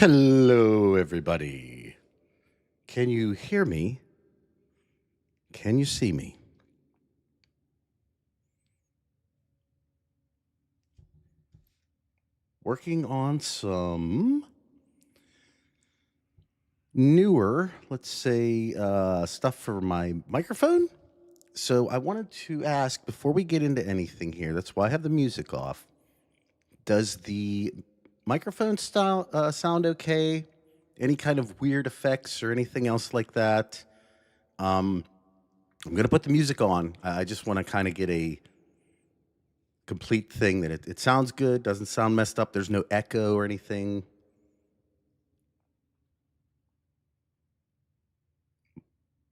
Hello, everybody. Can you hear me? Can you see me? Working on some newer, let's say, stuff for my microphone. So I wanted to ask before we get into anything here, that's why I have the music off. Does the microphone style sound okay? Any kind of weird effects or anything else like that? I'm going to put the music on. I just want to kind of get a complete thing that it sounds good, doesn't sound messed up. There's no echo or anything.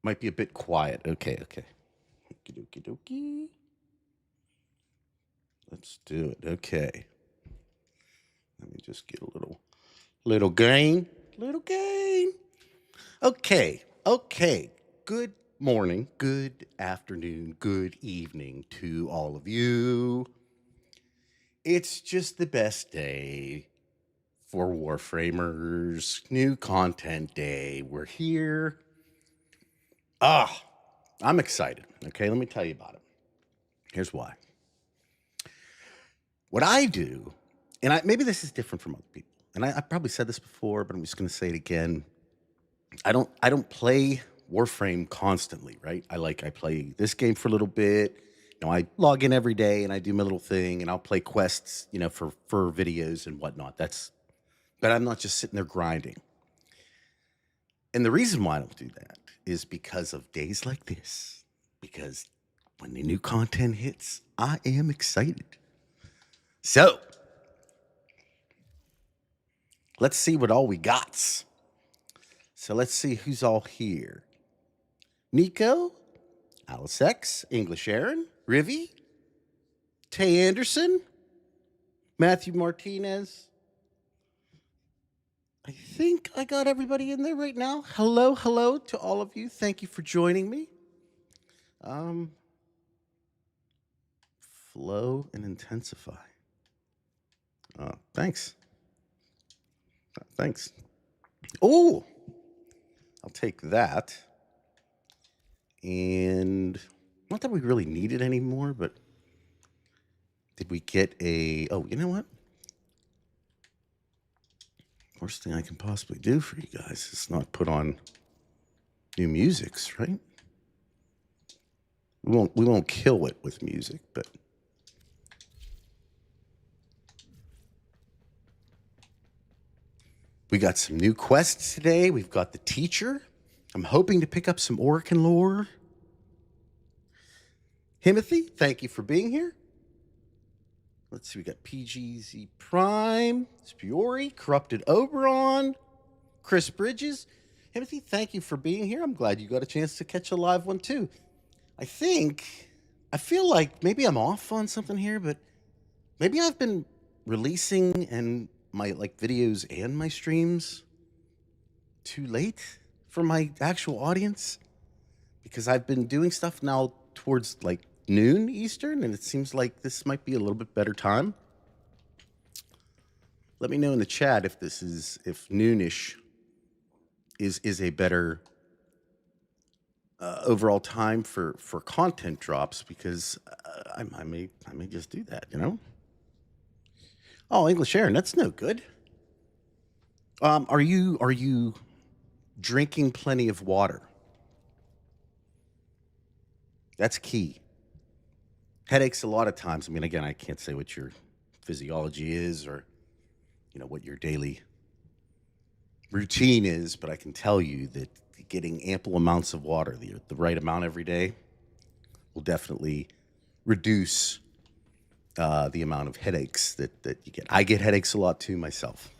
Might be a bit quiet. Okay. Okie dokie dokie. Let's do it. Okay. Let me just get a little gain. Little gain. Okay. Good morning, good afternoon, good evening to all of you. It's just the best day for Warframers. New content day. We're here. I'm excited. Okay, let me tell you about it. Here's why. What I do, and maybe this is different from other people, and I probably said this before, but I'm just going to say it again. I don't play Warframe constantly, right? I play this game for a little bit. I log in every day and I do my little thing, and I'll play quests, for videos and whatnot. But I'm not just sitting there grinding. And the reason why I don't do that is because of days like this. Because when the new content hits, I am excited. So, let's see what all we got. So let's see who's all here. Nokko, Alice X, English Aaron, Rivy, Tay Anderson, Matthew Martinez. I think I got everybody in there right now. Hello to all of you. Thank you for joining me. Flow and intensify. Thanks. Oh, I'll take that. And not that we really need it anymore, but did we get oh, you know what? Worst thing I can possibly do for you guys is not put on new musics, right? We won't kill it with music, but we got some new quests today. We've got the teacher. I'm hoping to pick up some Orkin lore. Himothy, thank you for being here. Let's see, we got PGZ Prime, Spiori, Corrupted Oberon, Chris Bridges. Himothy, thank you for being here. I'm glad you got a chance to catch a live one too. I feel like maybe I'm off on something here, but maybe I've been releasing and my videos and my streams too late for my actual audience, because I've been doing stuff now towards noon Eastern, and it seems like this might be a little bit better time. Let me know in the chat if noonish is a better overall time for content drops, because I may just do that, Oh, English Aaron, that's no good. Are you drinking plenty of water? That's key. Headaches a lot of times. I mean, again, I can't say what your physiology is or what your daily routine is, but I can tell you that getting ample amounts of water, the right amount every day, will definitely reduce the amount of headaches that you get. I get headaches a lot too myself,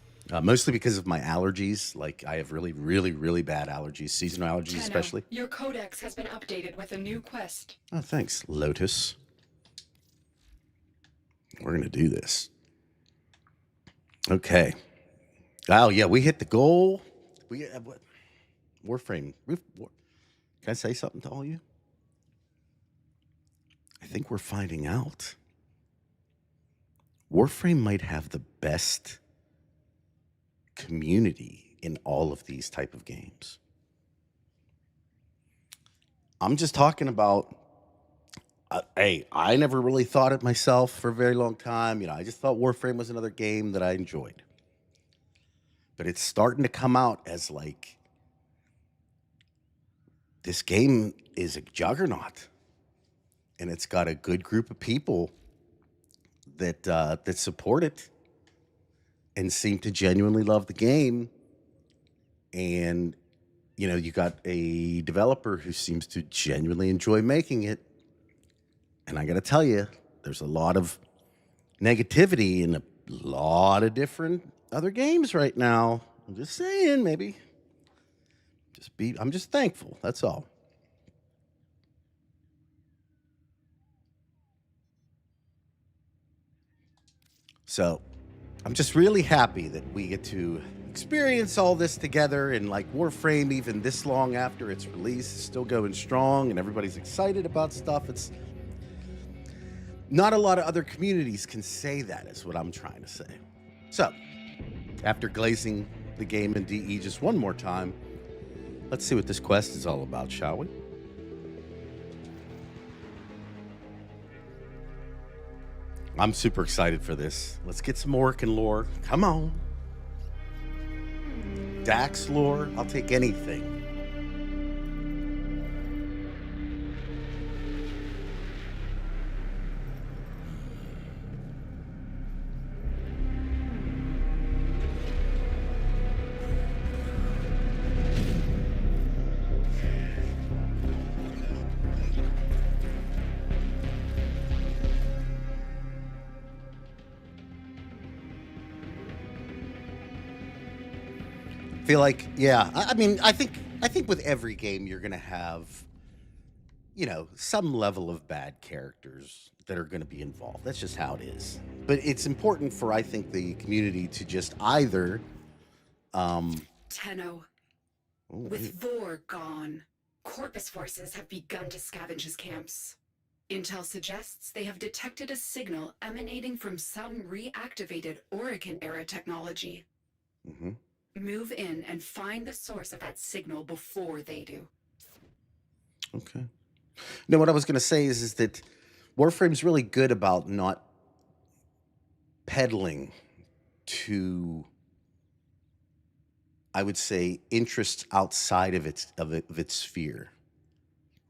mostly because of my allergies. I have really, really, really bad allergies, seasonal allergies especially. Your codex has been updated with a new quest. Oh, thanks, Lotus. We're going to do this. Okay. Oh, yeah, we hit the goal. What? Warframe. Can I say something to all of you? I think we're finding out. Warframe might have the best community in all of these type of games. I'm just talking about, hey, I never really thought it myself for a very long time. You know, I just thought Warframe was another game that I enjoyed. But it's starting to come out as like, this game is a juggernaut. And it's got a good group of people that support it and seem to genuinely love the game. And, you know, you got a developer who seems to genuinely enjoy making it. And I got to tell you, there's a lot of negativity in a lot of different other games right now. I'm just saying, maybe I'm just thankful. That's all. So I'm just really happy that we get to experience all this together, and like Warframe, even this long after its release, is still going strong and everybody's excited about stuff. It's not a lot of other communities can say that, is what I'm trying to say. So after glazing the game in DE just one more time, let's see what this quest is all about, shall we? I'm super excited for this. Let's get some orc and lore. Come on. Dax lore, I'll take anything. Feel like, yeah. I mean, I think with every game you're gonna have, you know, some level of bad characters that are gonna be involved. That's just how it is. But it's important for, I think, the community to just either Tenno. With Vor gone, Corpus forces have begun to scavenge his camps. Intel suggests they have detected a signal emanating from some reactivated Oregon-era technology. Mm-hmm. Move in and find the source of that signal before they do. Okay. No, what I was going to say is that Warframe's really good about not peddling to, I would say, interests outside of its sphere.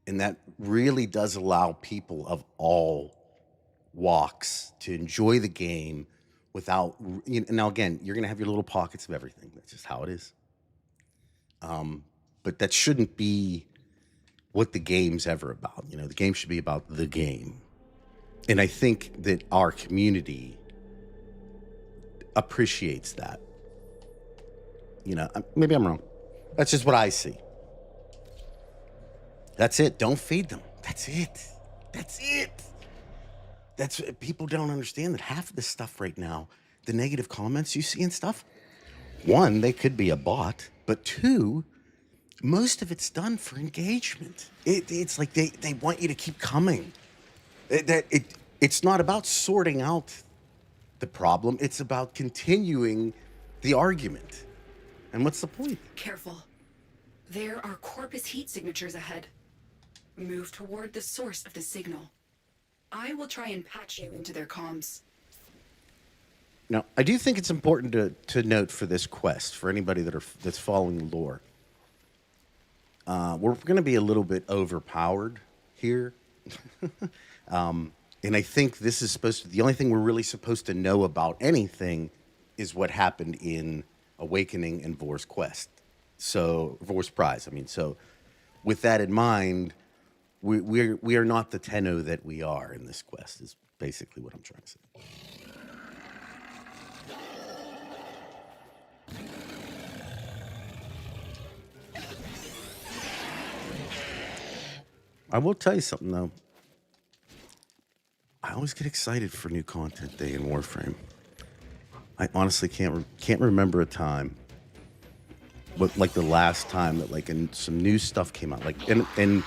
And that really does allow people of all walks to enjoy the game without, you know, now again, you're going to have your little pockets of everything. That's just how it is. But that shouldn't be what the game's ever about. You know, the game should be about the game. And I think that our community appreciates that. You know, maybe I'm wrong. That's just what I see. That's it. Don't feed them. That's it. That's it. That's, people don't understand that half of this stuff right now, the negative comments you see and stuff, one, they could be a bot, but two, most of it's done for engagement. It's like they want you to keep coming. It's not about sorting out the problem. It's about continuing the argument. And what's the point? Careful. There are Corpus heat signatures ahead. Move toward the source of the signal. I will try and patch you into their comms. Now, I do think it's important to note for this quest, for anybody that's following lore, we're going to be a little bit overpowered here. And I think this is supposed to, the only thing we're really supposed to know about anything is what happened in Awakening and Vor's quest. So, Vor's prize, I mean. So, with that in mind, we are not the Tenno that we are in this quest, is basically what I'm trying to say. I will tell you something, though. I always get excited for new content day in Warframe. I honestly can't remember a time, but like the last time that like some new stuff came out, like and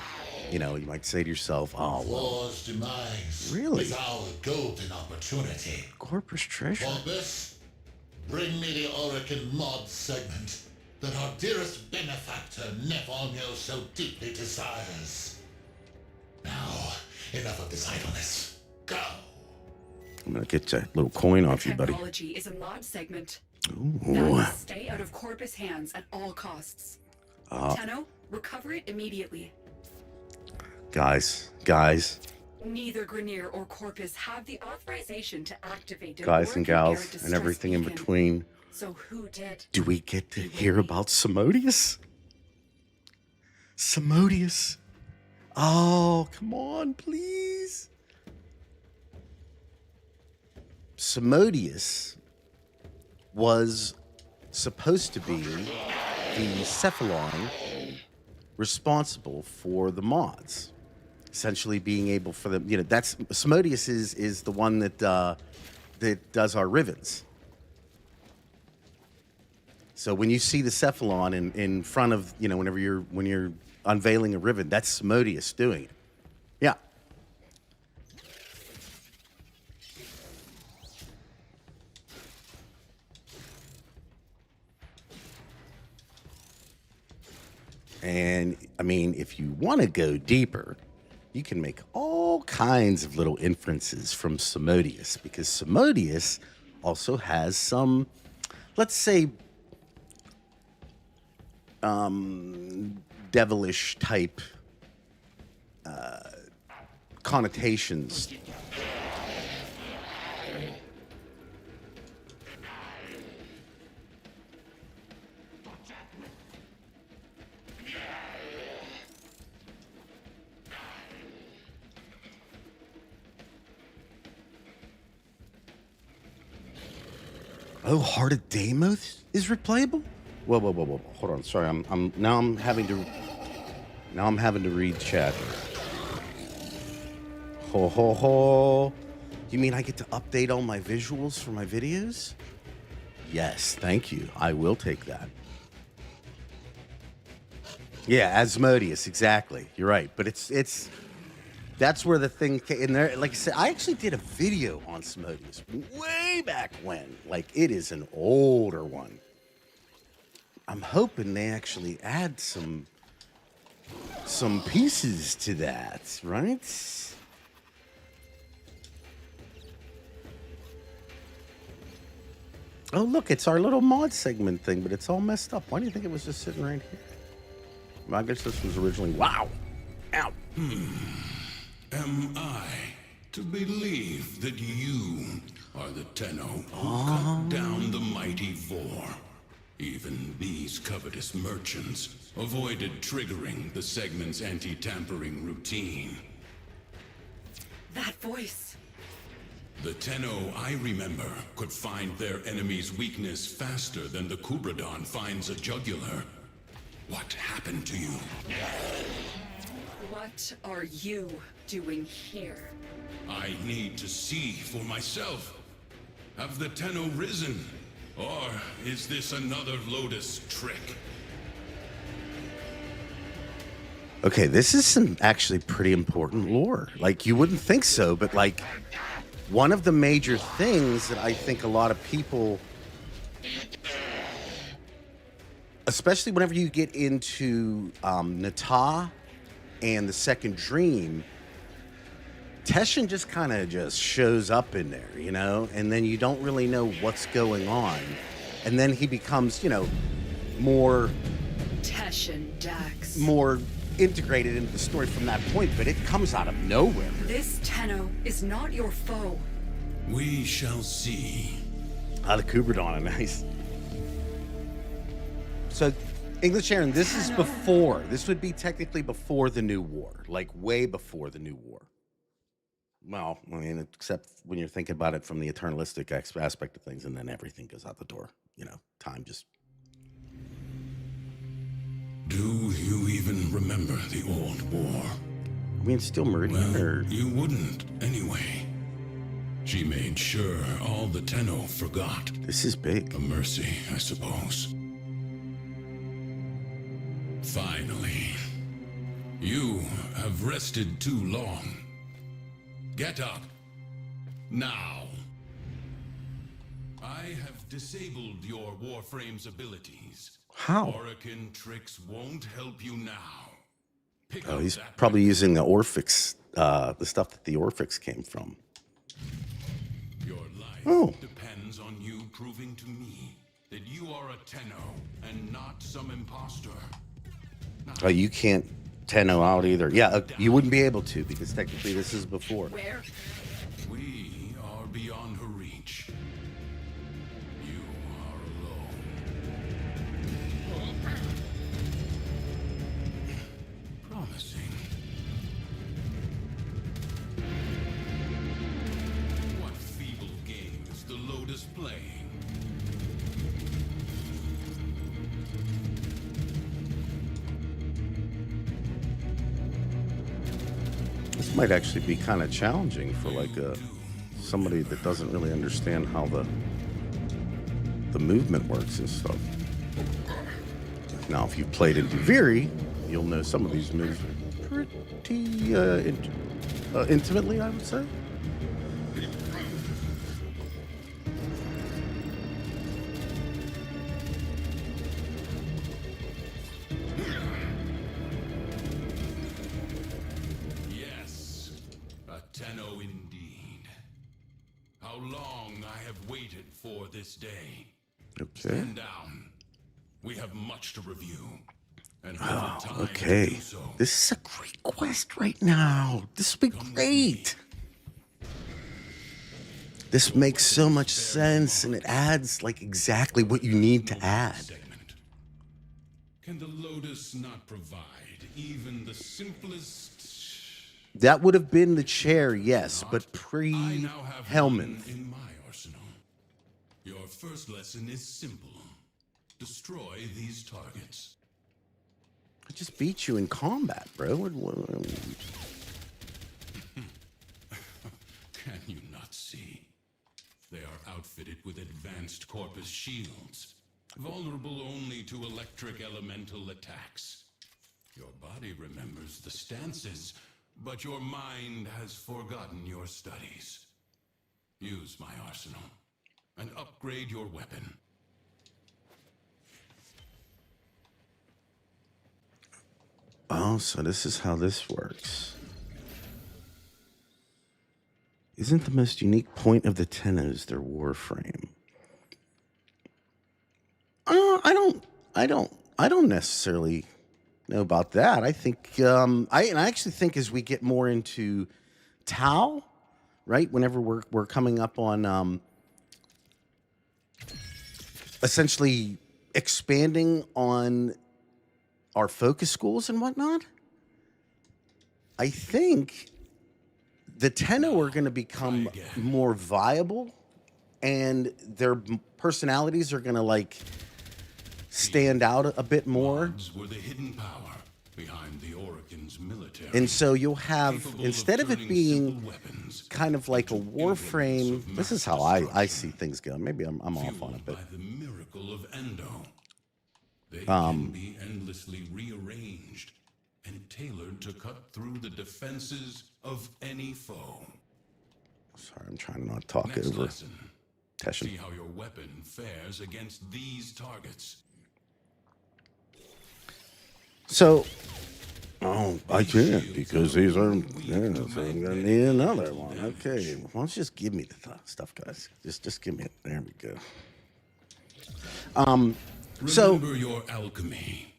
you know, you might say to yourself, "Oh, well, demise really? is our golden opportunity. Corpus Treasurer." For this, Bring me the Orican mod segment that our dearest benefactor Nefonio so deeply desires. Now, enough of this idleness. Go! I'm gonna get that little coin off you, buddy. Technology is a mod segment. Ooh. That must stay out of Corpus hands at all costs. Tenno, recover it immediately. Guys. Neither Grineer or Corpus have the authorization to activate it. Guys and gals and everything in between. So who did? Do we get to hear about Simodius? Simodius. Oh, come on, please. Simodius was supposed to be the Cephalon responsible for the mods. Essentially being able for them, that's Simodius is the one that that does our rivens. So when you see the Cephalon in front of, when you're unveiling a riven, that's Simodius doing it. Yeah. And I mean, if you want to go deeper, you can make all kinds of little inferences from Simodius, because Simodius also has some, let's say, devilish type connotations. Oh, Heart of Deimos is replayable? Whoa. Hold on. Sorry, I'm having to read chat. Ho. You mean I get to update all my visuals for my videos? Yes, thank you. I will take that. Yeah, Asmodeus, exactly. You're right. But it's that's where the thing came in there. Like I said, I actually did a video on Asmodeus way back when. Like, it is an older one. I'm hoping they actually add some pieces to that, right? Oh, look, it's our little mod segment thing, but it's all messed up. Why do you think it was just sitting right here? Well, I guess this was originally... Wow! Ow! Am I to believe that you are the Tenno who cut down the mighty Vor? Even these covetous merchants avoided triggering the segment's anti-tampering routine. That voice. The Tenno I remember could find their enemy's weakness faster than the Kubradon finds a jugular. What happened to you? What are you doing here? I need to see for myself. Have the Tenno risen? Or is this another Lotus trick? Okay, this is some actually pretty important lore. Like, you wouldn't think so, but like, one of the major things that I think a lot of people, especially whenever you get into Nata and the Second Dream, Teshin just kind of just shows up in there, you know, and then you don't really know what's going on. And then he becomes, you know, more Teshin Dax. More integrated into the story from that point, but it comes out of nowhere. This Tenno is not your foe. We shall see. The Kubradon, nice. So, English Aaron, this is before. This would be technically before the New War, like way before the New War. Well, I mean, except when you're thinking about it from the eternalistic aspect of things, and then everything goes out the door. You know, time just... Do you even remember the old war? I mean, still Meridian, Well, or... you wouldn't, anyway. She made sure all the Tenno forgot. This is big. A mercy, I suppose. Finally. You have rested too long. Get up. Now. I have disabled your Warframe's abilities. How? Orokin tricks won't help you now. Pick Oh, up he's that probably weapon. using the Orphix, the stuff that the Orphix came from. Your life Oh. depends on you proving to me that you are a Tenno and not some imposter. Oh, you can't Tenno out either. Yeah, you wouldn't be able to because technically this is before. Where? We are beyond her reach. You are alone. Promising. What feeble game is the Lotus playing? This might actually be kind of challenging for like somebody that doesn't really understand how the movement works and stuff. Now, if you've played in Duviri, you'll know some of these moves pretty intimately, I would say. Yes, a Tenno indeed. How long I have waited for this day. Okay. Stand down. We have much to review. And little time to Okay. do so. This is a great quest right now. This will be great. This makes so much sense, and it adds like exactly what you need to add. Segment. Can the Lotus not provide even the simplest? That would have been the chair, yes, but I now have one pre-Helminth. in my arsenal. Your first lesson is simple. Destroy these targets. I just beat you in combat, bro. Can you not see? They are outfitted with advanced Corpus shields, vulnerable only to electric elemental attacks. Your body remembers the stances, but your mind has forgotten your studies. Use my arsenal and upgrade your weapon. Oh, so this is how this works. Isn't the most unique point of the Tennos their Warframe? I don't necessarily know about that. I think I actually think as we get more into Tau, right? Whenever we're coming up on essentially expanding on our focus schools and whatnot, I think the Tenno are going to become more viable, and their personalities are going to like stand out a bit more. Mods were the hidden power behind the Orokin's military. And so you'll have, Capable instead of it turning being simple weapons kind of like a into Warframe, implements of this is mass how I destruction. see things go. Maybe I'm off on it, Fueled but by the miracle of Endo. They can be endlessly rearranged and tailored to cut through the defenses of any foe. sorry, I'm trying to not talk Next over lesson. Teshin. See how your weapon fares against these targets. So, I can't because these are, yeah, so I'm gonna need another one. Okay, why don't you just give me the stuff, guys? Just give me it. There we go. So Remember your alchemy.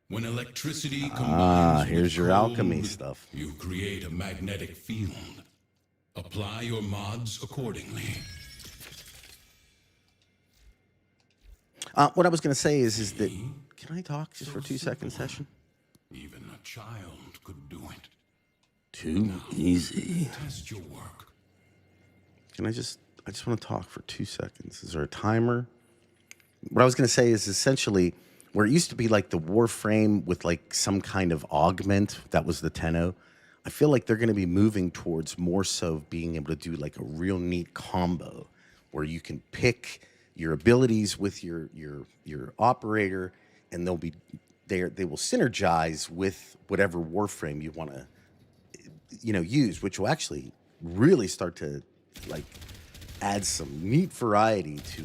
When electricity combines here's with your cold, alchemy stuff. You create a magnetic field. Apply your mods accordingly. What I was gonna say is that can I talk just for 2 seconds, Teshin? Even a child could do it. Too easy. Test your work. I just want to talk for 2 seconds. Is there a timer? What I was going to say is essentially where it used to be like the Warframe with like some kind of augment, that was the Tenno. I feel like they're going to be moving towards more so being able to do like a real neat combo where you can pick your abilities with your operator, and they will synergize with whatever Warframe you want to use, which will actually really start to like add some neat variety to.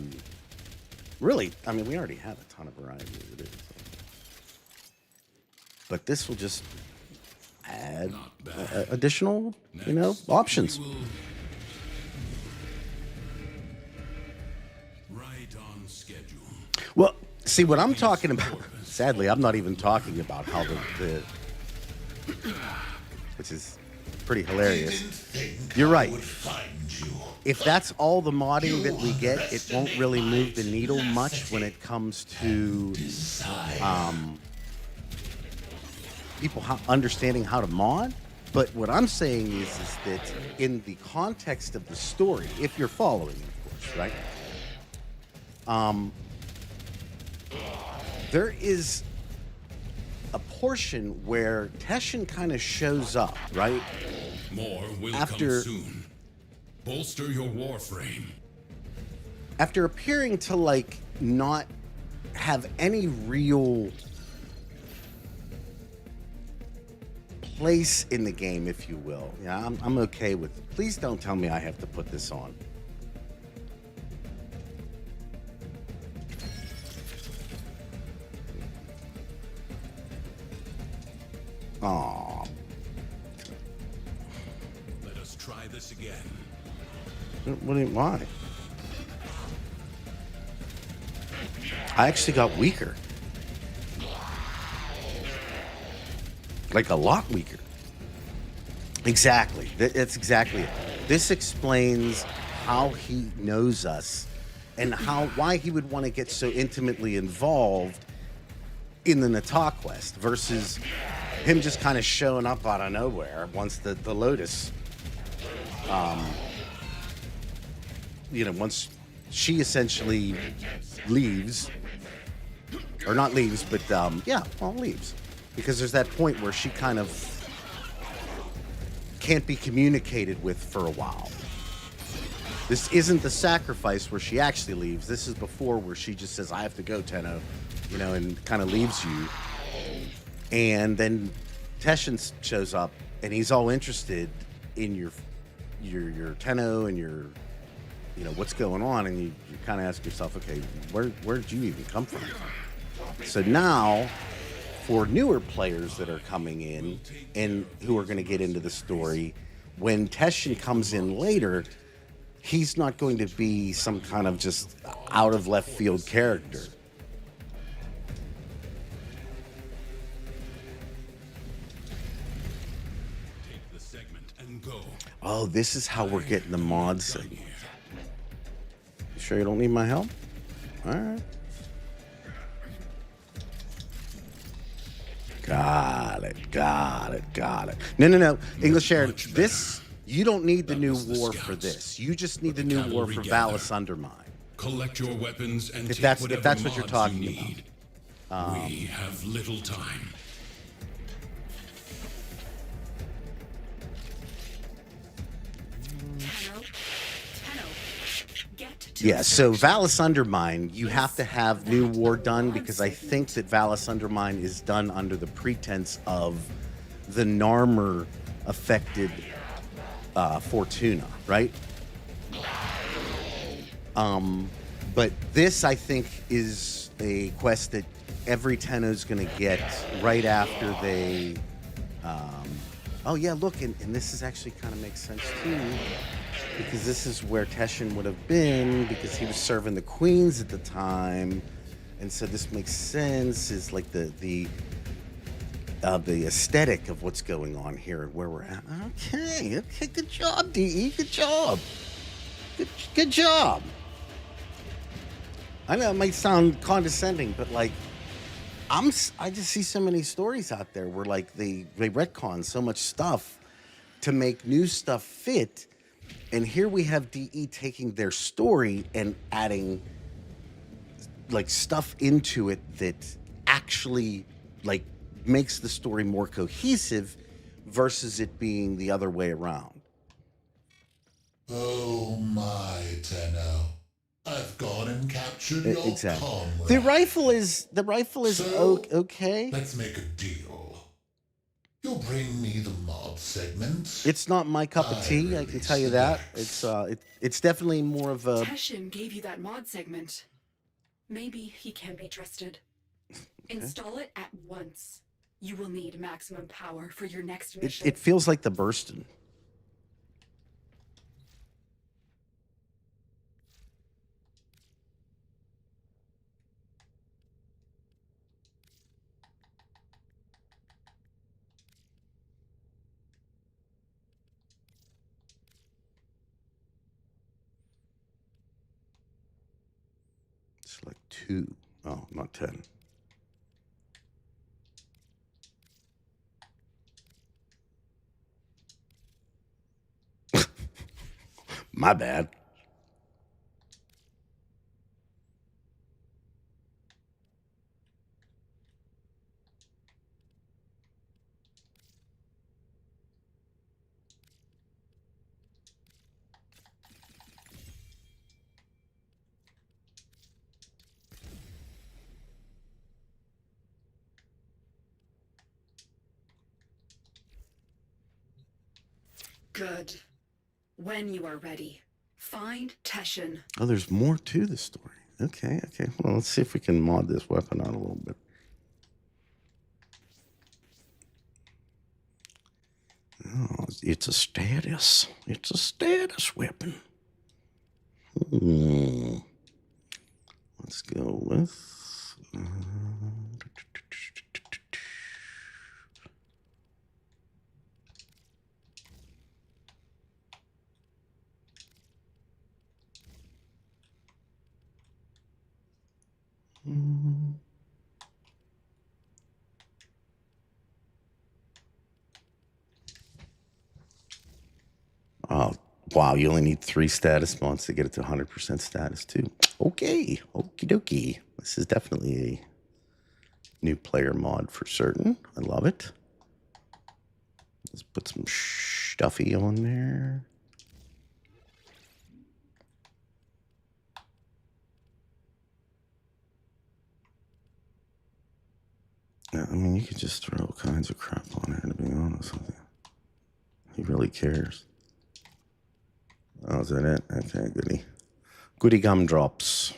Really, I mean, we already have a ton of variety as it is. But this will just add additional, you know, options. Right on schedule. Well, see what I'm talking about. Sadly, I'm not even talking about how the which is pretty hilarious. You're right. If that's all the modding that we get, it won't really move the needle much when it comes to people understanding how to mod. But what I'm saying is that in the context of the story, if you're following, of course, right? There is a portion where Teshin kind of shows up, right? More will come soon. Bolster your Warframe. After appearing to, like, not have any real place in the game, if you will. Yeah, I'm okay with it. Please don't tell me I have to put this on. Aww. Let us try this again. Why? I actually got weaker. Like a lot weaker. Exactly. That's exactly it. This explains how he knows us and why he would want to get so intimately involved in the Nokko quest versus him just kind of showing up out of nowhere once the Lotus, you know, once she essentially leaves, or not leaves, but yeah, well, leaves, because there's that point where she kind of can't be communicated with for a while. This isn't the sacrifice where she actually leaves. This is before, where she just says, "I have to go, Tenno," you know, and kind of leaves you. And then Teshin shows up, and he's all interested in your Tenno and your, you know, what's going on, and you kind of ask yourself, okay, where'd you even come from? So now, for newer players that are coming in and who are going to get into the story, when Teshin comes in later, he's not going to be some kind of just out of left field character. Take the segment and go. Oh, this is how we're getting the mod segment. You sure you don't need my help? All right. Got it. No. English Aaron, this, you don't need the new war for this. You just need the new war for Vallis Undermind. Collect your weapons and If take that's whatever what you're mods talking you need. We have little time. Yeah, so Vallis Undermind, you have to have new war done, because I think that Vallis Undermind is done under the pretense of the Narmer affected Fortuna, right? But this, I think, is a quest that every Tenno's going to get right after they... oh, yeah, look, and this is actually kind of makes sense, too. Because this is where Teshin would have been, because he was serving the queens at the time, and so this makes sense. Is like the aesthetic of what's going on here, where we're at. Okay, good job, DE, good job, good job. I know it might sound condescending, but like, I just see so many stories out there where like they retcon so much stuff to make new stuff fit. And here we have DE taking their story and adding like stuff into it that actually like makes the story more cohesive versus it being the other way around. Oh my, Tenno. I've gone and captured your comrade. The rifle is So, okay. Let's make a deal. You bring me the mod segment. It's not my cup of tea, I can tell you that. It's definitely more of a... Teshin gave you that mod segment. Maybe he can be trusted. Install it at once. You will need maximum power for your next mission. It feels like the bursting. It's like 2. Oh, not 10. My bad. Good. When you are ready, find Teshin. Oh, there's more to the story. Okay. Well, let's see if we can mod this weapon out a little bit. Oh, it's a status. It's a status weapon. Let's go with... Oh, wow, you only need 3 status mods to get it to 100% status, too. Okay, okie dokie. This is definitely a new player mod for certain. I love it. Let's put some stuffy on there. Yeah, I mean, you could just throw all kinds of crap on there, to be honest with you. He really cares. Oh, is that it? Okay, goody. Goody gumdrops.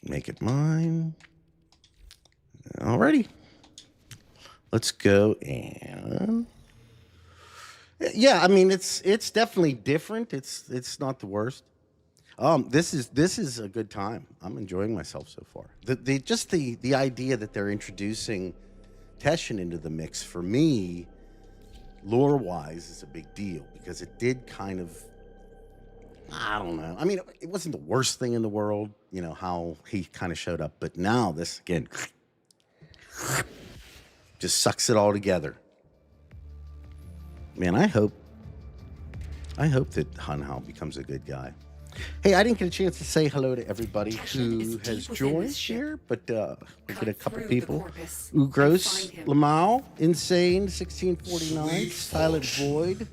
Make it mine. Alrighty. Let's go and... Yeah, I mean, it's definitely different. It's not the worst. This is a good time. I'm enjoying myself so far. The idea that they're introducing Teshin into the mix for me, lore-wise, is a big deal because it did kind of, I don't know. I mean, it wasn't the worst thing in the world, you know, how he kind of showed up. But now this, again, just sucks it all together. Man, I hope that Hunhao becomes a good guy. Hey, I didn't get a chance to say hello to everybody who has joined here, but we get a couple people. Ugros, Lamau, Insane, 1649, Silent Void,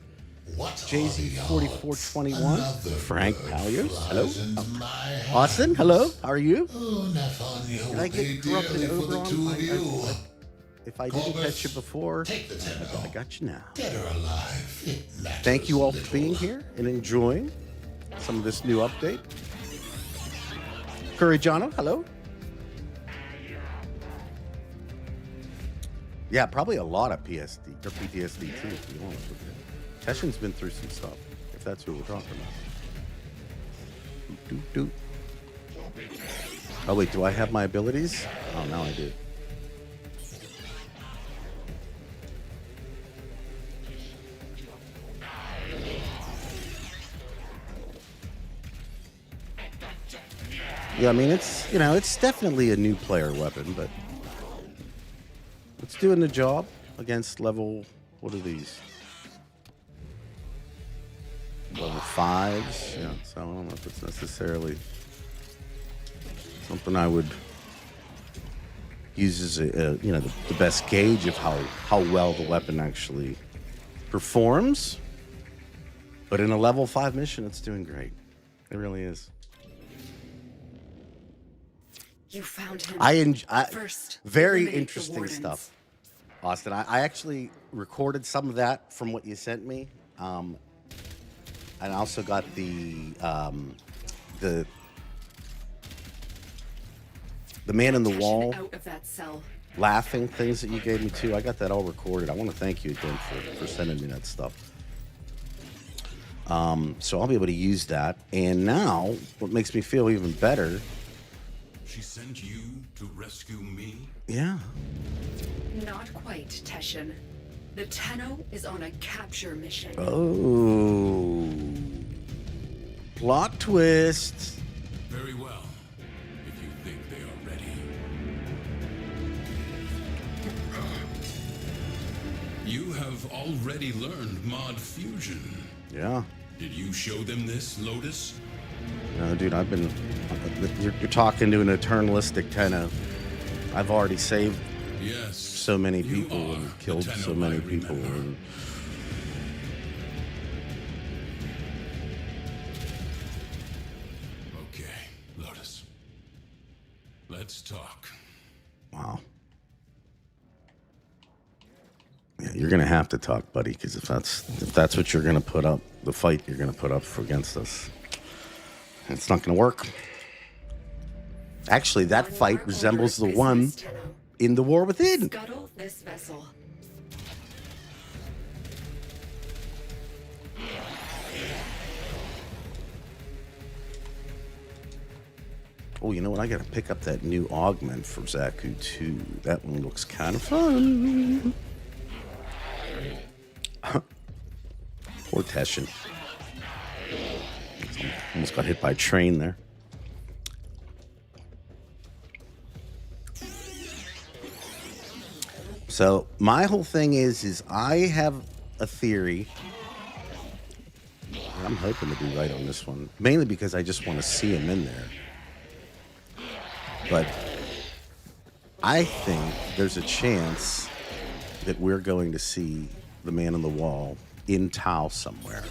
JZ4421, Frank Palios, hello. Austin, hello, how are you? Did I get corrupted over on? If I didn't catch you before, I got you now. Thank you all for being here and enjoying some of this new update. Courageano, hello. Yeah, probably a lot of PSD or PTSD too, to be honest with you. Teshin's been through some stuff, if that's who we're talking about. Oh wait, do I have my abilities? Oh, now I do. Yeah, I mean, it's definitely a new player weapon, but it's doing the job against level, what are these? Level 5s, yeah, so I don't know if it's necessarily something I would use as the best gauge of how well the weapon actually performs. But in a level 5 mission, it's doing great. It really is. You found him. First, very eliminate the interesting wardens. stuff, Austin. I actually recorded some of that from what you sent me, and I also got the man in the Teshin wall out of that cell. laughing things that you gave me too. I got that all recorded. I want to thank you again for sending me that stuff. So I'll be able to use that. And now, what makes me feel even better. She sent you to rescue me? Yeah. Not quite, Teshin. The Tenno is on a capture mission. Oh. Plot twist. Very well, if you think they are ready. You have already learned mod fusion. Yeah. Did you show them this, Lotus? No, dude, you're talking to an eternalistic Tenno. I've already saved Yes. so many you people are and the killed Tenno so many I people. remember. And Okay, Lotus. Let's talk. wow. Yeah, you're gonna have to talk, buddy, because if that's what you're gonna put up, the fight you're gonna put up against us, it's not gonna work. Actually, that One fight more resembles the order of one business, Tenno. in the War Within. Scuttle this vessel. Oh, you know what? I gotta pick up that new augment for Zaku too. That one looks kind of fun. Poor Teshin. Almost got hit by a train there. So my whole thing is I have a theory. I'm hoping to be right on this one, mainly because I just want to see him in there. But I think there's a chance that we're going to see the man on the wall in Tau somewhere.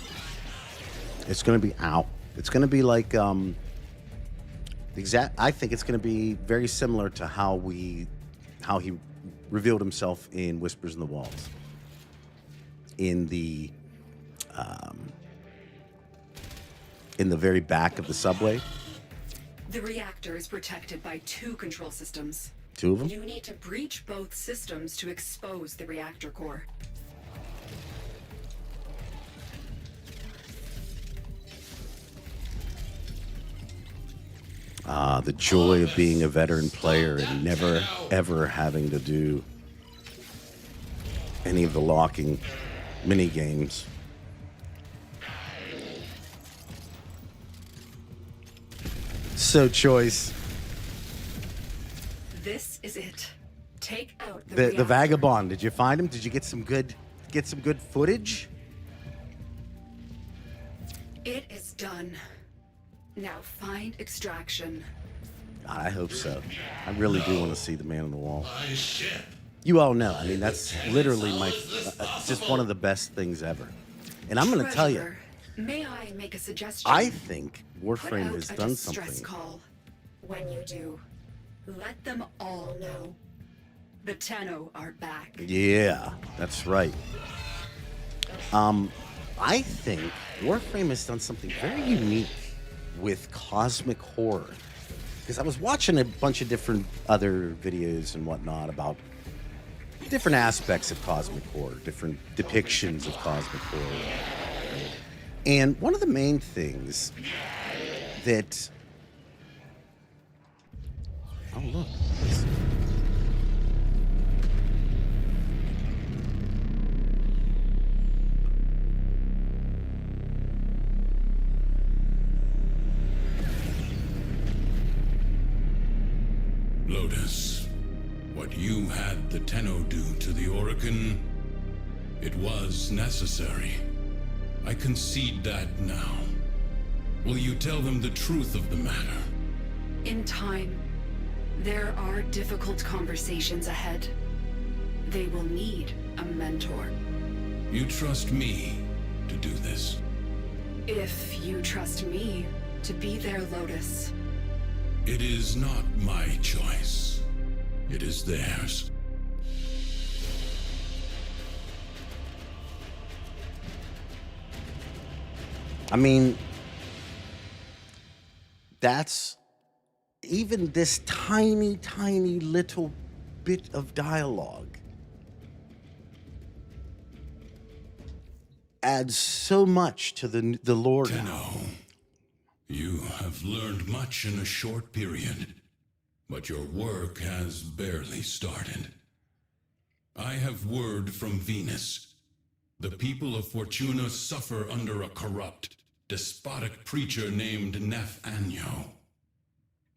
It's going to be out. It's going to be like I think it's going to be very similar to how he revealed himself in Whispers in the Walls. In the very back of the subway. The reactor is protected by 2 control systems. 2 of them? You need to breach both systems to expose the reactor core. The joy of being a veteran player and never, ever having to do any of the locking mini games. So, Choice, This is it. Take out the the reactor. vagabond. Did you find him? Did you get some good footage? It is done. Now find extraction. God, I hope so. I really do want to see the man on the wall. My ship. You all know. I mean, that's literally just one of the best things ever. And I'm going to tell you, Treasurer, may I make a suggestion? I think Put Warframe out has a done distress something. call. When you do, let them all know. The Tenno are back. Yeah, that's right. I think Warframe has done something very unique with cosmic horror. Because I was watching a bunch of different other videos and whatnot about different aspects of cosmic horror, different depictions of cosmic horror. And one of the main things that... Oh, look. Lotus, what you had the Tenno do to the Orokin, it was necessary. I concede that now. Will you tell them the truth of the matter? In time, there are difficult conversations ahead. They will need a mentor. You trust me to do this? If you trust me to be their Lotus. It is not my choice. It is theirs. I mean, that's even this tiny, tiny little bit of dialogue adds so much to the lore. Tenno, you have learned much in a short period, but your work has barely started. I have word from Venus. The people of Fortuna suffer under a corrupt, despotic preacher named Nef-Anyo.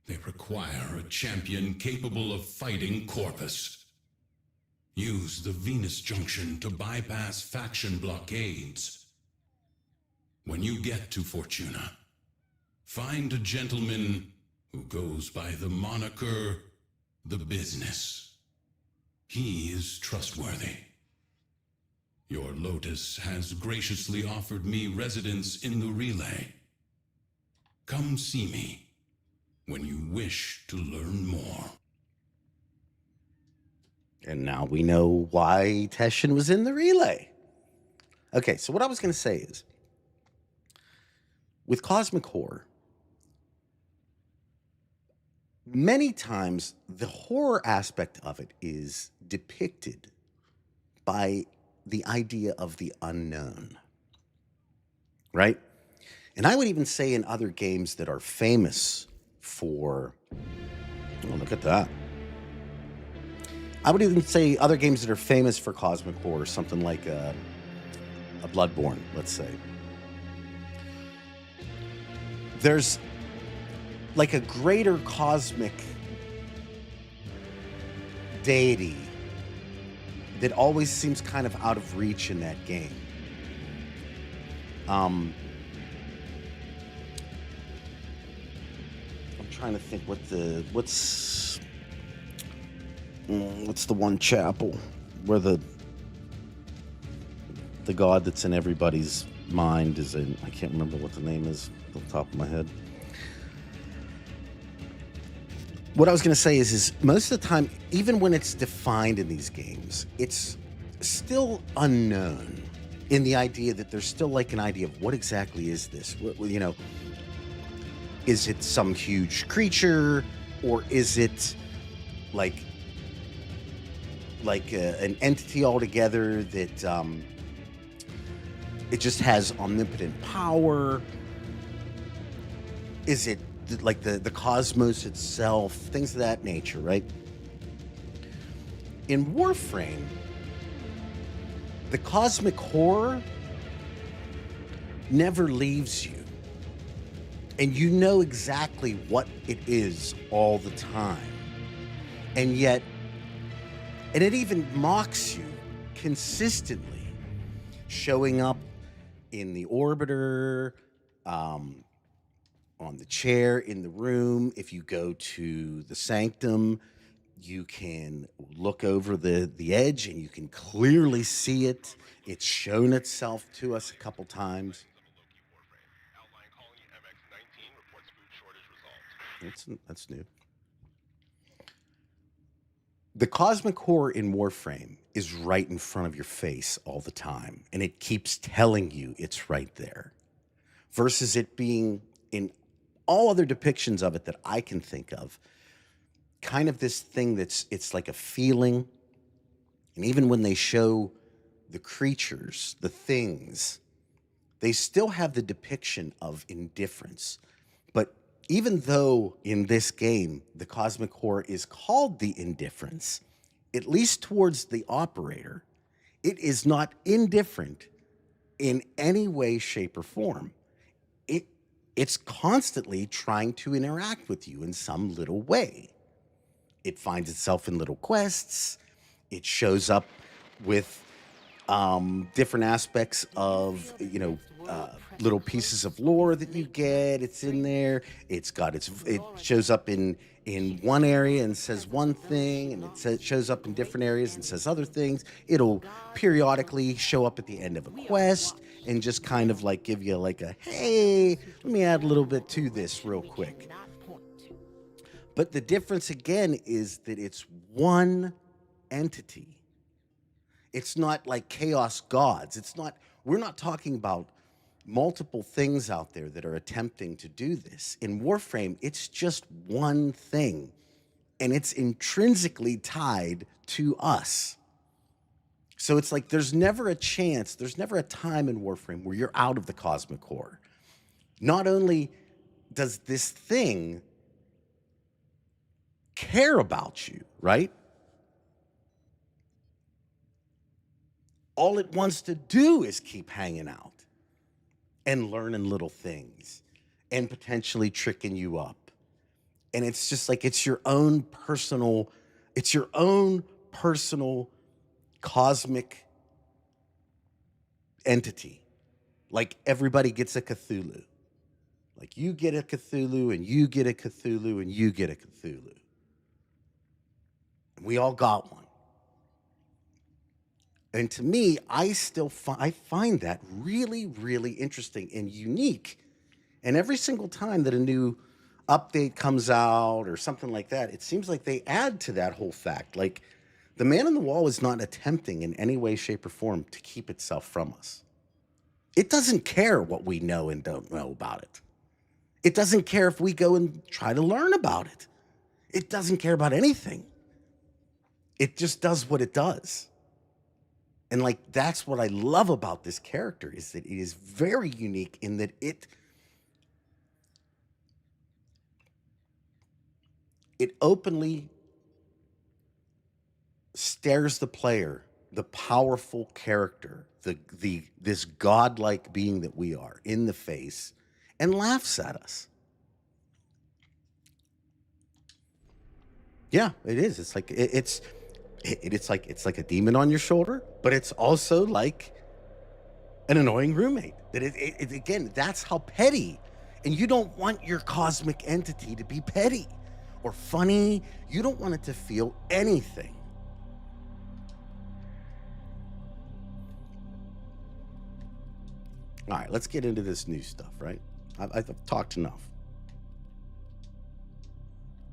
They require a champion capable of fighting Corpus. Use the Venus Junction to bypass faction blockades. When you get to Fortuna, find a gentleman who goes by the moniker The Business. He is trustworthy. Your Lotus has graciously offered me residence in the relay. Come see me when you wish to learn more. And now we know why Teshin was in the relay. Okay, so what I was going to say is, with Cosmic Horror, many times the horror aspect of it is depicted by the idea of the unknown, right? And I would even say in other games that are famous for, oh, look at that. I would even say other games that are famous for cosmic horror, something like a Bloodborne, let's say. There's like a greater cosmic deity that always seems kind of out of reach in that game. I'm trying to think what's the one chapel where the god that's in everybody's mind is in. I can't remember what the name is off the top of my head. What I was going to say is most of the time, even when it's defined in these games, it's still unknown in the idea that there's still like an idea of what exactly is this? What, you know, is it some huge creature, or is it like an entity altogether that it just has omnipotent power? Is it like the cosmos itself, things of that nature, right? In Warframe, the cosmic horror never leaves you, and you know exactly what it is all the time, and yet, and it even mocks you consistently, showing up in the orbiter, on the chair in the room. If you go to the sanctum, you can look over the edge and you can clearly see it. It's shown itself to us a couple times. That's new. The cosmic horror in Warframe is right in front of your face all the time, and it keeps telling you it's right there, versus it being in all other depictions of it that I can think of, kind of this thing it's like a feeling. And even when they show the creatures, the things, they still have the depiction of indifference. But even though in this game, the cosmic horror is called the indifference, at least towards the operator, it is not indifferent in any way, shape, or form. It's constantly trying to interact with you in some little way. It finds itself in little quests. It shows up with different aspects of, little pieces of lore that you get. It's in there. It shows up in one area and says one thing, and it shows up in different areas and says other things. It'll periodically show up at the end of a quest and just kind of like give you like a, hey, let me add a little bit to this real quick. But the difference again is that it's one entity. It's not like chaos gods. We're not talking about multiple things out there that are attempting to do this. In Warframe, it's just one thing, and it's intrinsically tied to us. So it's like there's never a chance, there's never a time in Warframe where you're out of the cosmic core. Not only does this thing care about you, right? All it wants to do is keep hanging out and learning little things and potentially tricking you up. And it's just like it's your own personal cosmic entity. Like everybody gets a Cthulhu. Like you get a Cthulhu and you get a Cthulhu and you get a Cthulhu. And we all got one. And to me, I find that really, really interesting and unique. And every single time that a new update comes out or something like that, it seems like they add to that whole fact. Like the man on the wall is not attempting in any way, shape, or form to keep itself from us. It doesn't care what we know and don't know about it. It doesn't care if we go and try to learn about it. It doesn't care about anything. It just does what it does. And like, that's what I love about this character, is that it is very unique in that it openly stares the player, the powerful character, this godlike being that we are, in the face and laughs at us. Yeah, it is. It's like it's like a demon on your shoulder, but it's also like an annoying roommate. That it again, that's how petty. And you don't want your cosmic entity to be petty or funny. You don't want it to feel anything. All right, let's get into this new stuff, right? I've talked enough.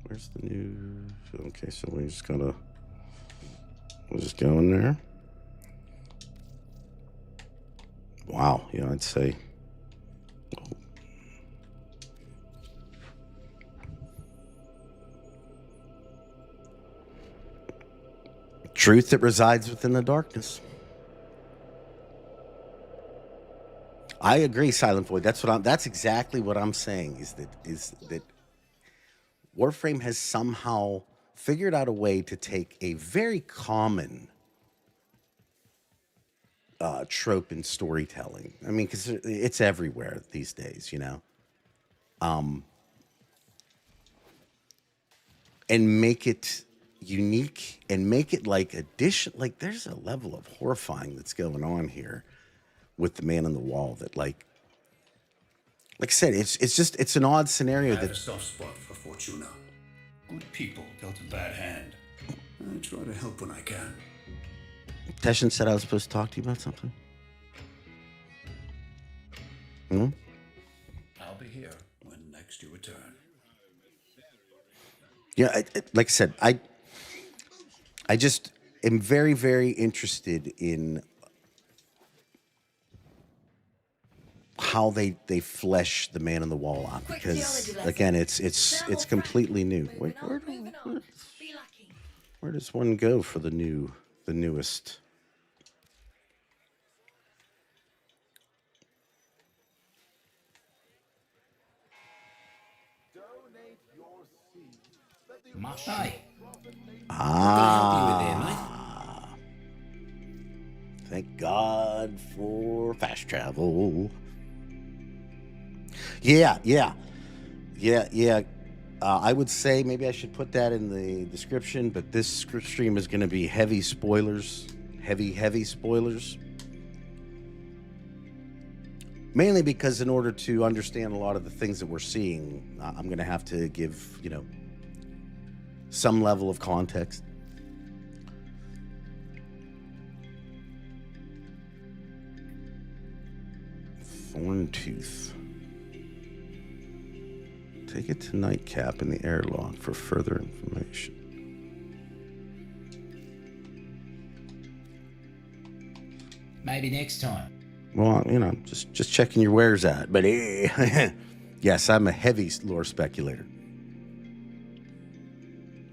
Where's the new? Okay, so we'll just go in there. Wow, yeah, I'd say. Truth that resides within the darkness. I agree, Silent Void. That's exactly what I'm saying, is that Warframe has somehow figured out a way to take a very common trope in storytelling. I mean, because it's everywhere these days, you know, and make it unique and make it like like there's a level of horrifying that's going on here with the man on the wall that like I said, it's an odd scenario. I have a soft spot for Fortuna. Good people dealt a bad hand. I try to help when I can. Teshin said I was supposed to talk to you about something. I'll be here when next you return. Yeah, like I said, I just am very, very interested in how they flesh the man on the wall out, because again, it's completely new. Wait, where does one go for the newest? Thank God for fast travel. Yeah. I would say maybe I should put that in the description, but this stream is going to be heavy spoilers. Heavy spoilers. Mainly because in order to understand a lot of the things that we're seeing, I'm going to have to give, some level of context. Thorntooth. Take it to Nightcap in the airlock for further information. Maybe next time. Well, you know, just checking your wares out. But yes, I'm a heavy lore speculator.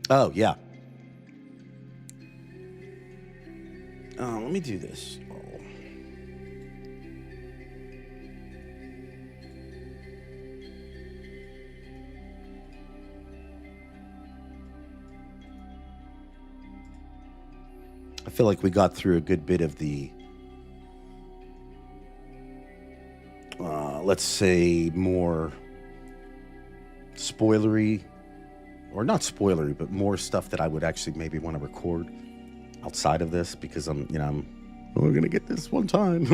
Oh, yeah. Let me do this. I feel like we got through a good bit of the, let's say, more spoilery, or not spoilery, but more stuff that I would actually maybe want to record outside of this, because we're going to get this one time.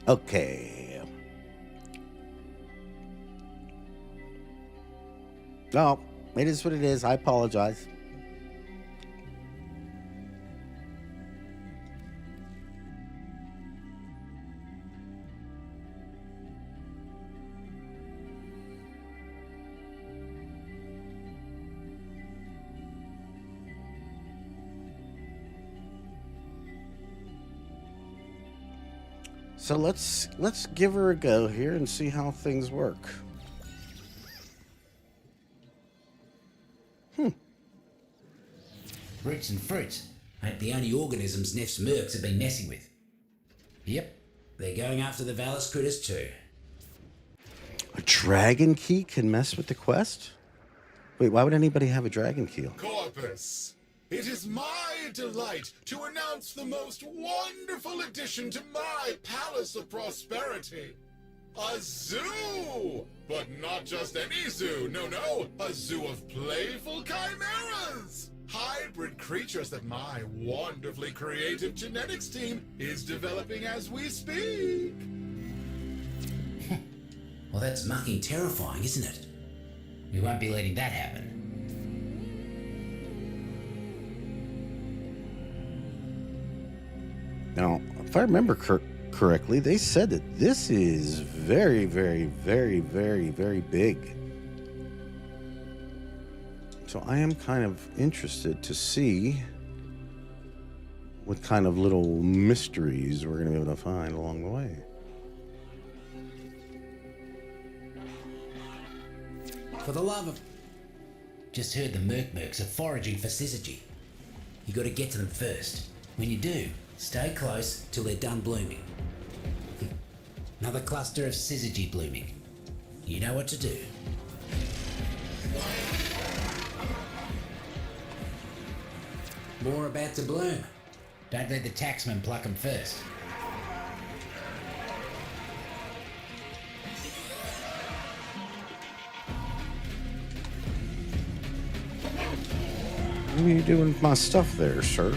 Okay. No. It is what it is. I apologize. So let's give her a go here and see how things work. Roots and fruits ain't the only organisms Neff's mercs have been messing with. Yep, they're going after the Vallis critters too. A dragon key can mess with the quest? Wait, why would anybody have a dragon key? Corpus, it is my delight to announce the most wonderful addition to my Palace of Prosperity. A zoo! But not just any zoo, no, a zoo of playful chimeras! Hybrid creatures that my wonderfully creative genetics team is developing as we speak. Well, that's mucking terrifying, isn't it? We won't be letting that happen. Now, if I remember correctly, they said that this is very, very, very, very, very big. So I am kind of interested to see what kind of little mysteries we're going to be able to find along the way. For the love of... Just heard the mercs are foraging for Syzygy. You got to get to them first. When you do, stay close till they're done blooming. Another cluster of Syzygy blooming. You know what to do. More about to bloom. Don't let the taxman pluck them first. What are you doing with my stuff there, sir?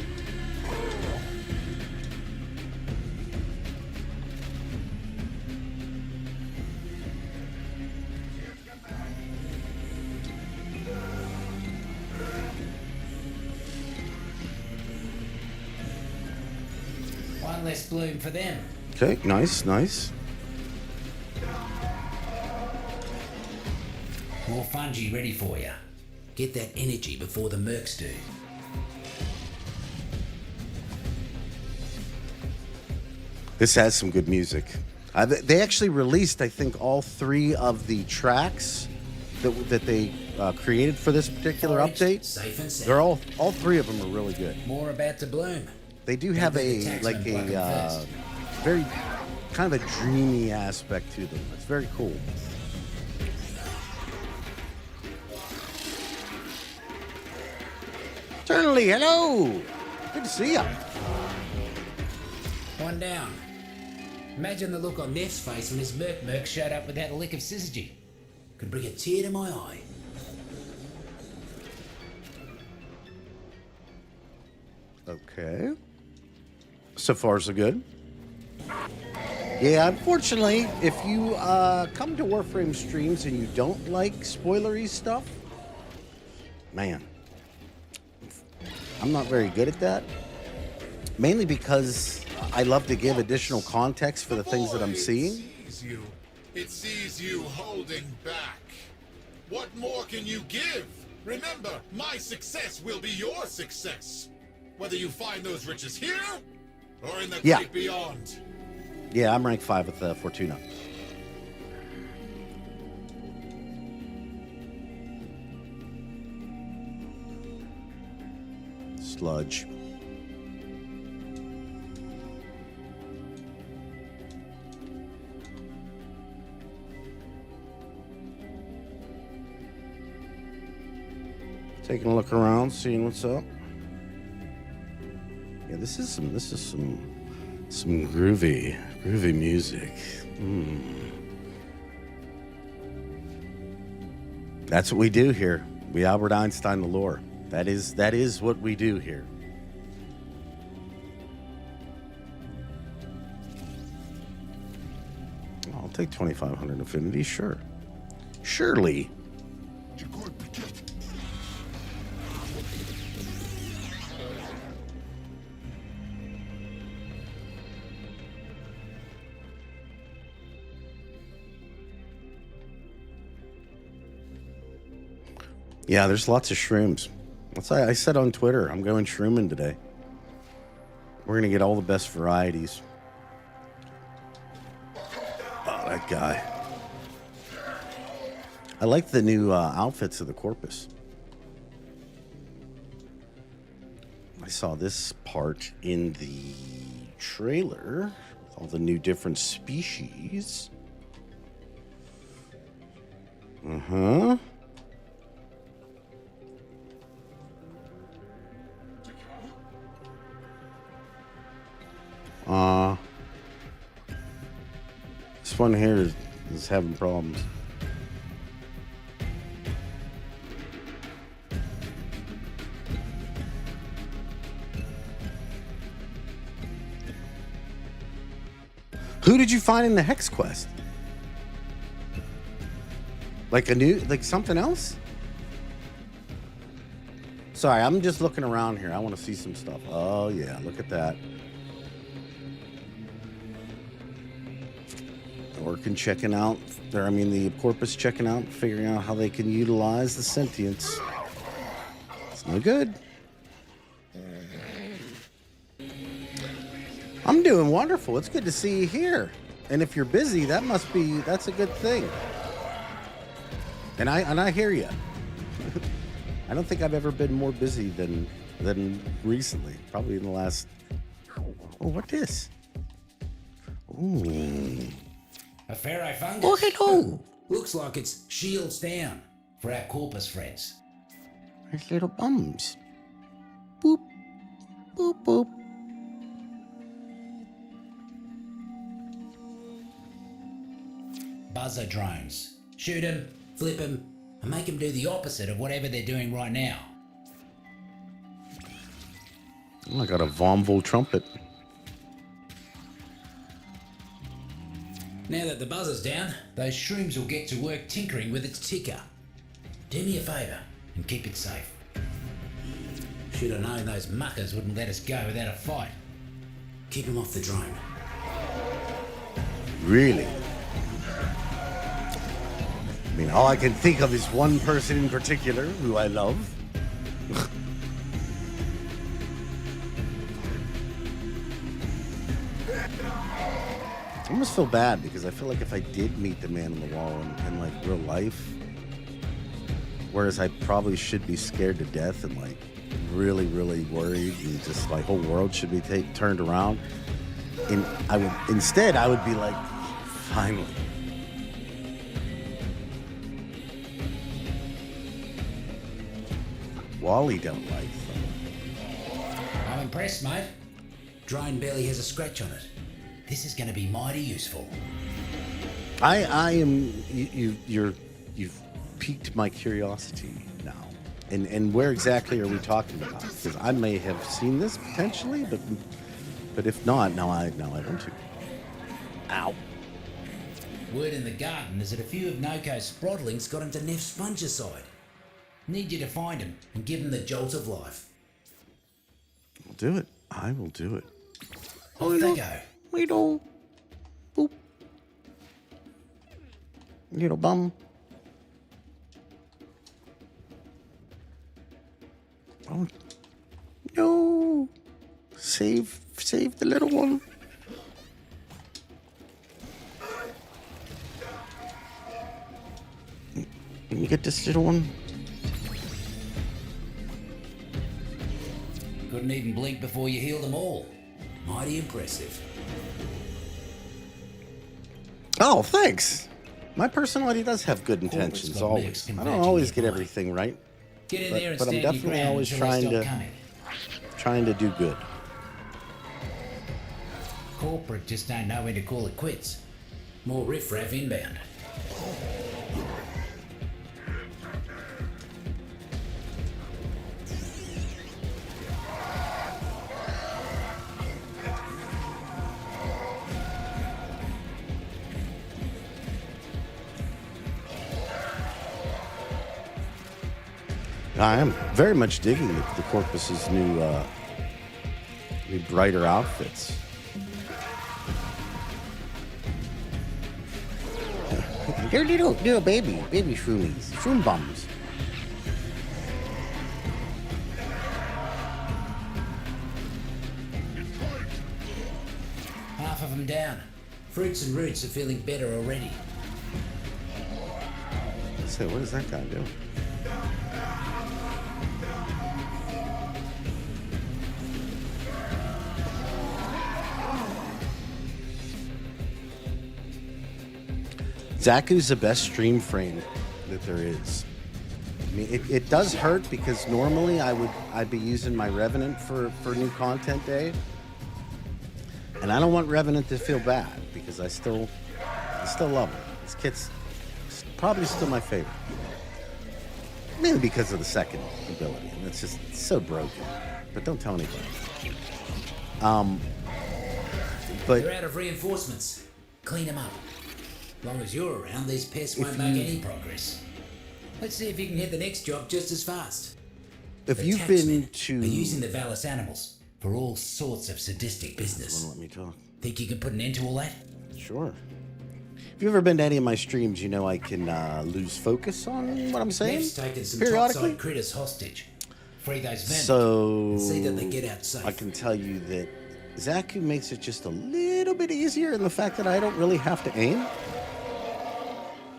One less bloom for them. Okay, nice. More fungi ready for you. Get that energy before the mercs do. This has some good music. They actually released, I think, all 3 of the tracks that they created for this particular update. Safe and sound. They're all 3 of them are really good. More about to bloom. They do have a very kind of a dreamy aspect to them. It's very cool. Eternally, hello. Good to see ya. One down. Imagine the look on Neff's face when his merc showed up without a lick of Syzygy. Could bring a tear to my eye. Okay. So far, so good. Yeah, unfortunately, if you come to Warframe streams and you don't like spoilery stuff, man, I'm not very good at that. Mainly because I love to give additional context for the things that I'm seeing. sees you. It sees you holding back. What more can you give? Remember, my success will be your success. Whether you find those riches here or in the great beyond. Yeah, I'm rank 5 with Fortuna. Sludge. Taking a look around, seeing what's up. Yeah, this is some groovy music. That's what we do here. We Albert Einstein the lore. That is what we do here. I'll take 2,500 affinity, sure. Surely. Yeah, there's lots of shrooms. That's why I said on Twitter, I'm going shrooming today. We're going to get all the best varieties. Oh, that guy. I like the new outfits of the Corpus. I saw this part in the trailer. All the new different species. Uh-huh. This one here is having problems. Who did you find in the Hex quest? Like something else? Sorry, I'm just looking around here. I want to see some stuff. Oh yeah, look at that. Working, checking out, the Corpus checking out, figuring out how they can utilize the sentience. It's no good. I'm doing wonderful. It's good to see you here. And if you're busy, that's a good thing. And I hear you. I don't think I've ever been more busy than recently. Probably in the last. Oh, what is? Ooh. A Pharaoh fungus. Oh, hello. Looks like it's shields down for our Corpus friends. There's little bums. Boop. Boop, boop. Buzzer drones. Shoot them, flip them, and make them do the opposite of whatever they're doing right now. Oh, I got a Vomville trumpet. Now that the buzzer's down, those shrooms will get to work tinkering with its ticker. Do me a favour and keep it safe. Should have known those muckers wouldn't let us go without a fight. Keep them off the drone. Really? I mean, all I can think of is one person in particular who I love. I almost feel bad because I feel like if I did meet the man on the wall in like real life, whereas I probably should be scared to death and like really, really worried and just my whole world should be turned around. And I would be like, finally. Wally don't like them. I'm impressed, mate. Drone barely has a scratch on it. This is going to be mighty useful. I am. You've piqued my curiosity now. And where exactly are we talking about? Because I may have seen this potentially, but if not, now I want to. Ow. Word in the garden is that a few of Nokko's sprotlings got into Neff's fungicide. Need you to find him and give him the jolt of life. I'll do it. I will do it. Off they go. We don't. Boop. Little bum. Oh, no. Save the little one. Let me get this little one. Couldn't even blink before you healed them all. Mighty impressive. Oh, thanks. My personality does have good intentions, got always. mixed I don't converging always your get mind. everything right, Get in But- there and but I'm stand your definitely ground always until they trying stop to- coming. trying to do good. Corporate just don't know when to call it quits. More riffraff inbound. I am very much digging the Corpus's new brighter outfits. They're little baby shroomies, shroom bums. Half of them down. Fruits and roots are feeling better already. So what does that guy do? Zaku's the best stream frame that there is. I mean, it does hurt because normally I'd be using my Revenant for new content day, and I don't want Revenant to feel bad because I still love him. This kit's probably still my favorite, mainly because of the second ability, and it's just so broken. But don't tell anybody. But They're out of reinforcements. Clean them up. As long as you're around, these pests won't If make you- any progress. Let's see if you can hit the next job just as fast. if The you've taxmen been are to, using the Vallis animals for all sorts of sadistic business. let me talk. Think you can put an end to all that? Sure. If you've ever been to any of my streams, you know I can lose focus on what I'm saying They've taken some periodically. topside critters hostage. Free those vermin. So and see that they get out safe. I can tell you that Zaku makes it just a little bit easier in the fact that I don't really have to aim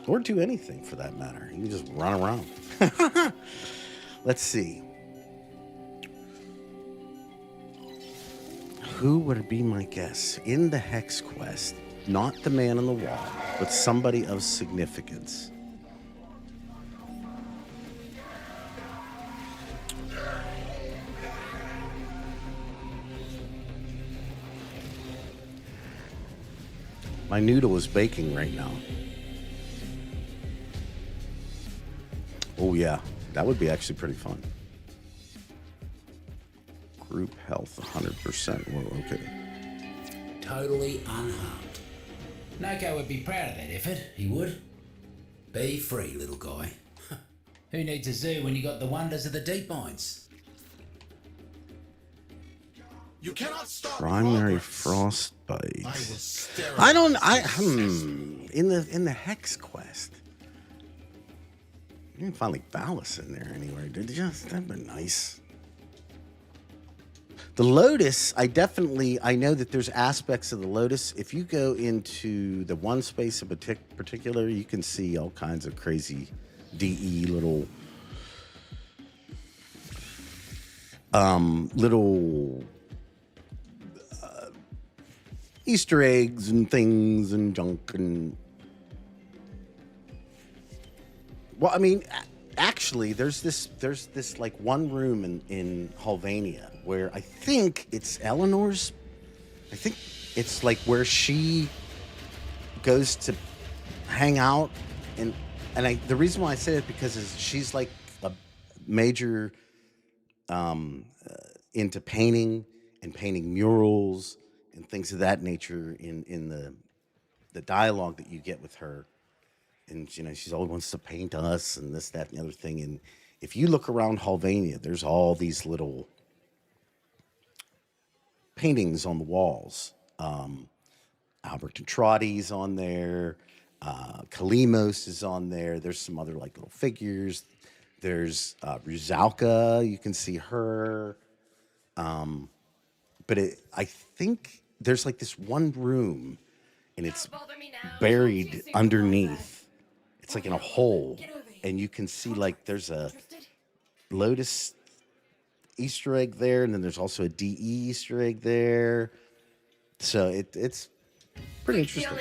or do anything for that matter. You can just run around. Let's see. Who would be my guess in the Hex quest? Not the man on the wall, but somebody of significance. My noodle is baking right now. Oh yeah, that would be actually pretty fun. Group health 100%. Whoa, okay. Totally unharmed. Nokko would be proud of that effort, he would. Be free, little guy. Who needs a zoo when you got the wonders of the Deepmines? You cannot stop Primary progress. frostbite. I will stare I don't. at I you in the Hex quest. You didn't find like Vallis in there anywhere, did you? That'd been nice. The Lotus, I know that there's aspects of the Lotus. If you go into the one space in particular, you can see all kinds of crazy DE little Easter eggs and things and junk and well, I mean, actually, there's this like one room in Halvania where I think it's Eleanor's. I think it's like where she goes to hang out, and the reason why I say it because she's like a major into painting and painting murals and things of that nature in the dialogue that you get with her. And, you know, she's always wants to paint us and this, that, and the other thing. And if you look around Halvania, there's all these little paintings on the walls. Albert and Trotty's on there. Kalimos is on there. There's some other like little figures. There's Ruzalka. You can see her. But I think there's like this one room, and it's buried underneath. It's like in a hole, and you can see like there's a Lotus Easter egg there, and then there's also a DE Easter egg there. So it's pretty interesting.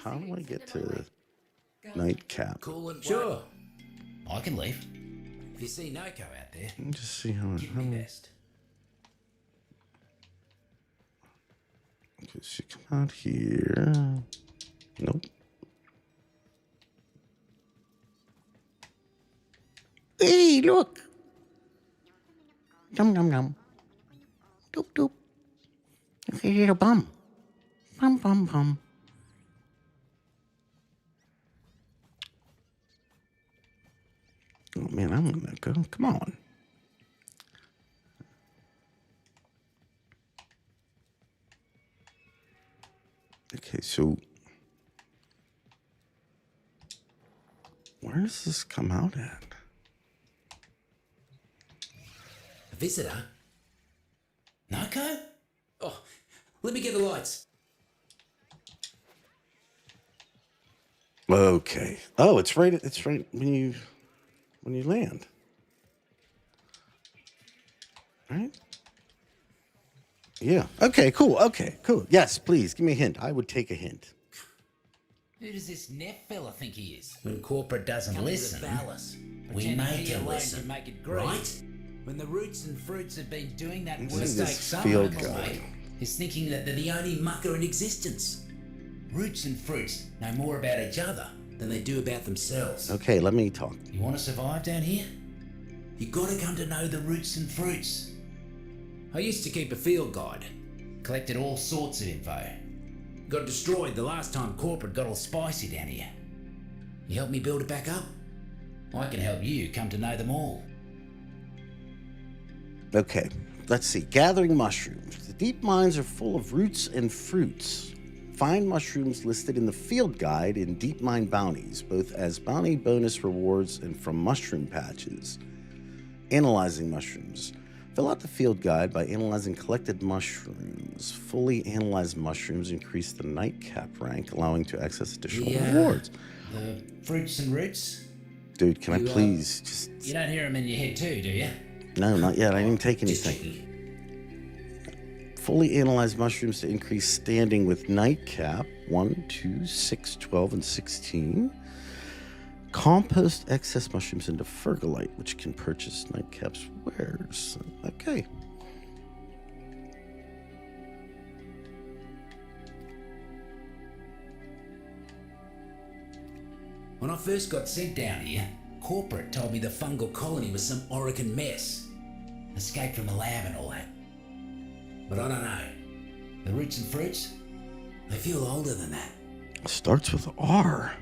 How do I get to Nightcap? Cool and sure. I can leave. If you see Nokko out there, Let me just see how. give me best. Okay, so come out here. Nope. Hey, look. Dum dum dum. Doop doop. Look at your little bum. Bum bum bum. Oh man, I want to go. Come on. Okay, so where does this come out at? A visitor? Nokko? Oh, let me get the lights. Okay. Oh, it's right when you land. Right? Yeah. Okay, cool. Okay, cool. Yes, please give me a hint. I would take a hint. Who does this Neff fella think he is? When corporate doesn't listen, we make it listen, make it right? When the roots and fruits have been doing that This mistake is so field much, guide. mate, is thinking that they're the only mucker in existence. Roots and fruits know more about each other than they do about themselves. Okay, let me talk. You want to survive down here? You gotta come to know the roots and fruits. I used to keep a field guide, collected all sorts of info. Got destroyed the last time corporate got all spicy down here. You help me build it back up? I can help you come to know them all. Okay, let's see. Gathering mushrooms. The deep mines are full of roots and fruits. Find mushrooms listed in the field guide in Deep Mine bounties, both as bounty bonus rewards and from mushroom patches. Analyzing mushrooms. Fill out the field guide by analyzing collected mushrooms. Fully analyzed mushrooms increase the Nightcap rank, allowing to access additional rewards. The fruits and roots? Dude, can I please just... You don't hear them in your head too, do you? No, not yet. I didn't take Just anything. checking. Fully analyzed mushrooms to increase standing with Nightcap. 1, 2, 6, 12, and 16. Compost excess mushrooms into Fergalite, which can purchase Nightcap's wares. Okay. When I first got sent down here, corporate told me the fungal colony was some Oregon mess. Escaped from the lab and all that. But I don't know. The roots and fruits, they feel older than that. Starts with R.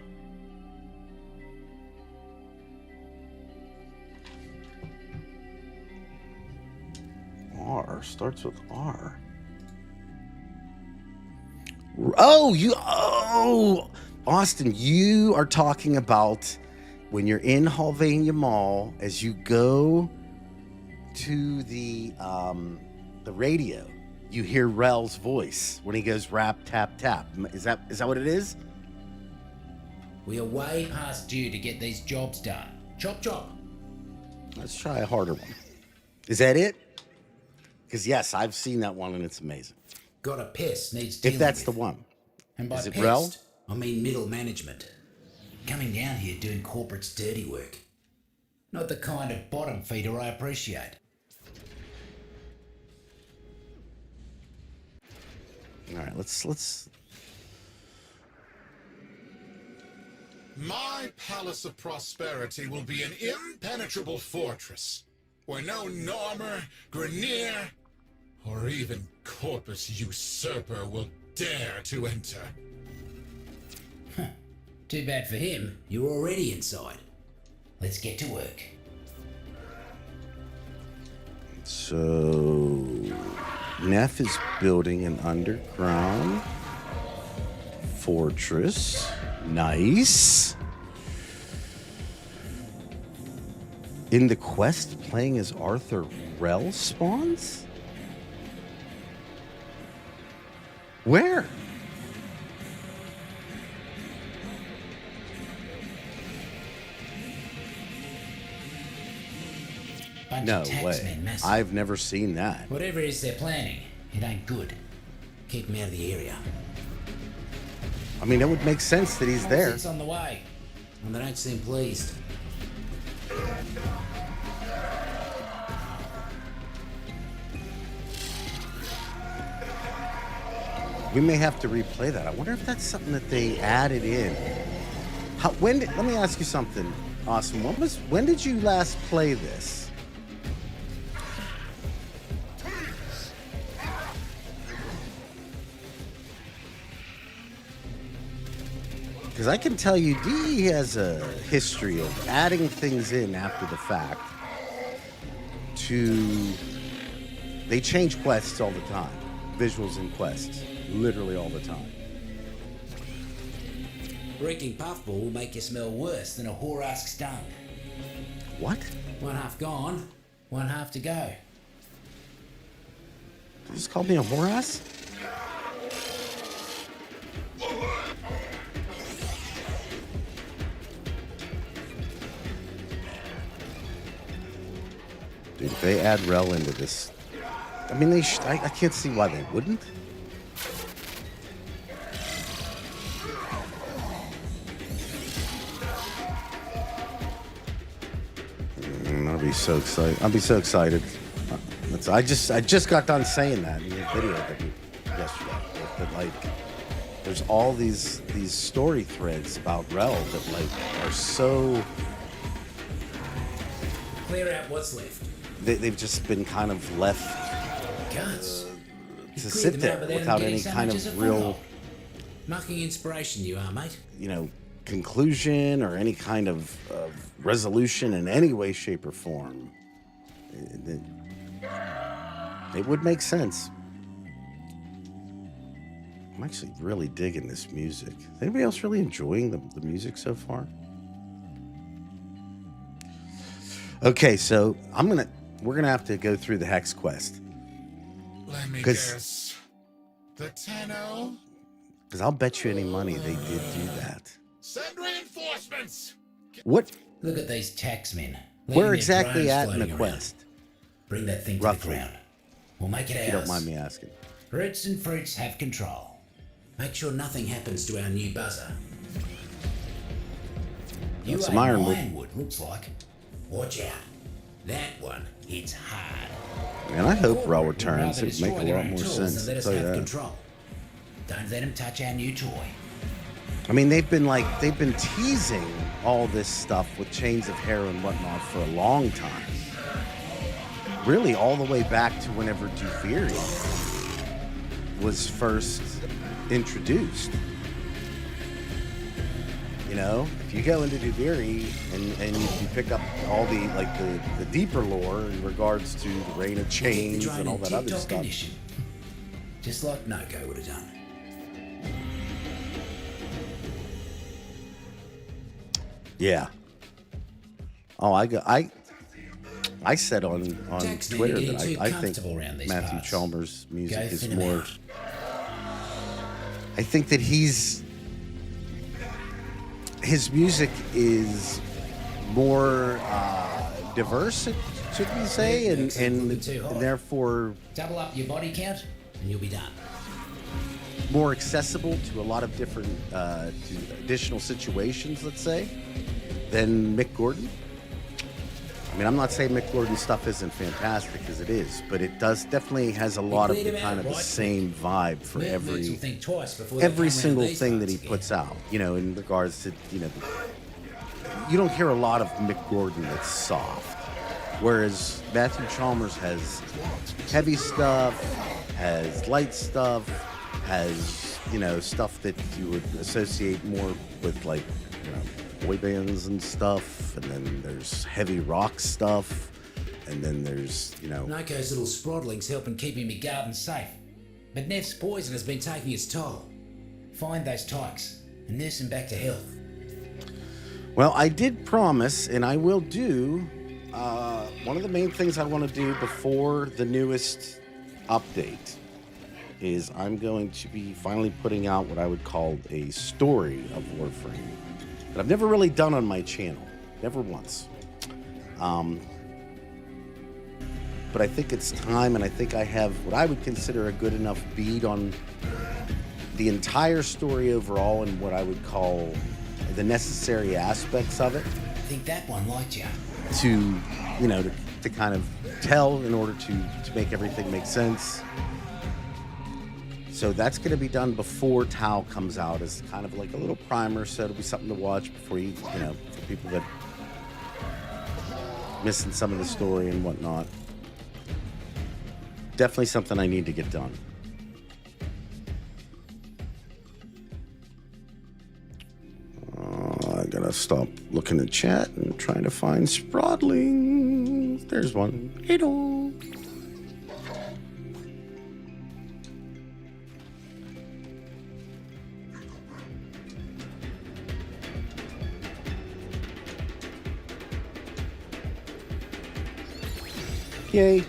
R. Starts with R. Oh, Austin, you are talking about when you're in Halvania Mall, as you go to the radio, you hear Rel's voice when he goes rap, tap, tap. Is that what it is? We are way past due to get these jobs done. Chop, chop. Let's try a harder one. Is that it? Because yes, I've seen that one and it's amazing. Got a pest needs dealing If that's with. the one. And by Is it pest, Rel? I mean middle management. Coming down here doing corporate's dirty work. Not the kind of bottom feeder I appreciate. All right, let's. My palace of prosperity will be an impenetrable fortress, where no Normer, Grenier, or even Corpus Usurper will dare to enter. Too bad for him, you're already inside. Let's get to work. So, Neff is building an underground fortress. Nice. In the quest, playing as Arthur Rel spawns? Where? Bunch No of taxmen way. massive. I've never seen that. Whatever it is they're planning, it ain't good. Keep him out of the area. I mean, it would make sense that he's there. It's on the way, and they don't seem pleased. We may have to replay that. I wonder if that's something that they added in. Let me ask you something, Awesome. When did you last play this? Because I can tell you, DE has a history of adding things in after the fact. They change quests all the time. Visuals in quests. Literally all the time. Reeking puffball will make you smell worse than a whore-ass dung. What? One half gone, one half to go. You just called me a whore ass? Dude, if they add Rel into this, I mean, I can't see why they wouldn't. I'll be so excited. I'll be so excited. I just got done saying that in the video yesterday. That like, there's all these story threads about Rel that like are so. Clear out what's left. They've just been kind of left Guts. to sit there without any kind of real, Mucking inspiration you are, mate. conclusion or any kind of resolution in any way, shape, or form. It would make sense. I'm actually really digging this music. Is anybody else really enjoying the music so far? Okay, so we're gonna have to go through the Hex quest. Let me guess. The Tenno? Because I'll bet you any money they did do that. Send reinforcements! What? Look at these taxmen. Where exactly at in the quest? Bring that thing to Roughly. the ground. We'll make it ours. If you don't mind me asking. Roots and fruits have control. Make sure nothing happens to our new buzzer. You Got some ain't ironwood. ironwood, looks like. Watch out. That one hits hard. Man, I hope Rel Corporate would returns. rather It'd make destroy a their lot own more tools sense. than let I'll us tell you have that. control. Don't let them touch our new toy. I mean, they've been teasing all this stuff with chains of hair and whatnot for a long time. Really, all the way back to whenever Duviri was first introduced. If you go into Duviri and you pick up all the deeper lore in regards to the Reign of Chains and all that other stuff. Condition. Just like Nokko would have done. Yeah. Oh, I said on Jack's Twitter getting that too I think comfortable around these Matthew parts. Chalmers' music Go is thin 'em more. out. I think that his music is more diverse, should we say, Yeah, and looks like moving too high. therefore Double up your body count, and you'll be done. more accessible to a lot of different to additional situations, let's say, than Mick Gordon. I mean, I'm not saying Mick Gordon's stuff isn't fantastic, because it is, but it definitely has a lot of cleared the him kind out, of the right? same vibe for Mercs will every think twice before they come round single these thing that parts he again. puts out. In regards to you don't hear a lot of Mick Gordon that's soft, whereas Matthew Chalmers has heavy stuff, has light stuff, has stuff that you would associate more with like boy bands and stuff, and then there's heavy rock stuff, and then there's Nokko's little sproddling's helping keeping me garden safe. But Neff's poison has been taking its toll. Find those tykes and nurse them back to health. Well, I did promise, and I will do, one of the main things I want to do before the newest update is I'm going to be finally putting out what I would call a story of Warframe that I've never really done on my channel. Never once. But I think it's time, and I think I have what I would consider a good enough bead on the entire story overall and what I would call the necessary aspects of it. I think that one liked you. To, you know, to kind of tell in order to make everything make sense. So that's going to be done before Tau comes out as kind of like a little primer, so it'll be something to watch before you know, for people that missing some of the story and whatnot. Definitely something I need to get done. I gotta stop looking at chat and trying to find Sprodlings. There's one. Hello. Yay.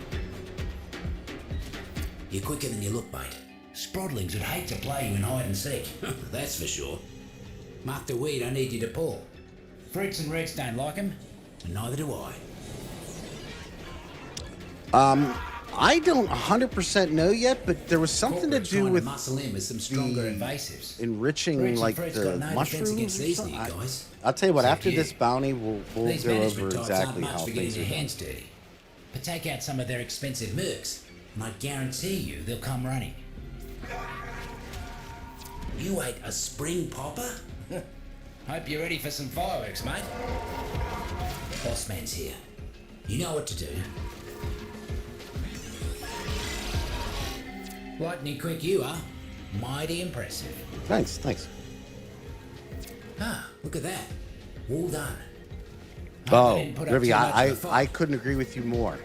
You're quicker than you look, mate. Sprodlings would hate to play you in hide and seek. That's for sure. Mark the weed I need you to pull. Freaks and Reds don't like him, and neither do I. I don't 100% know yet, but there was something to do with muscle in with some stronger invasives. enriching like the mushrooms or something. I'll tell you what, after this bounty, we'll go over exactly how things are done. Dirty. But take out some of their expensive mercs, and I guarantee you they'll come running. You ate a spring popper? Hope you're ready for some fireworks, mate. Boss man's here. You know what to do. Lightning quick you are. Mighty impressive. Thanks, thanks. Ah, look at that. Well done. Oh, Rivy, I couldn't agree with you more.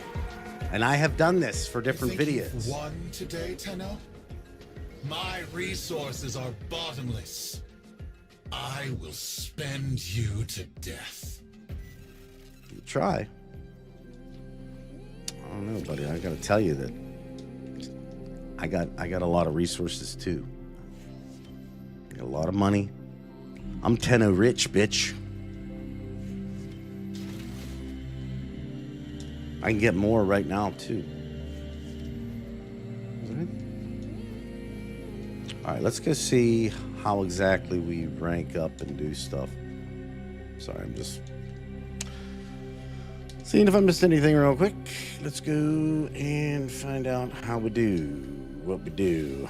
And I have done this for different videos. Won today, Tenno? My resources are bottomless. I will spend you to death. You try. I don't know, buddy. I gotta tell you that I got a lot of resources too. I got a lot of money. I'm Tenno rich, bitch. I can get more right now too. All right, let's go see how exactly we rank up and do stuff. Sorry, I'm just seeing if I missed anything real quick. Let's go and find out how we do, what we do.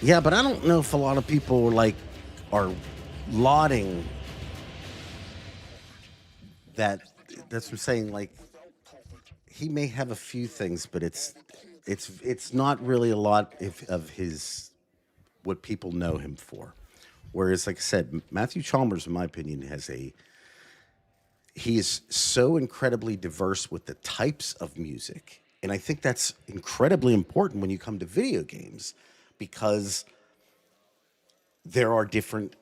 Yeah, but I don't know if a lot of people like are lauding that. That's what I'm saying. Like, he may have a few things, but it's not really a lot of his what people know him for. Whereas, like I said, Matthew Chalmers, in my opinion, he is so incredibly diverse with the types of music, and I think that's incredibly important when you come to video games, because there are different,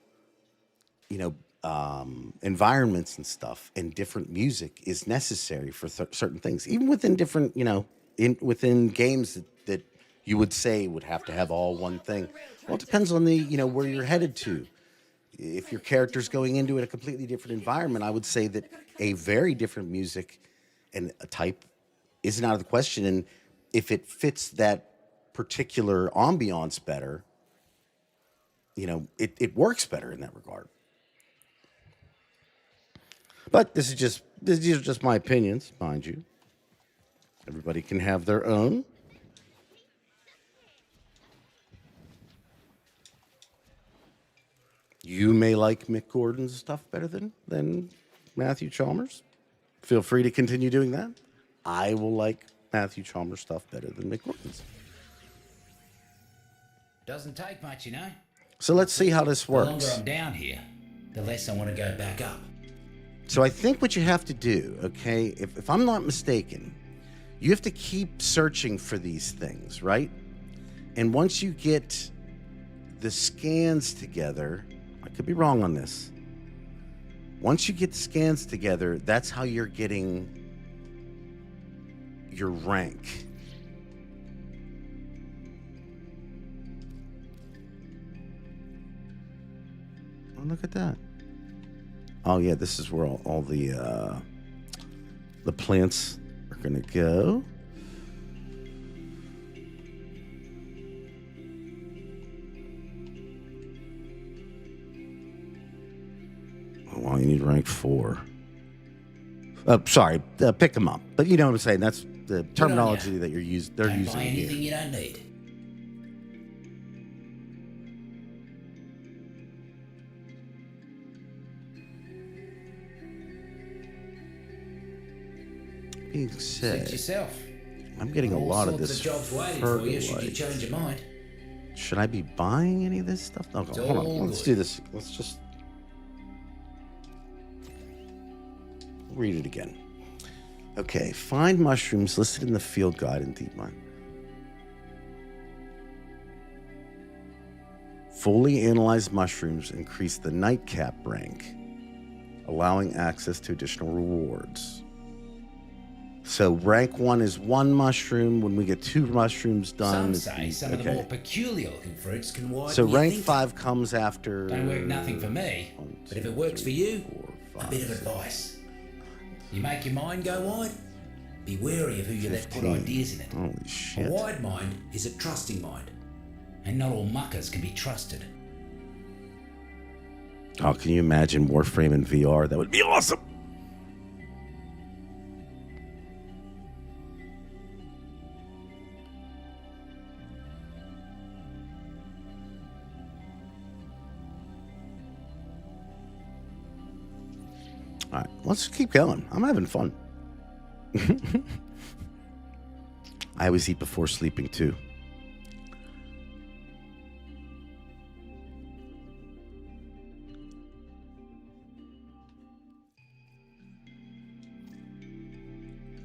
environments and stuff, and different music is necessary for certain things, even within different, within games that you would say would have to have all one thing. Well, it depends on the, where you're headed to. If your character's going into a completely different environment, I would say that a very different music and a type isn't out of the question. And if it fits that particular ambiance better, it works better in that regard. But these are just my opinions, mind you. Everybody can have their own. You may like Mick Gordon's stuff better than Matthew Chalmers. Feel free to continue doing that. I will like Matthew Chalmers' stuff better than Mick Gordon's. Doesn't take much, So let's see how this works. The longer I'm down here, the less I want to go back up. So I think what you have to do, okay, if I'm not mistaken, You have to keep searching for these things, right? And once you get the scans together, I could be wrong on this. Once you get the scans together, that's how you're getting your rank. Oh, look at that. Oh yeah, this is where all the plants are gonna go. Oh, well, you need rank 4. Sorry, pick them up. But you know what I'm saying. That's the terminology that you're using. They're Don't using buy anything here. you don't need. Being Suit said, yourself. I'm getting a All lot of sorts this jobs waiting for you should you fertilite. change your mind. Should I be buying any of this stuff? No, It's hold on. all Let's good. do this. Let's just read it again. Okay, find mushrooms listed in the field guide in Deepmine. Fully analyzed mushrooms increase the Nightcap rank, allowing access to additional rewards. So rank 1 is 1 mushroom. When we get 2 mushrooms done, Some say some of the more peculiar looking fruits can widen so your rank thinking. 5 comes after. Don't work nothing for me, but if it works for you, a bit of advice. You make your mind go wide, be wary of who you let put 15. ideas in it. Holy A shit. wide mind is a trusting mind, and not all muckers can be trusted. Oh, can you imagine Warframe in VR? That would be awesome. All right, let's keep going. I'm having fun. I always eat before sleeping too.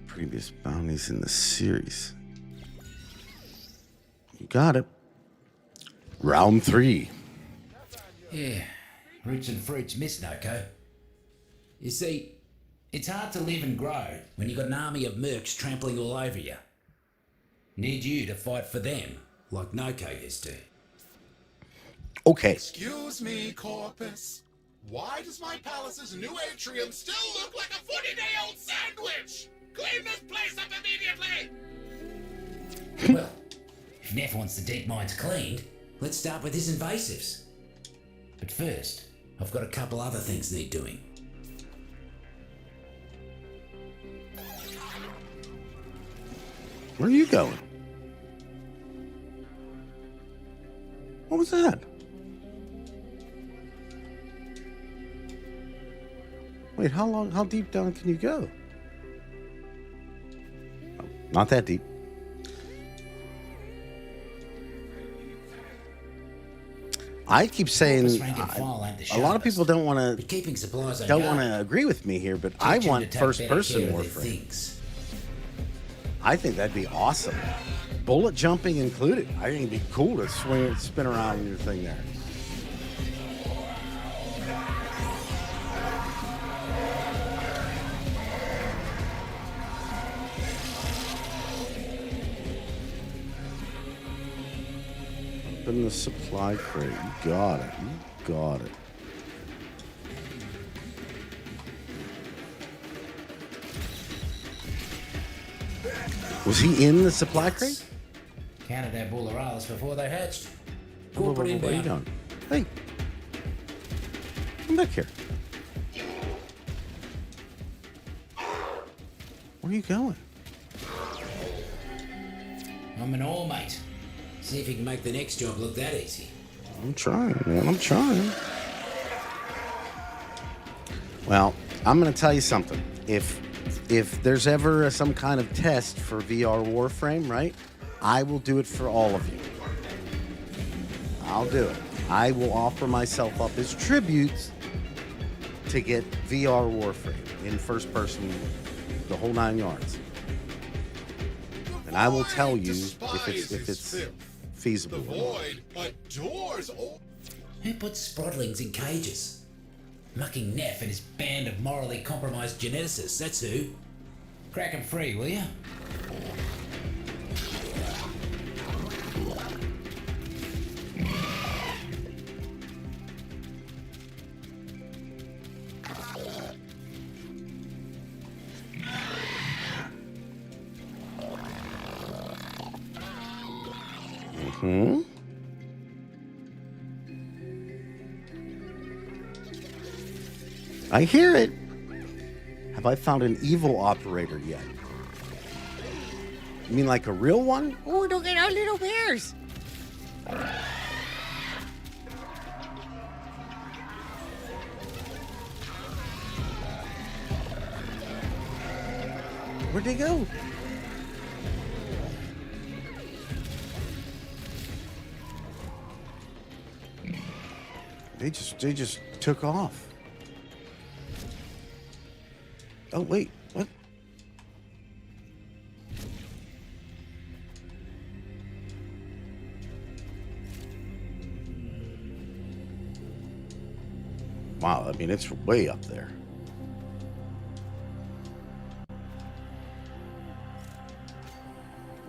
Previous bounties in the series. You got it. Round 3. Yeah, roots and fruits miss Nokko. You see, it's hard to live and grow when you've got an army of mercs trampling all over you. Need you to fight for them, like Nokko used to. Okay. Excuse me, Corpus. Why does my palace's new atrium still look like a 40-day-old sandwich? Clean this place up immediately! Well, if Neff wants the Deepmines cleaned, let's start with his invasives. But first, I've got a couple other things need doing. Where are you going? What was that? Wait, how deep down can you go? Oh, not that deep. I keep saying Corpus rank and file ain't the a lot of sharpest, people don't want but to keeping supplies on don't guard want to agree with me here, but I teach 'em want to take first better person care of their Warframe. things. I think that'd be awesome. Bullet jumping included. I think it'd be cool to spin around your thing there. Open the supply crate. You got it. You got it. Was he in the supply crate? Counted our bulleralas before they hatched. What Corporate are you inbound. doing? Hey. Come back here. Where are you going? I'm an all mate. See if you can make the next job look that easy. I'm trying, man. I'm trying. Well, I'm going to tell you something. If there's ever some kind of test for VR Warframe, right? I will do it for all of you. I'll do it. I will offer myself up as tributes to get VR Warframe in first person, the whole 9 yards. and I will tell you despise if his it's filth. feasible. The or not. void adores all. Who puts sprotlings in cages? Mucking Neff and his band of morally compromised geneticists, that's who. Crack 'em free, will ya? I hear it. Have I found an evil operator yet? You mean like a real one? Oh, look at our little bears. Where'd they go? They just took off. Oh wait, what? Wow, I mean it's way up there.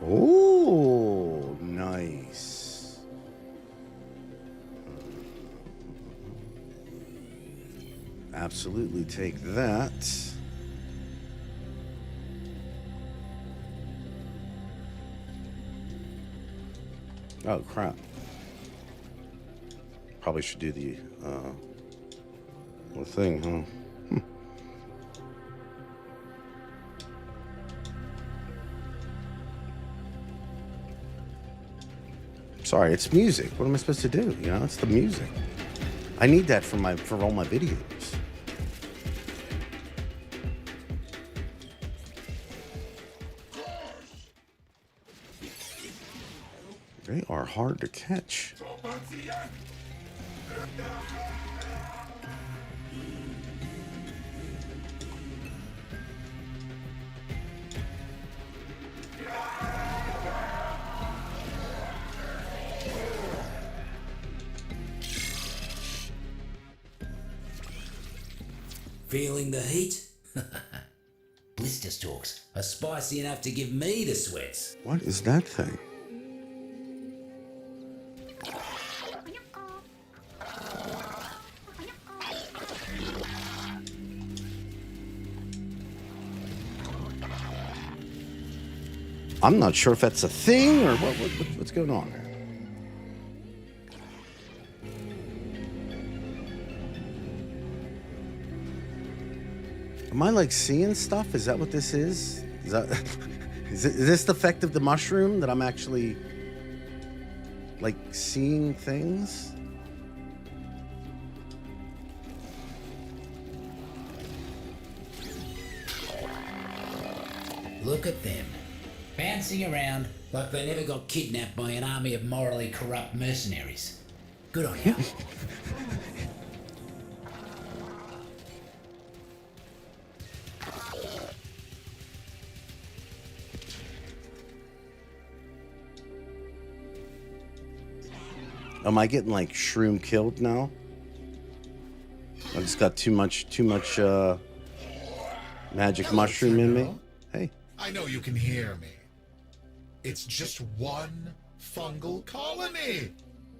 Oh, nice. Absolutely take that. Oh, crap. Probably should do the thing, huh? Sorry, it's music. What am I supposed to do? You know, it's the music. I need that for all my videos. They are hard to catch. Feeling the heat? Blister stalks are spicy enough to give me the sweats. What is that thing? I'm not sure if that's a thing or what's going on there. Am I like seeing stuff? Is that what this is? Is that is this the effect of the mushroom that I'm actually like seeing things? Look at them, bouncing around like they never got kidnapped by an army of morally corrupt mercenaries. Good on you. Am I getting like shroom killed now? I just got too much magic mushroom in me. Hey. I know you can hear me. It's just one fungal colony.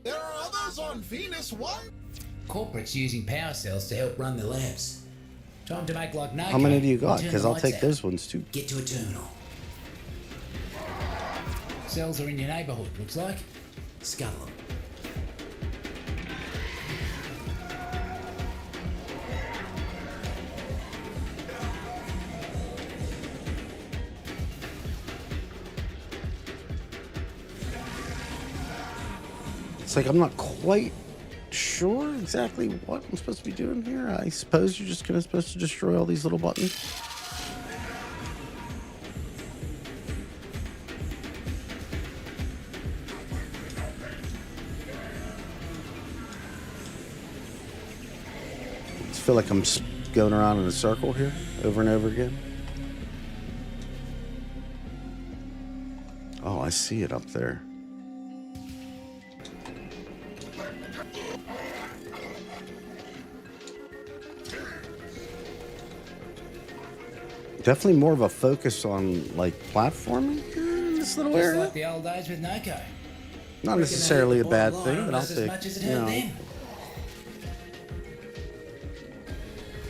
There are others on Venus. One. Corporate's using power cells to help run the labs. Time to make like Nokko. How many do you got? and turn Because the I'll lights take out. those ones too. Get to a terminal. Cells are in your neighbourhood, looks like. Scuttle them. It's like I'm not quite sure exactly what I'm supposed to be doing here. I suppose you're just supposed to destroy all these little buttons. I just feel like I'm going around in a circle here over and over again. I see it up there. Definitely more of a focus on like platforming here in this little Just area. like the old days with Nokko. Not necessarily a bad thing, but I'll as take, much as it you hurt know. them.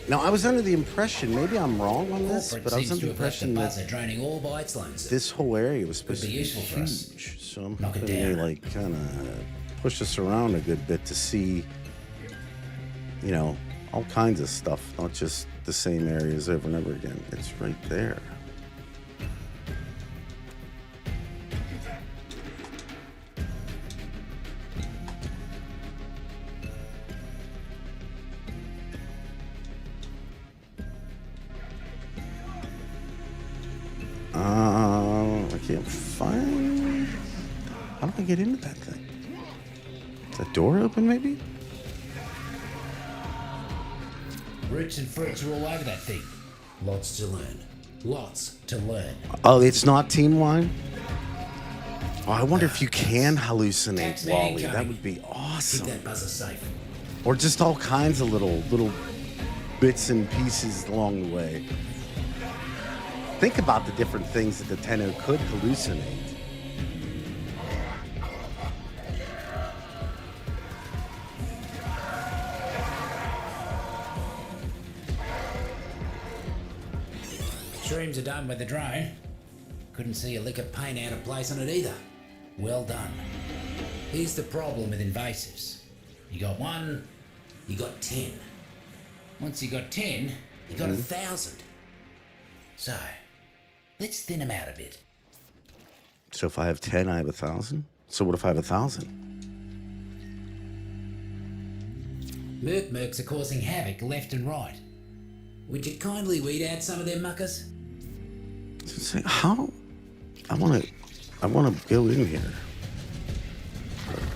Now, I was under the impression, maybe I'm wrong on this, Corporate but I was seems under to the have left the impression that buzzer draining all by its lonesome. this whole area was supposed Could to be be useful for us. huge. So I'm Knock it hoping they down. like kind of push us around a good bit to see, you know, all kinds of stuff, not just the same areas over and over again. It's right there. I can't find. How do I get into that thing? Is that door open, maybe? Roots and fruits are all over that thing. Lots to learn. Lots to learn. Oh, it's not team line? Oh, I wonder if you can hallucinate Taxman Wally. incoming. That would be Keep awesome. that buzzer safe. Or just all kinds of little bits and pieces along the way. Think about the different things that the Tenno could hallucinate. Streams are done with the drone. Couldn't see a lick of paint out of place on it either. Well done. Here's the problem with invasives. You got 1, you got 10. Once you got 10, you got 1,000. So, let's thin them out a bit. So if I have 10, I have 1,000? So what if I have 1,000? Mercs are causing havoc left and right. Would you kindly weed out some of them muckers? So how? I want to go in here.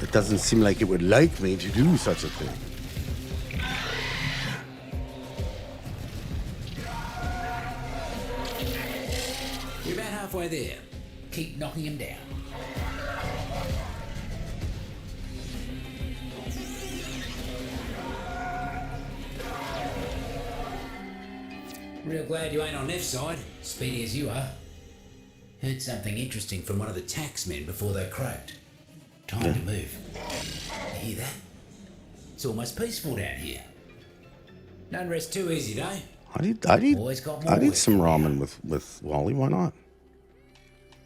It doesn't seem like it would like me to do such a thing. You're about halfway there. Keep knocking them down. Real glad you ain't on F's side, speedy as you are. Heard something interesting from one of the taxmen before they croaked. Time to move. You hear that? It's almost peaceful down here. Don't rest too easy, though. I need some ramen with Wally. Why not?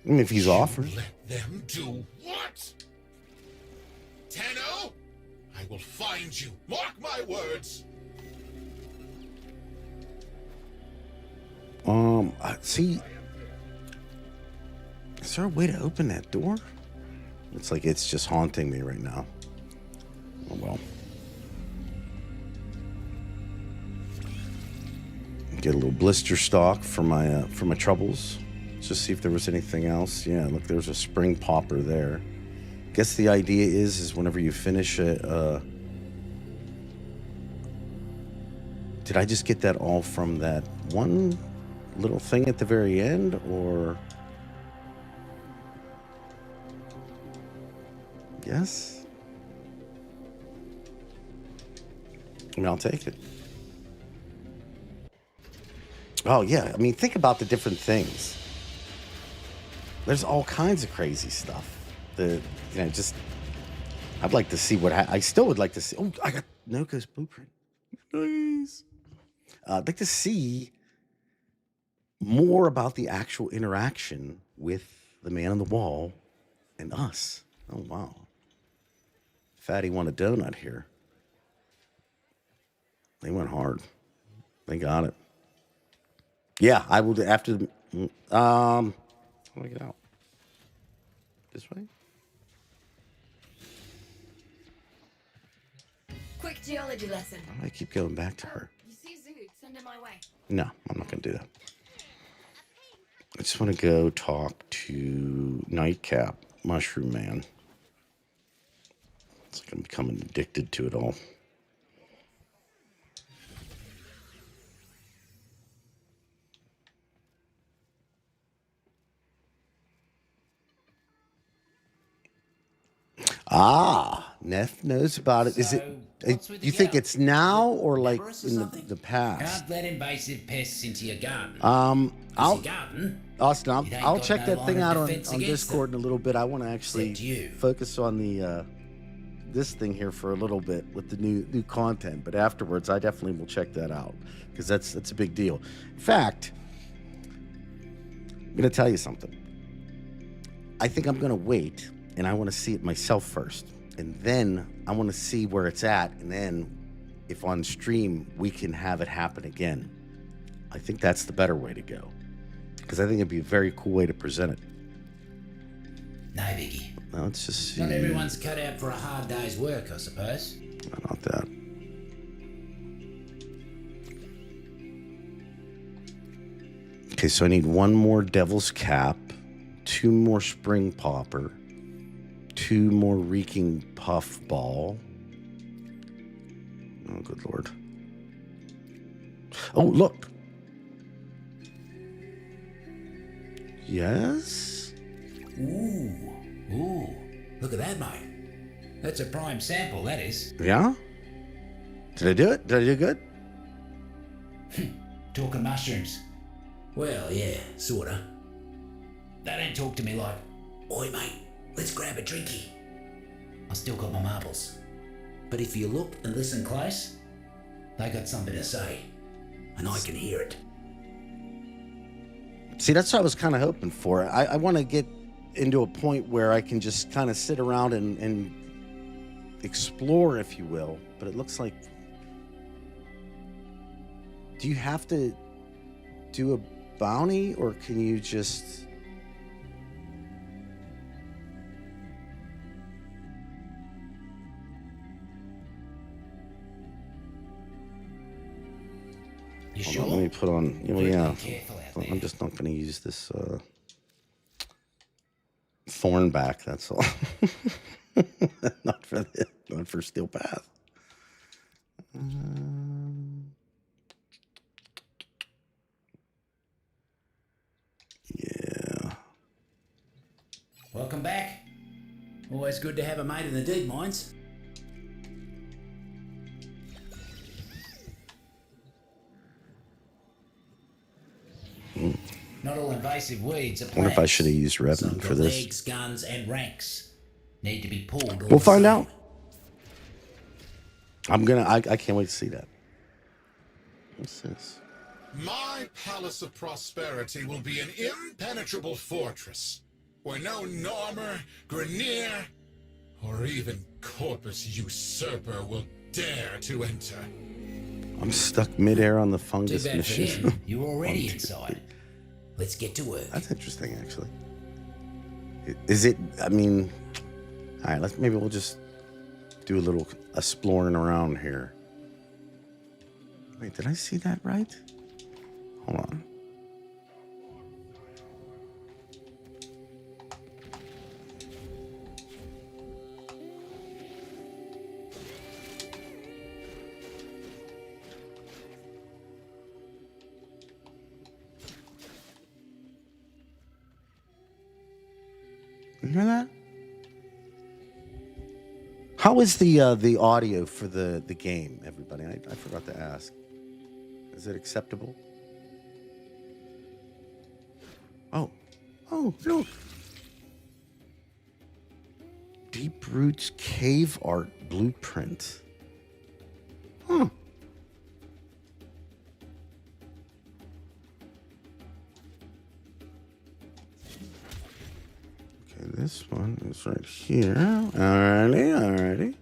I mean, if he's offered. Let them do what? Tenno? I will find you. Mark my words. See, is there a way to open that door? It's like it's just haunting me right now. Oh well. Get a little blister stock for my troubles. Let's just see if there was anything else. Yeah, look, there's a spring popper there. Guess the idea is whenever you finish it, did I just get that all from that one little thing at the very end, or? Yes. I mean, I'll take it. Oh, yeah. I mean, think about the different things. There's all kinds of crazy stuff. Just... I'd like to see what... I still would like to see... Oh, I got Nokko's blueprint. Nice. I'd like to see more about the actual interaction with the man on the wall and us. Oh, wow. Fatty want a donut here. They went hard. They got it. Yeah, I will after the how do I get out? This way? Quick geology lesson. Why do I keep going back to her? You see Zood, send him my way. No, I'm not gonna do that. I just want to go talk to Nightcap, Mushroom Man. It's like I'm becoming addicted to it all. Ah, Neff knows about it. Is So, it? what's with the You think girl? it's now or like Embarrass or in something? the past? Can't let invasive pests into your garden. 'Cause I'll your garden, Austin, it ain't I'll got check no that line thing of out defense on against Discord in a little bit. I want to actually Except you. focus on the this thing here for a little bit with the new content, but afterwards I definitely will check that out because that's a big deal. In fact, I'm gonna tell you something. I think I'm gonna wait and I want to see it myself first, and then I want to see where it's at, and then if on stream we can have it happen again. I think that's the better way to go because I think it'd be a very cool way to present it. no biggie. Now, let's just see. Not everyone's cut out for a hard day's work, I suppose. No, not that. Okay, so I need one more Devil's Cap, 2 more Spring Popper, 2 more Reeking Puffball. Oh, good Lord. Oh, look. Yes? Ooh, look at that, mate. That's a prime sample, that is. Yeah? Did I do it? Did I do good? Talking mushrooms. Well, yeah, sorta. They don't talk to me like, oi mate, let's grab a drinky. I still got my marbles. But if you look and listen close, they got something to say. And I can hear it. See, that's what I was kind of hoping for. I want to get into a point where I can just kind of sit around and explore, if you will. But it looks like... Do you have to do a bounty, or can you just... You Hold sure? on, let me put on... Be yeah. careful out there. I'm just not going to use this thorn back, that's all. Not for Steel Path. Yeah. Welcome back. Always good to have a mate in the Deepmines. Not all invasive weeds are I wonder if I plants. should have used Some Revenant got for this. legs, guns, and ranks. Need to be pulled. all We'll the find same. out. I can't wait to see that. What's this? My Palace of Prosperity will be an impenetrable fortress where no Normer, Grenier, or even Corpus Usurper will dare to enter. I'm stuck midair on the Too fungus bad for mission. him. You're already inside. Let's get to work. That's interesting, actually. Is it? I mean, all right. Maybe we'll just do a little exploring around here. Wait, did I see that right? Hold on. You hear that? How is the audio for the game, everybody? I forgot to ask. Is it acceptable? Oh, look. Deep Roots Cave Art Blueprint. Huh. Okay, this one is right here. Alrighty.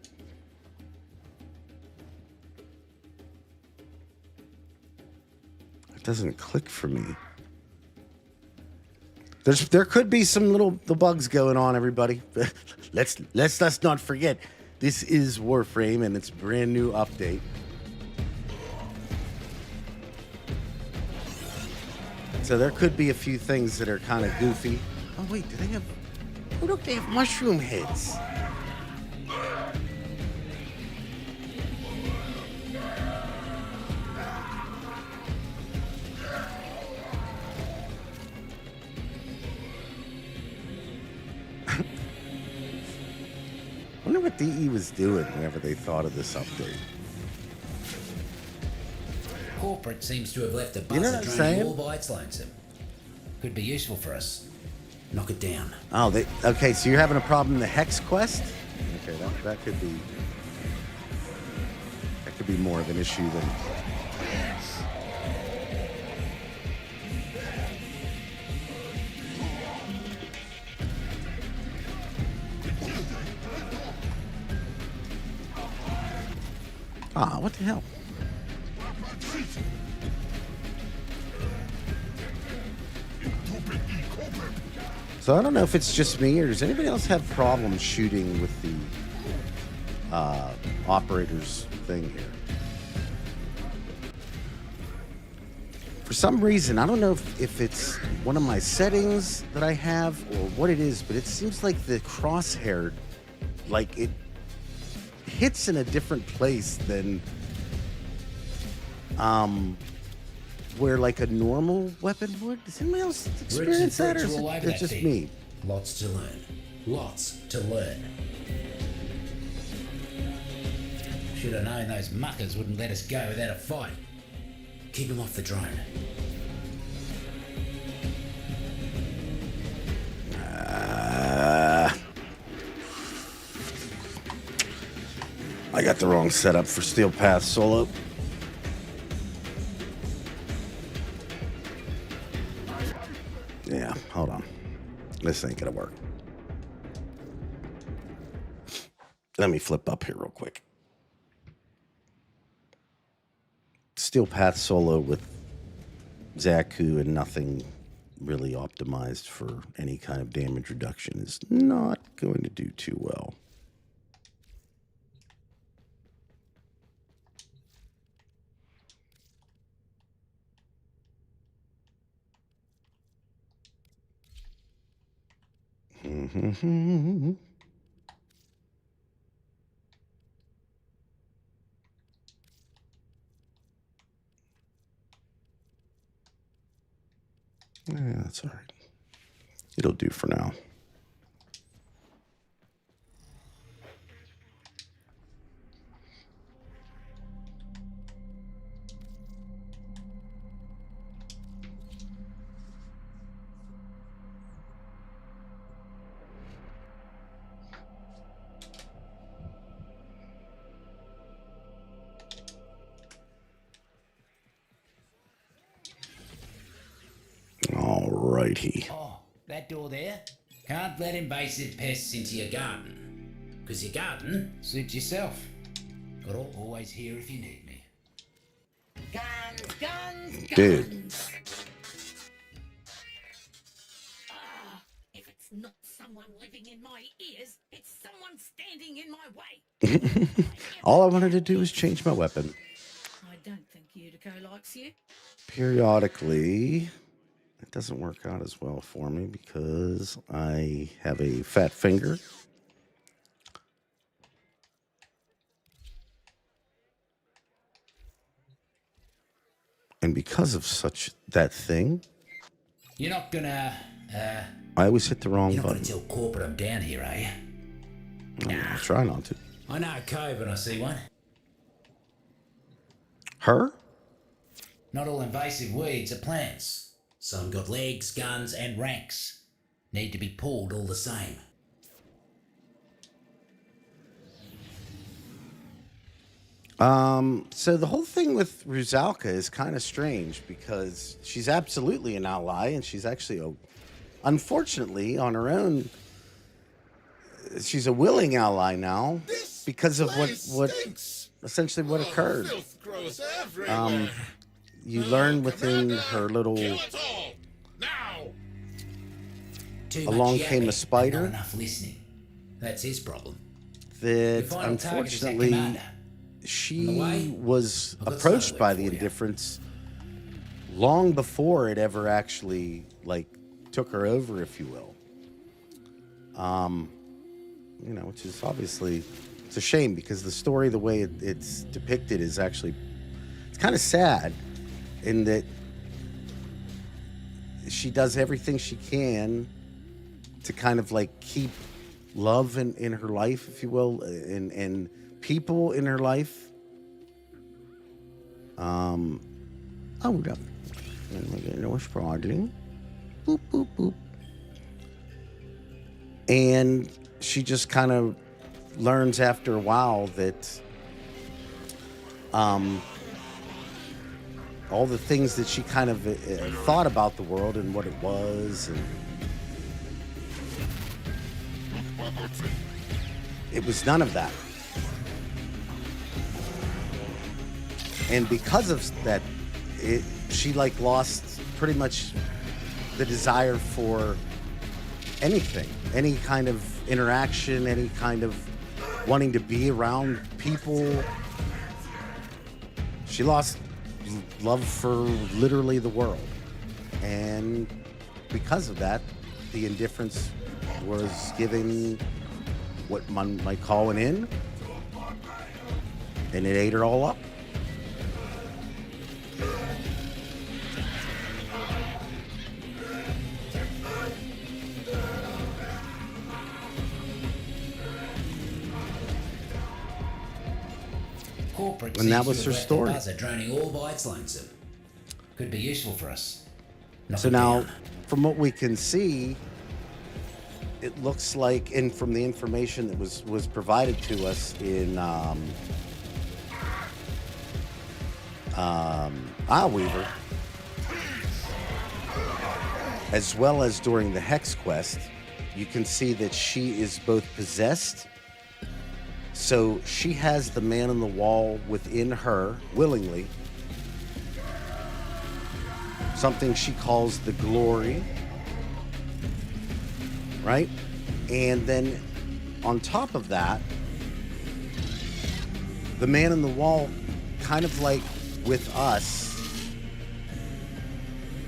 It doesn't click for me. There could be some little bugs going on, everybody. let's not forget, this is Warframe and it's a brand new update. So there could be a few things that are kind of goofy. Oh wait, do they have? Oh look, they have mushroom heads. what DE was doing whenever they thought of this update. Corporate seems to have left the You know buzzer what I'm draining saying? all by its lonesome. Could be useful for us. Knock it down. Oh, okay, so you're having a problem in the Hex quest? Okay, that could be more of an issue than... Ah, what the hell? So I don't know if it's just me or does anybody else have problems shooting with the operator's thing here? For some reason, I don't know if it's one of my settings that I have or what it is, but it seems like the crosshair, like it hits in a different place than where like a normal weapon would. Does anybody else experience that, or is it just me? Lots to learn. Lots to learn. Should have known those muckers wouldn't let us go without a fight. Keep them off the drone. I got the wrong setup for Steel Path solo. Yeah, hold on. This ain't gonna work. Let me flip up here real quick. Steel Path solo with Zaku and nothing really optimized for any kind of damage reduction is not going to do too well. Yeah, that's all right. It'll do for now. Alrighty. Oh, that door there? Can't let invasive pests into your garden. Because your garden suits yourself. Got to always here if you need me. Guns, guns, Dude. guns. Ah, if it's not someone living in my ears, it's someone standing in my way. All I wanted to do was change my weapon. I don't think Utico likes you. Periodically, it doesn't work out as well for me because I have a fat finger. And because of that thing, You're not gonna, I always hit the wrong you're not button. gonna tell corporate I'm down here, are you? I'll try not to. I know a cove when I see one. Her? Not all invasive weeds are plants. Some got legs, guns, and ranks. Need to be pulled all the same. So the whole thing with Rusalka is kind of strange because she's absolutely an ally and she's actually unfortunately on her own, she's a willing ally now because of what essentially what occurred. Filth grows everywhere. You learn within her little, Kill it all! Now! Too Along much came a yapping, spider. Not enough listening. That's his problem. that Final target is that unfortunately commander. she was I've got approached something by for the you. Indifference long before it ever actually took her over, if you will. Which is obviously, it's a shame because the story, the way it's depicted, is actually, it's kind of sad in that she does everything she can to kind of keep love in her life, if you will, and people in her life. Hold up. No sprawling. Boop, boop, boop. And she just kind of learns after a while that all the things that she kind of thought about the world and what it was, and it was none of that. And because of that, she like lost pretty much the desire for anything, any kind of interaction, any kind of wanting to be around people. She lost love for literally the world. And because of that, the indifference was given what one might call an in, and it ate her all up. Corporate And that seems was to her have left story. the buzzer droning all by its lonesome. Could be useful for us. Knock So it now, down. from what we can see, it looks like, and from the information that was provided to us in Isleweaver, as well as during the Hex quest, you can see that she is both possessed. So she has the man on the wall within her willingly. Something she calls the glory. Right? And then on top of that, the man on the wall, kind of like with us,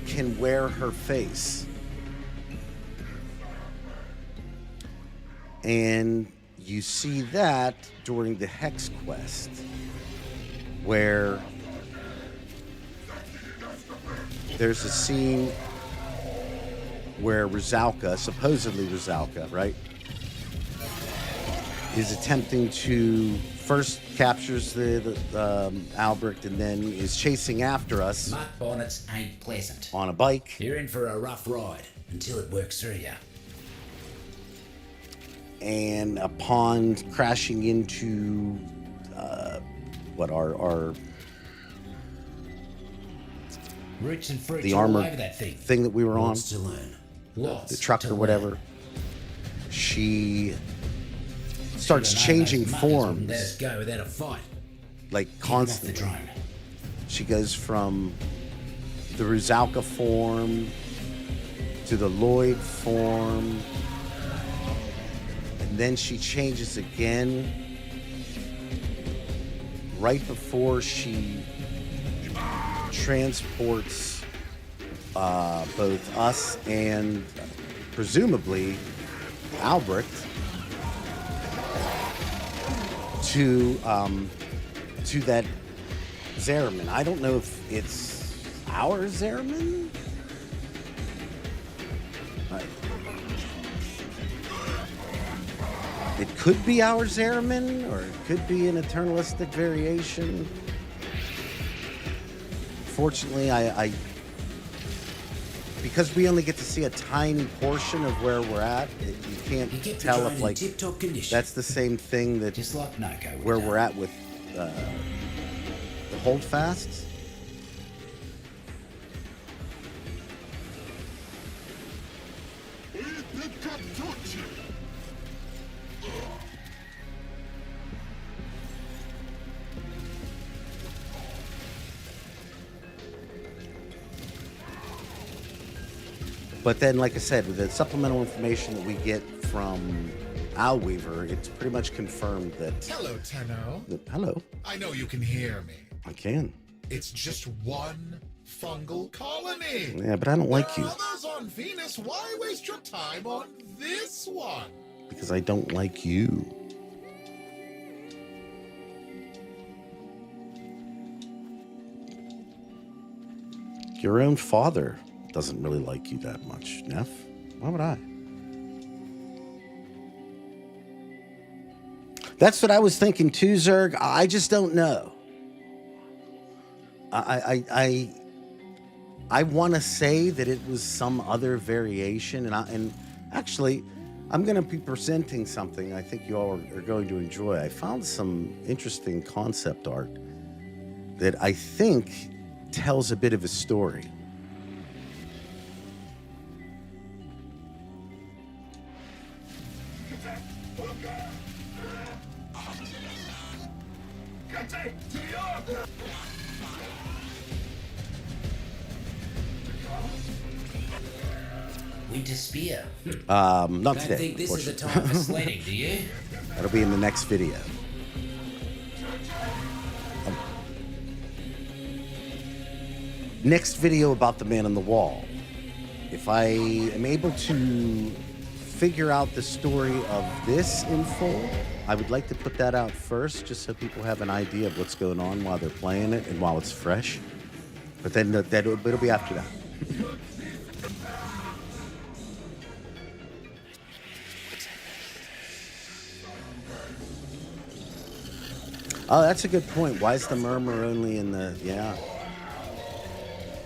can wear her face. And you see that during the Hex quest, where there's a scene where Rizalka, supposedly Rizalka, right, is attempting to first captures the Albrecht and then is chasing after us Mutt bonnets ain't pleasant. on a bike. You're in for a rough ride until it works through you. And upon crashing into our Roots and fruits the all armored over that thing. thing that we were on, Lots to learn. Lots the truck to or learn. whatever, she starts Should've known changing those mutters wouldn't let forms us go without a fight. like Get 'em off the constantly. drone. She goes from the Rizalka form to the Lloyd form, and then she changes again right before she transports both us and presumably Albrecht to that Zeraman. I don't know if it's our Zeraman. It could be our Zeraman, or it could be an eternalistic variation. Fortunately, I because we only get to see a tiny portion of where we're at, you can't You get the tell drone if in like tip-top condition. that's the same thing that Just like Nokko would where have we're done. at with the holdfasts. But then, like I said, with the supplemental information that we get from Isleweaver, it's pretty much confirmed that. Hello, Tenno. Hello, I know you can hear me. I can. It's just one fungal colony. Yeah, but I don't like you There are others on Venus. Why waste your time on this one? because I don't like you. Your own father doesn't really like you that much, Neff. Why would I? That's what I was thinking too, Zerg. I just don't know. I want to say that it was some other variation, and actually, I'm going to be presenting something I think you all are going to enjoy. I found some interesting concept art that I think tells a bit of a story. Winter Spear. Not Don't today. think this is the time for sledding, do you? That'll be in the next video. Next video about the man on the wall. If I am able to figure out the story of this in full, I would like to put that out first, just so people have an idea of what's going on while they're playing it and while it's fresh. But then it'll be after that. Oh, that's a good point. Why is the murmur only in the... Yeah.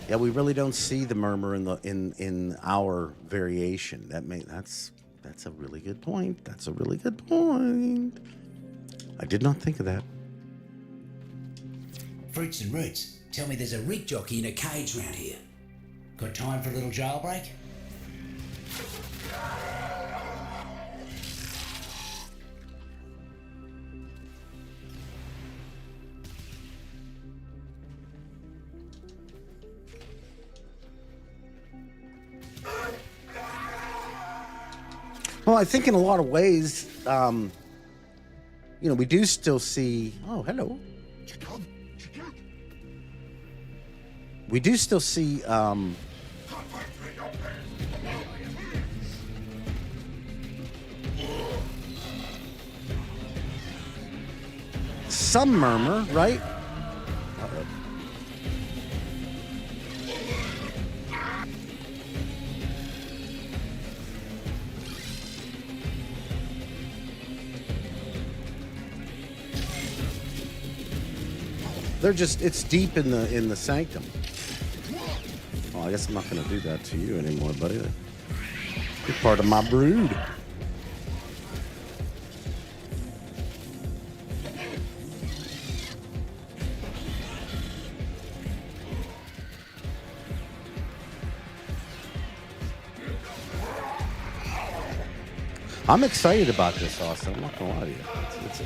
Yeah, we really don't see the murmur in our variation. That's a really good point. That's a really good point. I did not think of that. Fruits and roots. Tell me there's a rig jockey in a cage round here. Got time for a little jailbreak? Well, I think in a lot of ways, we do still see... Oh, hello. We do still see... some murmur, right? Uh-oh. They're just, it's deep in the sanctum. Well, I guess I'm not going to do that to you anymore, buddy. You're part of my brood. I'm excited about this, Austin. I'm not going to lie to you. It's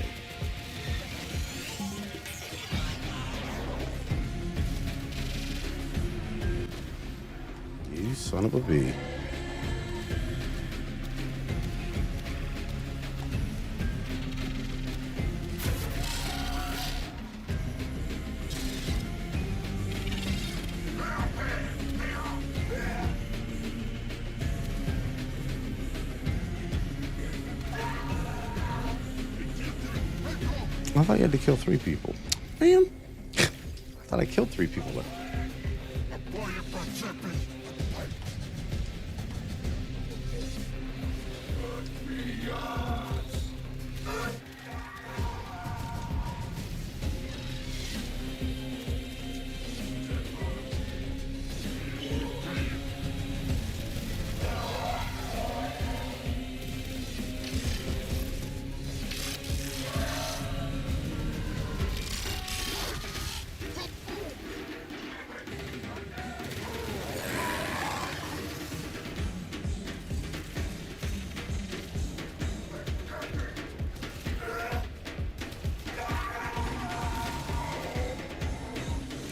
You son of a bee. I thought you had to kill 3 people. Man. I thought I killed 3 people. But...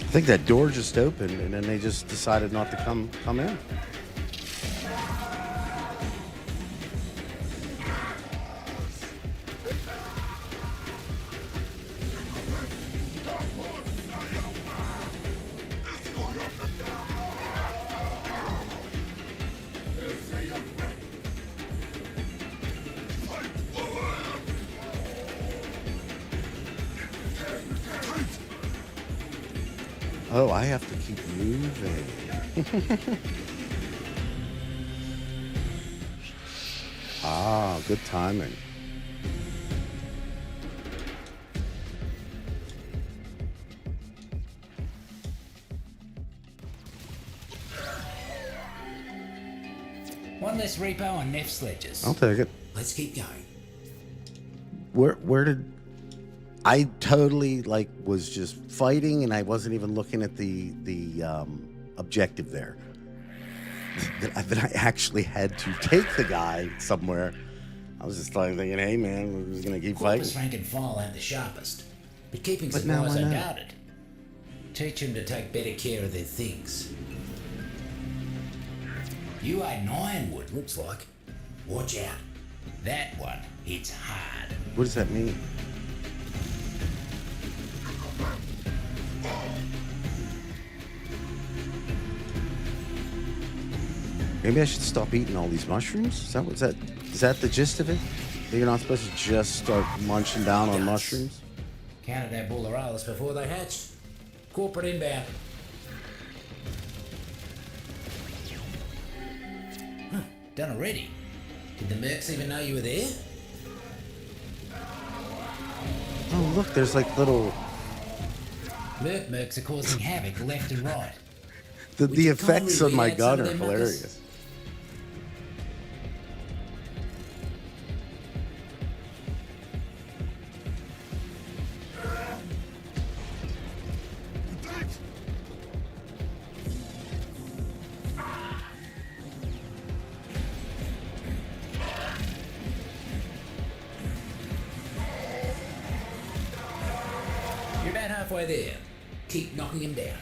I think that door just opened, and then they just decided not to come in. Oh, I have to keep moving. Ah, good timing. One less repo on Neff sledges. I'll take it. Let's keep going. Where did I totally like was just fighting and I wasn't even looking at the objective there. That I actually had to take the guy somewhere. I was just like thinking, hey man, we're just gonna keep Corpus fighting. rank and file ain't the sharpest, but keeping But now supplies I know. unguarded. Teach them to take better care of their things. You ate an ironwood, looks like. Watch out. That one hits hard. What does that mean? Maybe I should stop eating all these mushrooms? Is that the gist of it? That you're not supposed to just start munching down on mushrooms? Counted our bulleralis before they hatched. Corporate inbound. Huh, done already. Did the mercs even know you were there? Oh look, there's like little Mercs are causing havoc left and right. the effects on my gun are hilarious. You're about halfway there. Keep knocking him down.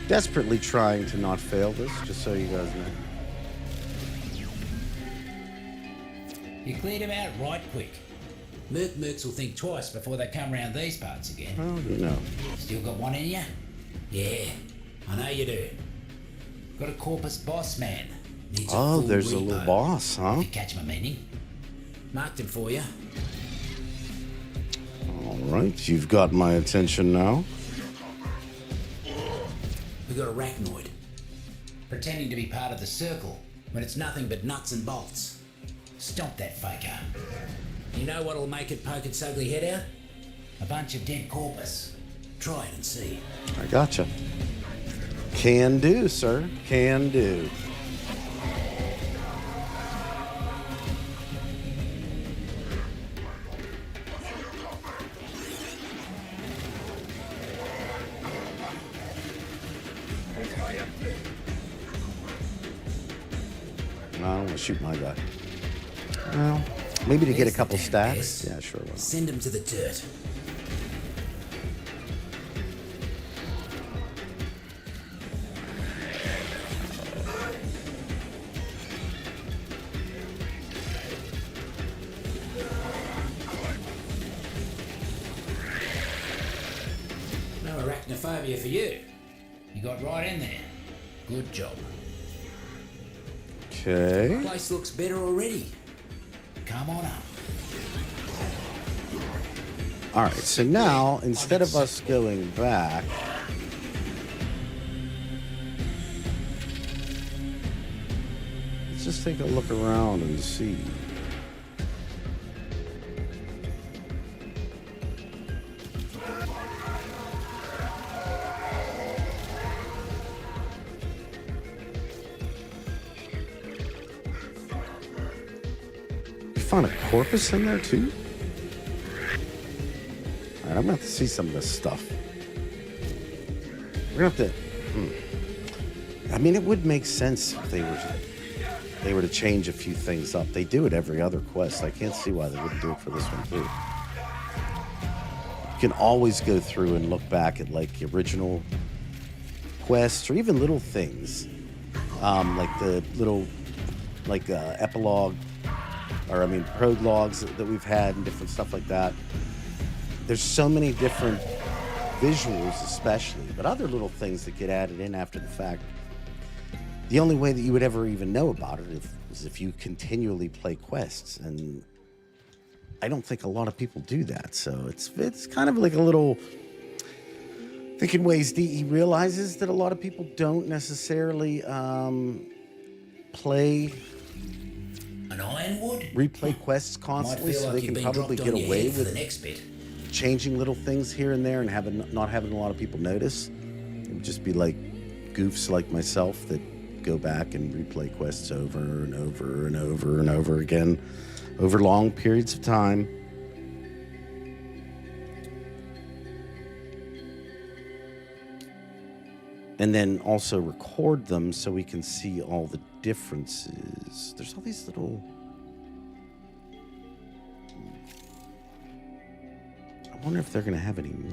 Desperately trying to not fail this, just so you guys know. You cleared him out right quick. Mercs will think twice before they come round these parts again. Oh, no. Still got one in you? Yeah, I know you do. Got a Corpus boss man. Needs a Oh, full there's a repo. little boss, huh? If you catch my meaning. Marked him for you. All right, you've got my attention now. We got a arachnoid. Pretending to be part of the circle when it's nothing but nuts and bolts. Stomp that faker. You know what'll make it poke its ugly head out? A bunch of dead corpus. Try it and see. I gotcha. Can do, sir. Can do. No, I don't want to shoot my guy. Well, maybe to get a There's the couple damn stats. pest. Yeah, sure will. Send him to the dirt. No arachnophobia for you. You got right in there. Good job. Okay. Place looks better already. Come on up. All right, so now, instead of us going back, let's just take a look around and see. You found a corpus in there too? All right, I'm gonna have to see some of this stuff. We're gonna have to. I mean, it would make sense if they were to change a few things up. They do it every other quest. I can't see why they wouldn't do it for this one too. You can always go through and look back at like the original quests or even little things, like the little epilogue, or I mean prologues that we've had and different stuff like that. There's so many different visuals, especially, but other little things that get added in after the fact. The only way that you would ever even know about it is if you continually play quests, and I don't think a lot of people do that. So it's kind of like a little thinking ways. He realizes that a lot of people don't necessarily play An ironwood? replay quests Might constantly, feel so like they you've can been probably dropped get on your away head for the with next bit. changing little things here and there and not having a lot of people notice. It would just be like goofs like myself that go back and replay quests over and over and over and over again over long periods of time. And then also record them so we can see all the differences. There's all these little... I wonder if they're going to have any more.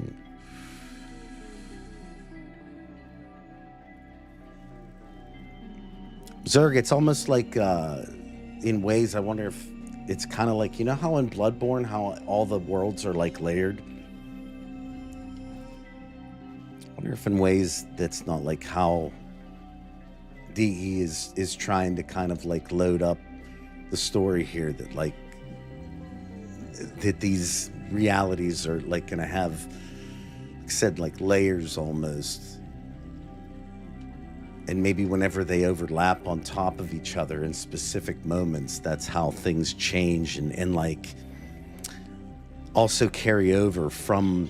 Zerg, it's almost like, in ways, I wonder if it's kind of like, you know how in Bloodborne, how all the worlds are like layered? I wonder if in ways that's not like how DE is trying to kind of like load up the story here, that like, that these realities are like going to have, like I said, like layers almost. And maybe whenever they overlap on top of each other in specific moments, that's how things change and like also carry over from.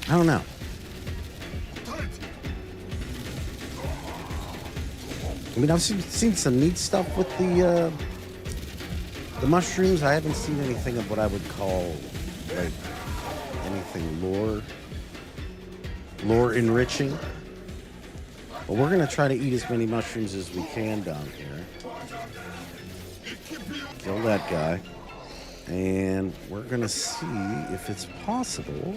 I don't know. I mean, I've seen some neat stuff with the mushrooms. I haven't seen anything of what I would call like anything lore enriching. But we're gonna try to eat as many mushrooms as we can down here. Kill that guy. And we're gonna see if it's possible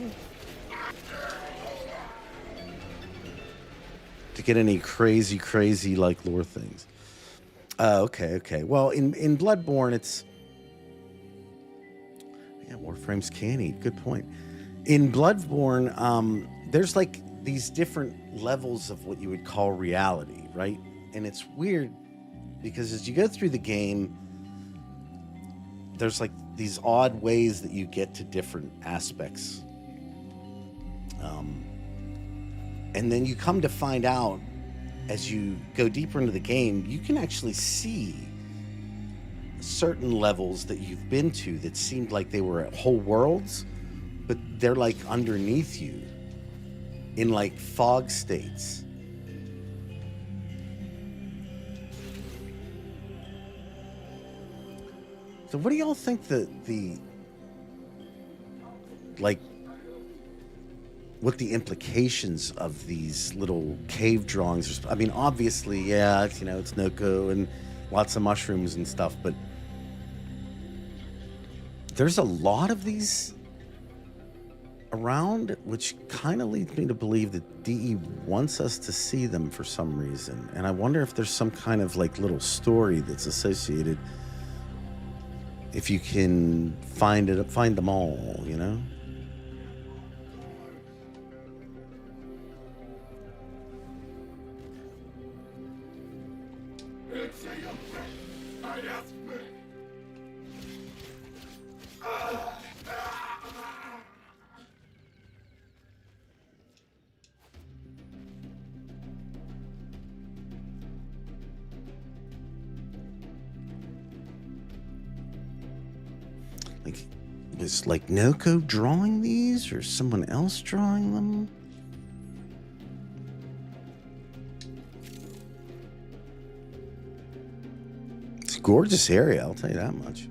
to get any crazy like lore things. Okay. Well, in Bloodborne, it's... Yeah, Warframes can eat. Good point. In Bloodborne, there's like these different levels of what you would call reality, right? And it's weird because as you go through the game, there's like these odd ways that you get to different aspects. And then you come to find out as you go deeper into the game, you can actually see certain levels that you've been to that seemed like they were whole worlds, but they're like underneath you in like fog states. So what do y'all think the like what the implications of these little cave drawings are? I mean, obviously, yeah, it's, you know, it's Nokko and lots of mushrooms and stuff, but there's a lot of these around, which kind of leads me to believe that DE wants us to see them for some reason. And I wonder if there's some kind of like little story that's associated, if you can find them all, you know? Like, was like Nokko drawing these or someone else drawing them? It's a gorgeous area, I'll tell you that much.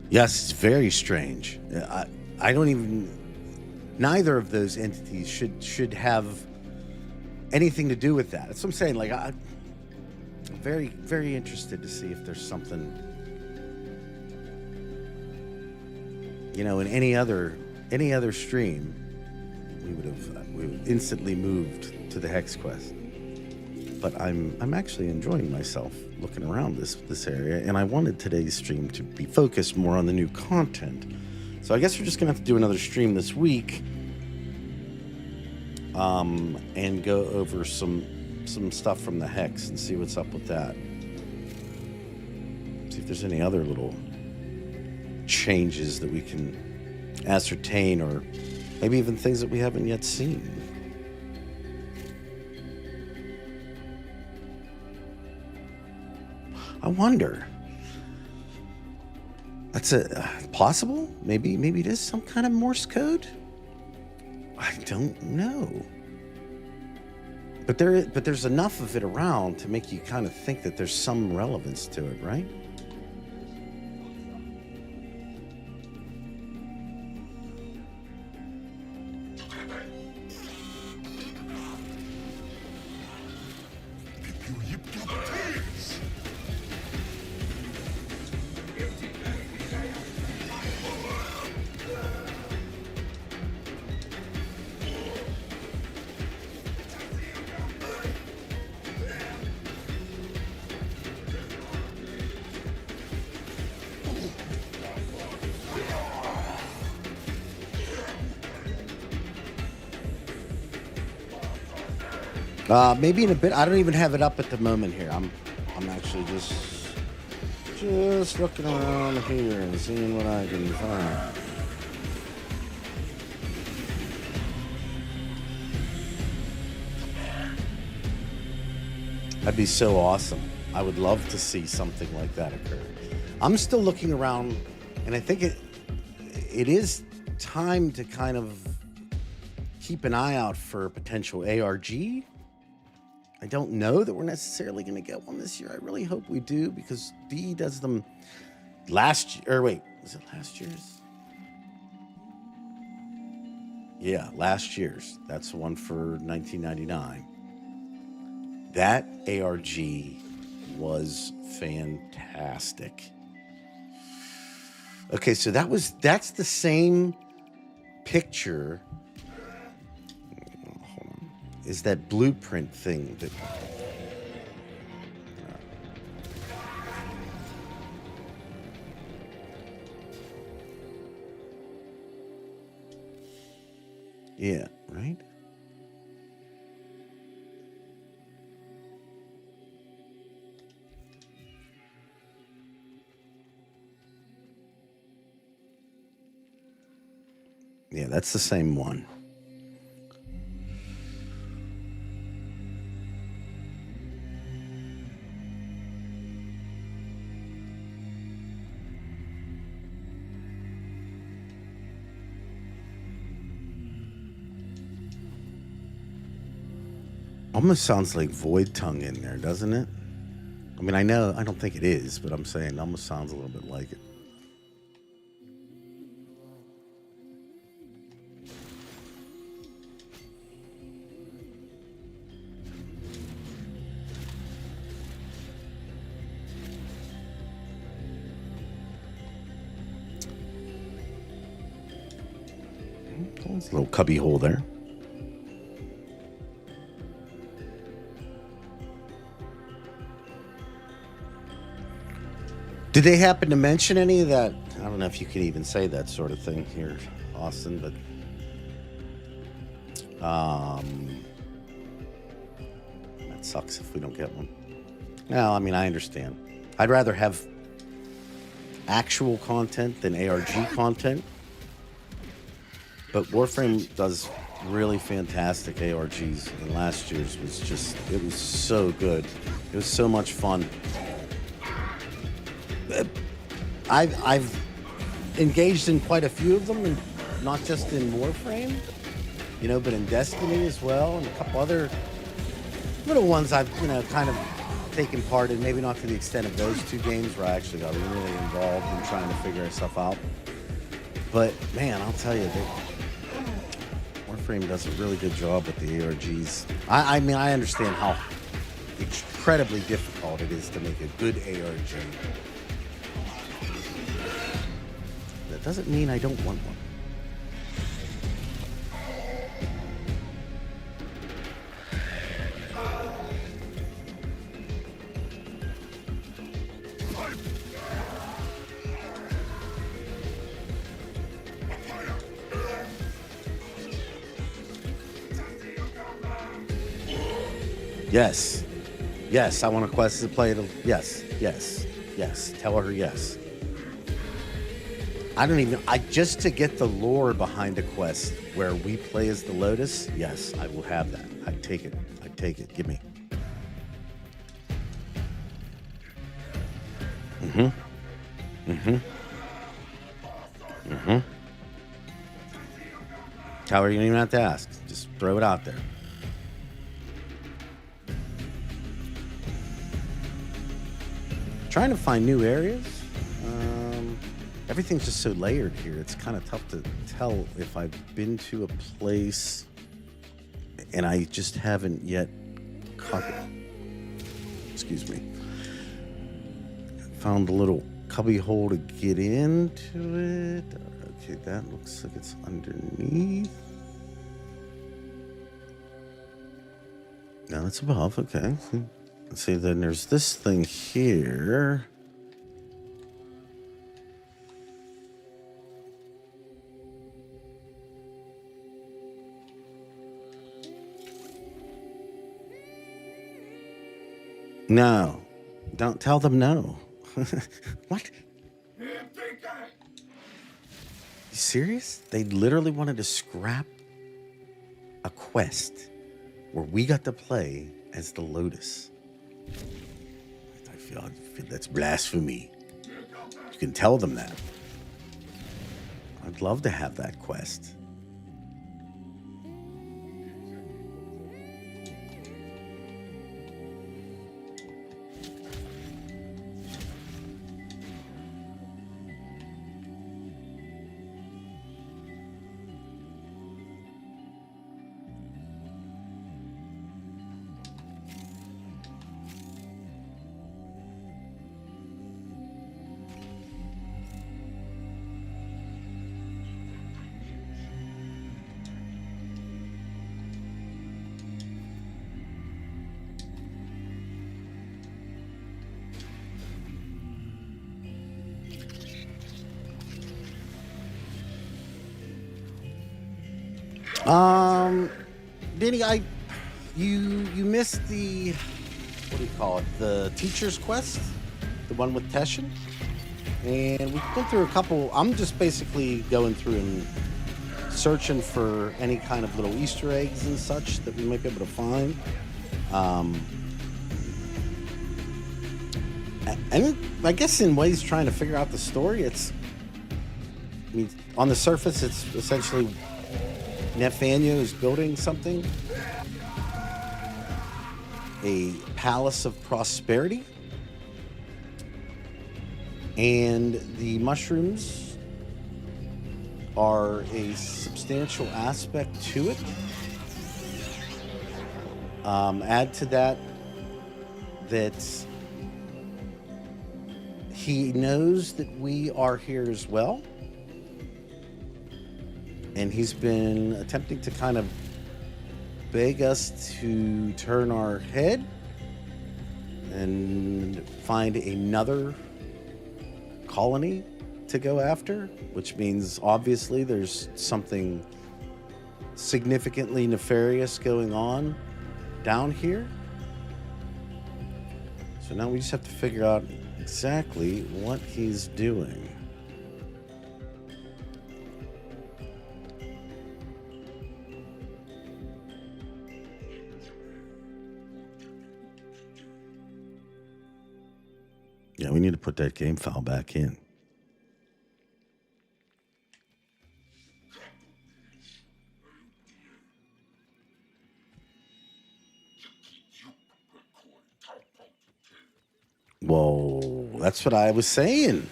Yes, it's very strange. I don't even... Neither of those entities should have anything to do with that. That's what I'm saying. Like, I'm very, very interested to see if there's something, you know, in any other stream, we would have instantly moved to the Hex quest. but I'm actually enjoying myself looking around this area, and I wanted today's stream to be focused more on the new content. So I guess we're just gonna have to do another stream this week, and go over some stuff from the Hex and see what's up with that. See if there's any other little changes that we can ascertain, or maybe even things that we haven't yet seen. I wonder. That's possible? Maybe it is some kind of Morse code? I don't know. But there's enough of it around to make you kind of think that there's some relevance to it, right? Maybe in a bit. I don't even have it up at the moment here. I'm actually just looking around here and seeing what I can find. That'd be so awesome. I would love to see something like that occur. I'm still looking around, and I think it is time to kind of keep an eye out for a potential ARG. I don't know that we're necessarily going to get one this year. I really hope we do, because D does them last year. Or wait, was it last year's? Yeah, last year's. That's the one for 1999. That ARG was fantastic. Okay, so that's the same picture. Is that blueprint thing that yeah, right? Yeah, that's the same one. Almost sounds like Void Tongue in there, doesn't it? I mean, I don't think it is, but I'm saying it almost sounds a little bit like it. There's a little cubby hole there. Did they happen to mention any of that? I don't know if you can even say that sort of thing here, Austin, but that sucks if we don't get one. Well, I mean, I understand. I'd rather have actual content than ARG content, but Warframe does really fantastic ARGs, and last year's was just, it was so good. It was so much fun. I've engaged in quite a few of them, and not just in Warframe, you know, but in Destiny as well, and a couple other little ones I've, you know, kind of taken part in, maybe not to the extent of those two games where I actually got really involved in trying to figure stuff out. But man, I'll tell you, Warframe does a really good job with the ARGs. I mean, I understand how incredibly difficult it is to make a good ARG. That doesn't mean I don't want one. Yes. Yes, I want a quest to play it. Yes, yes, yes. Tell her yes. I don't even... just to get the lore behind a quest where we play as the Lotus, yes, I will have that. I'd take it. I'd take it. Give me. Tell her you don't even have to ask. Just throw it out there. Trying to find new areas. Everything's just so layered here. It's kind of tough to tell if I've been to a place and I just haven't yet caught it. Excuse me. Found a little cubby hole to get into it. Okay, that looks like it's underneath. No, it's above. Okay. Let's see, then there's this thing here. No. Don't tell them no. What? You serious? They literally wanted to scrap a quest where we got to play as the Lotus. I feel that's blasphemy. You can tell them that. I'd love to have that quest. Danny, you missed the, what do you call it? The teacher's quest, the one with Teshin, and we went through a couple. I'm just basically going through and searching for any kind of little Easter eggs and such that we might be able to find. And I guess in ways trying to figure out the story. I mean, on the surface, it's essentially Nathaniel is building something, a palace of prosperity, and the mushrooms are a substantial aspect to it. Add to that he knows that we are here as well. And he's been attempting to kind of beg us to turn our head and find another colony to go after, which means obviously there's something significantly nefarious going on down here. So now we just have to figure out exactly what he's doing. Yeah, we need to put that game file back in. Whoa, that's what I was saying.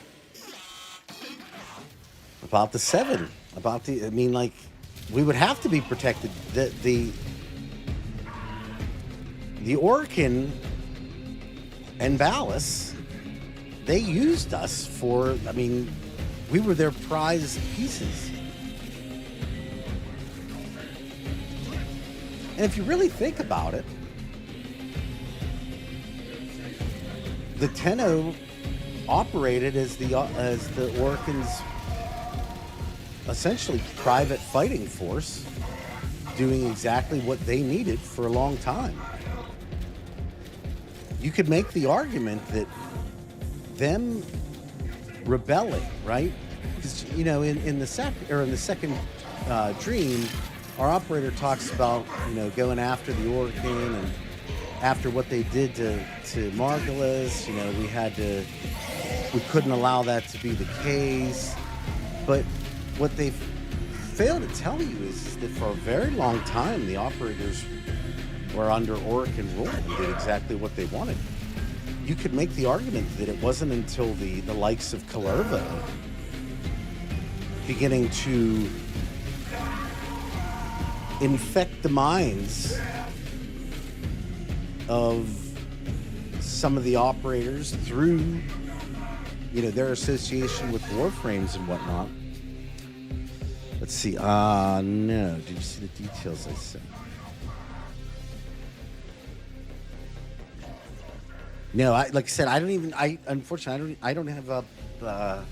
About the 7. I mean, like, we would have to be protected. The Orkin and Vallis, they used us for, I mean, we were their prized pieces. And if you really think about it, the Tenno operated as the Orkin's essentially private fighting force, doing exactly what they needed for a long time. you could make the argument that them rebelling, right? Because you know, in the second dream, our operator talks about going after the Orkin, and after what they did to Margulis, we couldn't allow that to be the case. But what they fail to tell you is that for a very long time, the operators were under Orkin rule and did exactly what they wanted. You could make the argument that it wasn't until the likes of Kalerva beginning to infect the minds of some of the operators through their association with Warframes and whatnot. Let's see. No. Did you see the details I sent? No, like I said, unfortunately, I don't have a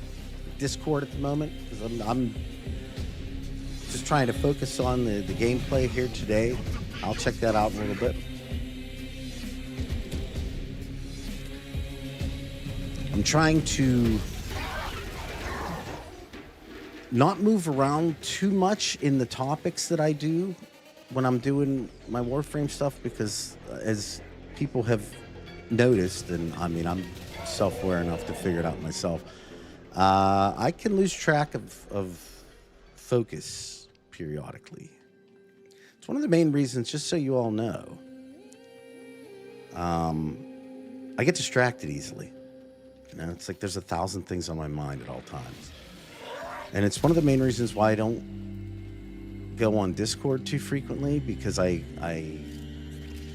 Discord at the moment because I'm just trying to focus on the gameplay here today. I'll check that out in a little bit. I'm trying to not move around too much in the topics that I do when I'm doing my Warframe stuff because as people have noticed, and I mean, I'm self-aware enough to figure it out myself, I can lose track of focus periodically. It's one of the main reasons, just so you all know, I get distracted easily. It's like there's 1,000 things on my mind at all times. And it's one of the main reasons why I don't go on Discord too frequently, because I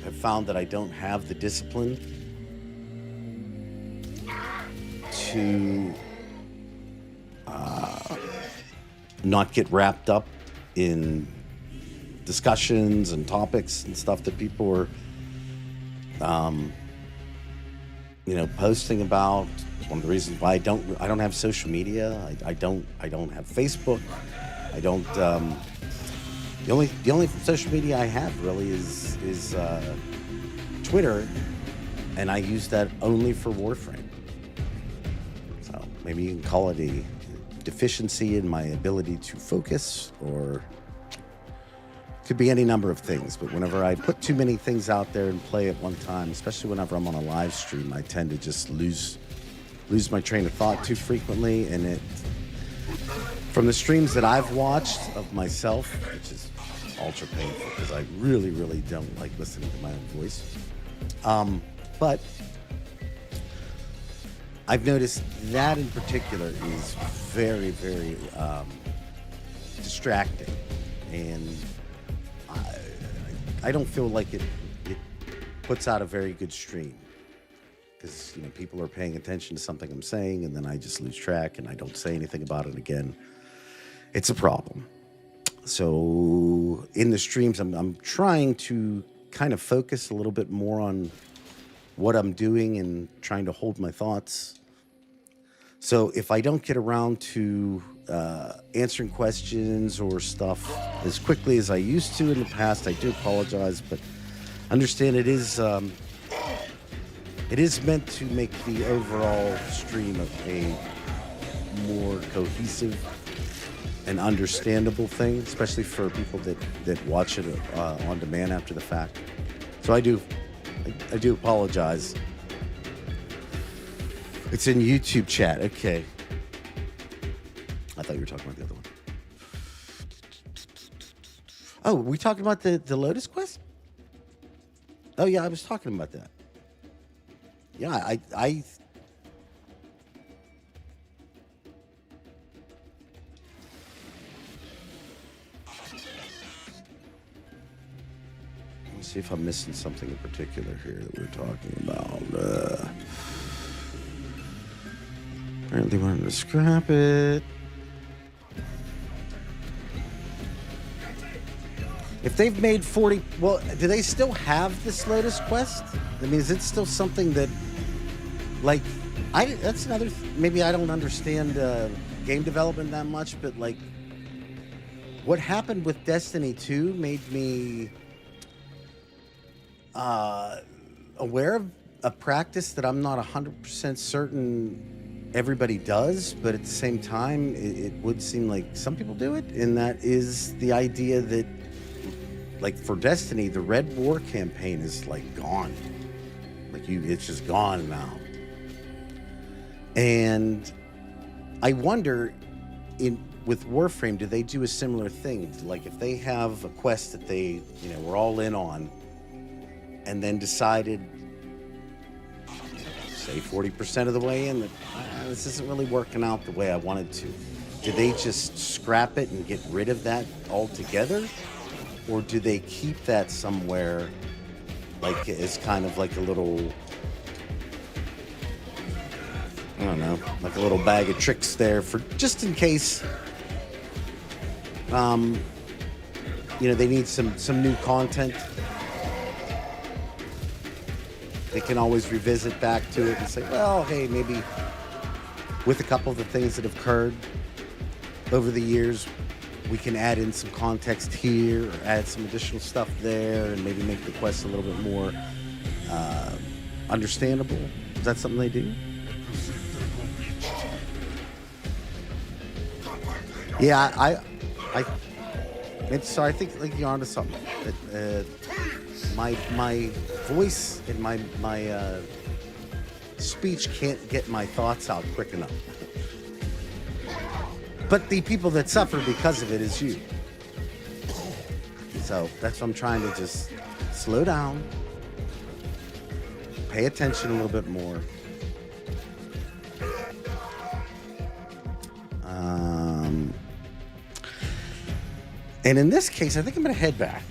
have found that I don't have the discipline to not get wrapped up in discussions and topics and stuff that people are posting about. It's one of the reasons why I don't have social media. I don't have Facebook. I don't. The only social media I have really is Twitter, and I use that only for Warframe. So maybe you can call it a deficiency in my ability to focus, or it could be any number of things. But whenever I put too many things out there and play at one time, especially whenever I'm on a live stream, I tend to just lose my train of thought too frequently. And it, from the streams that I've watched of myself, which is ultra painful because I really, really don't like listening to my own voice. But I've noticed that in particular is very, very distracting, and I don't feel like it puts out a very good stream, because people are paying attention to something I'm saying, and then I just lose track and I don't say anything about it again. It's a problem. So in the streams, I'm trying to kind of focus a little bit more on what I'm doing and trying to hold my thoughts. So if I don't get around to answering questions or stuff as quickly as I used to in the past, I do apologize, but understand it is meant to make the overall stream a more cohesive and understandable thing, especially for people that watch it on demand after the fact. So I do apologize. It's in YouTube chat. Okay. I thought you were talking about the other one. Oh, were we talking about the Lotus Quest? Oh yeah, I was talking about that. Yeah, I let's see if I'm missing something in particular here that we're talking about. Apparently wanted to scrap it. If they've made 40, well, do they still have this Lotus Quest? I mean, is it still something that, like, that's another, maybe I don't understand game development that much, but like, what happened with Destiny 2 made me aware a practice that I'm not 100% certain everybody does, but at the same time, it would seem like some people do it, and that is the idea that, like for Destiny, the Red War campaign is like gone. Like it's just gone now. And I wonder, with Warframe, do they do a similar thing? Like if they have a quest that they, were all in on, and then decided, say 40% of the way in, that this isn't really working out the way I wanted to. Do they just scrap it and get rid of that altogether? Or do they keep that somewhere, like as kind of like a little, I don't know, like a little bag of tricks there for just in case, they need some new content. They can always revisit back to it and say, well, hey, maybe with a couple of the things that have occurred over the years, we can add in some context here or add some additional stuff there and maybe make the quest a little bit more understandable. Is that something they do? Yeah, I think like you're onto something. My voice and my speech can't get my thoughts out quick enough. But the people that suffer because of it is you. So that's what I'm trying to just slow down, pay attention a little bit more. And in this case, I think I'm going to head back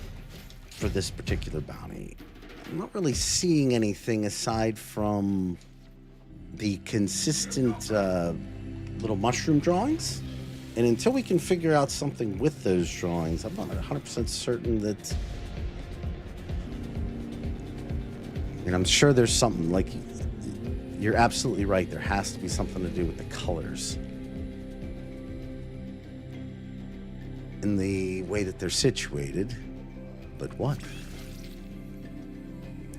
for this particular bounty. I'm not really seeing anything aside from the consistent little mushroom drawings. And until we can figure out something with those drawings, I'm not 100% certain that... I'm sure there's something, like, you're absolutely right. There has to be something to do with the colors. And the way that they're situated. But what?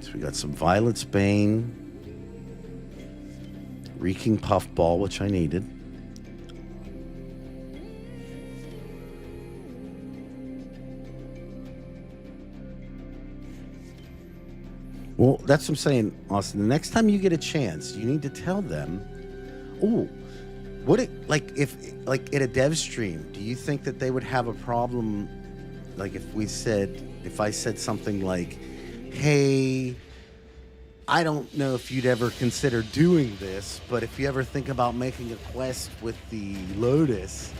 So we got some Violet's Bane. Reeking Puffball, which I needed. Well, that's what I'm saying, Austin. The next time you get a chance, you need to tell them, if at a dev stream, do you think that they would have a problem, like if I said something like, hey, I don't know if you'd ever consider doing this, but if you ever think about making a quest with the Lotus,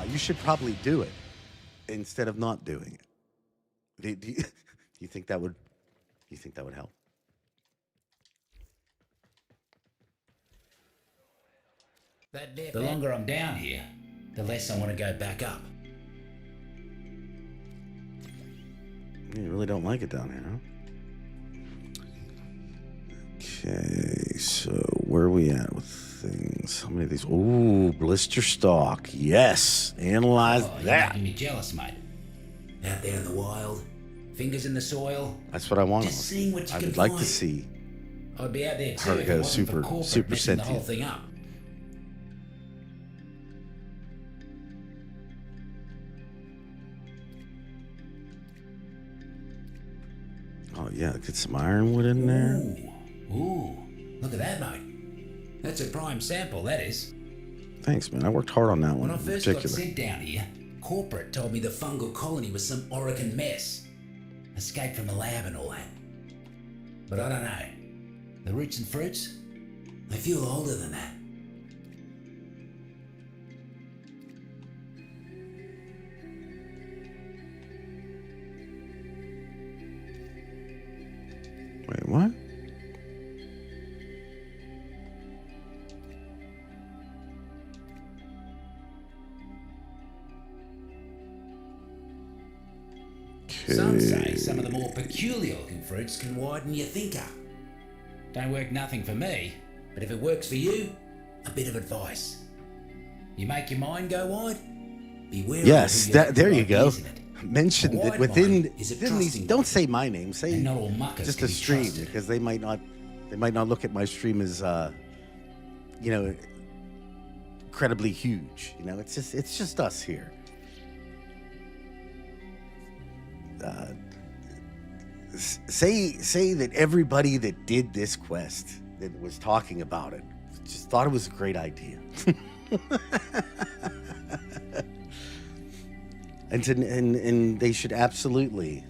you should probably do it instead of not doing it. Do you think that would... You think that would help? The longer I'm down here, the less I want to go back up. You really don't like it down here, huh? Okay, so where are we at with things? How many of these? Ooh, blister stalk. Yes, analyze You're that. making me jealous, mate. Out there in the wild, fingers in the soil. That's what I want. Just seeing what you I can would like find. to see. I'd be out there too Her if go it wasn't super- for corporate super messing the whole sentient. thing up. Oh yeah, get some ironwood in there. Ooh, look at that, mate. That's a prime sample, that is. Thanks, man. I worked hard on that one When I in first got particular. sent down here, corporate told me the fungal colony was some Oregon mess. Escaped from the lab and all that. But I don't know. The roots and fruits, they feel older than that. Wait, what? Some say some of the more peculiar looking fruits can widen your thinker. Don't work nothing for me, but if it works for you, a bit of advice. You make your mind go wide, be wary Yes, of who there you like go. using it. Mentioned A that wide within mind is a didn't these, trusting don't mind, say my name, say and not all muckers just can a be stream trusted. because they might not They might not look at my stream as, you know, incredibly huge. You know, it's just us here. Say that everybody that did this quest, that was talking about it, just thought it was a great idea. and they should absolutely,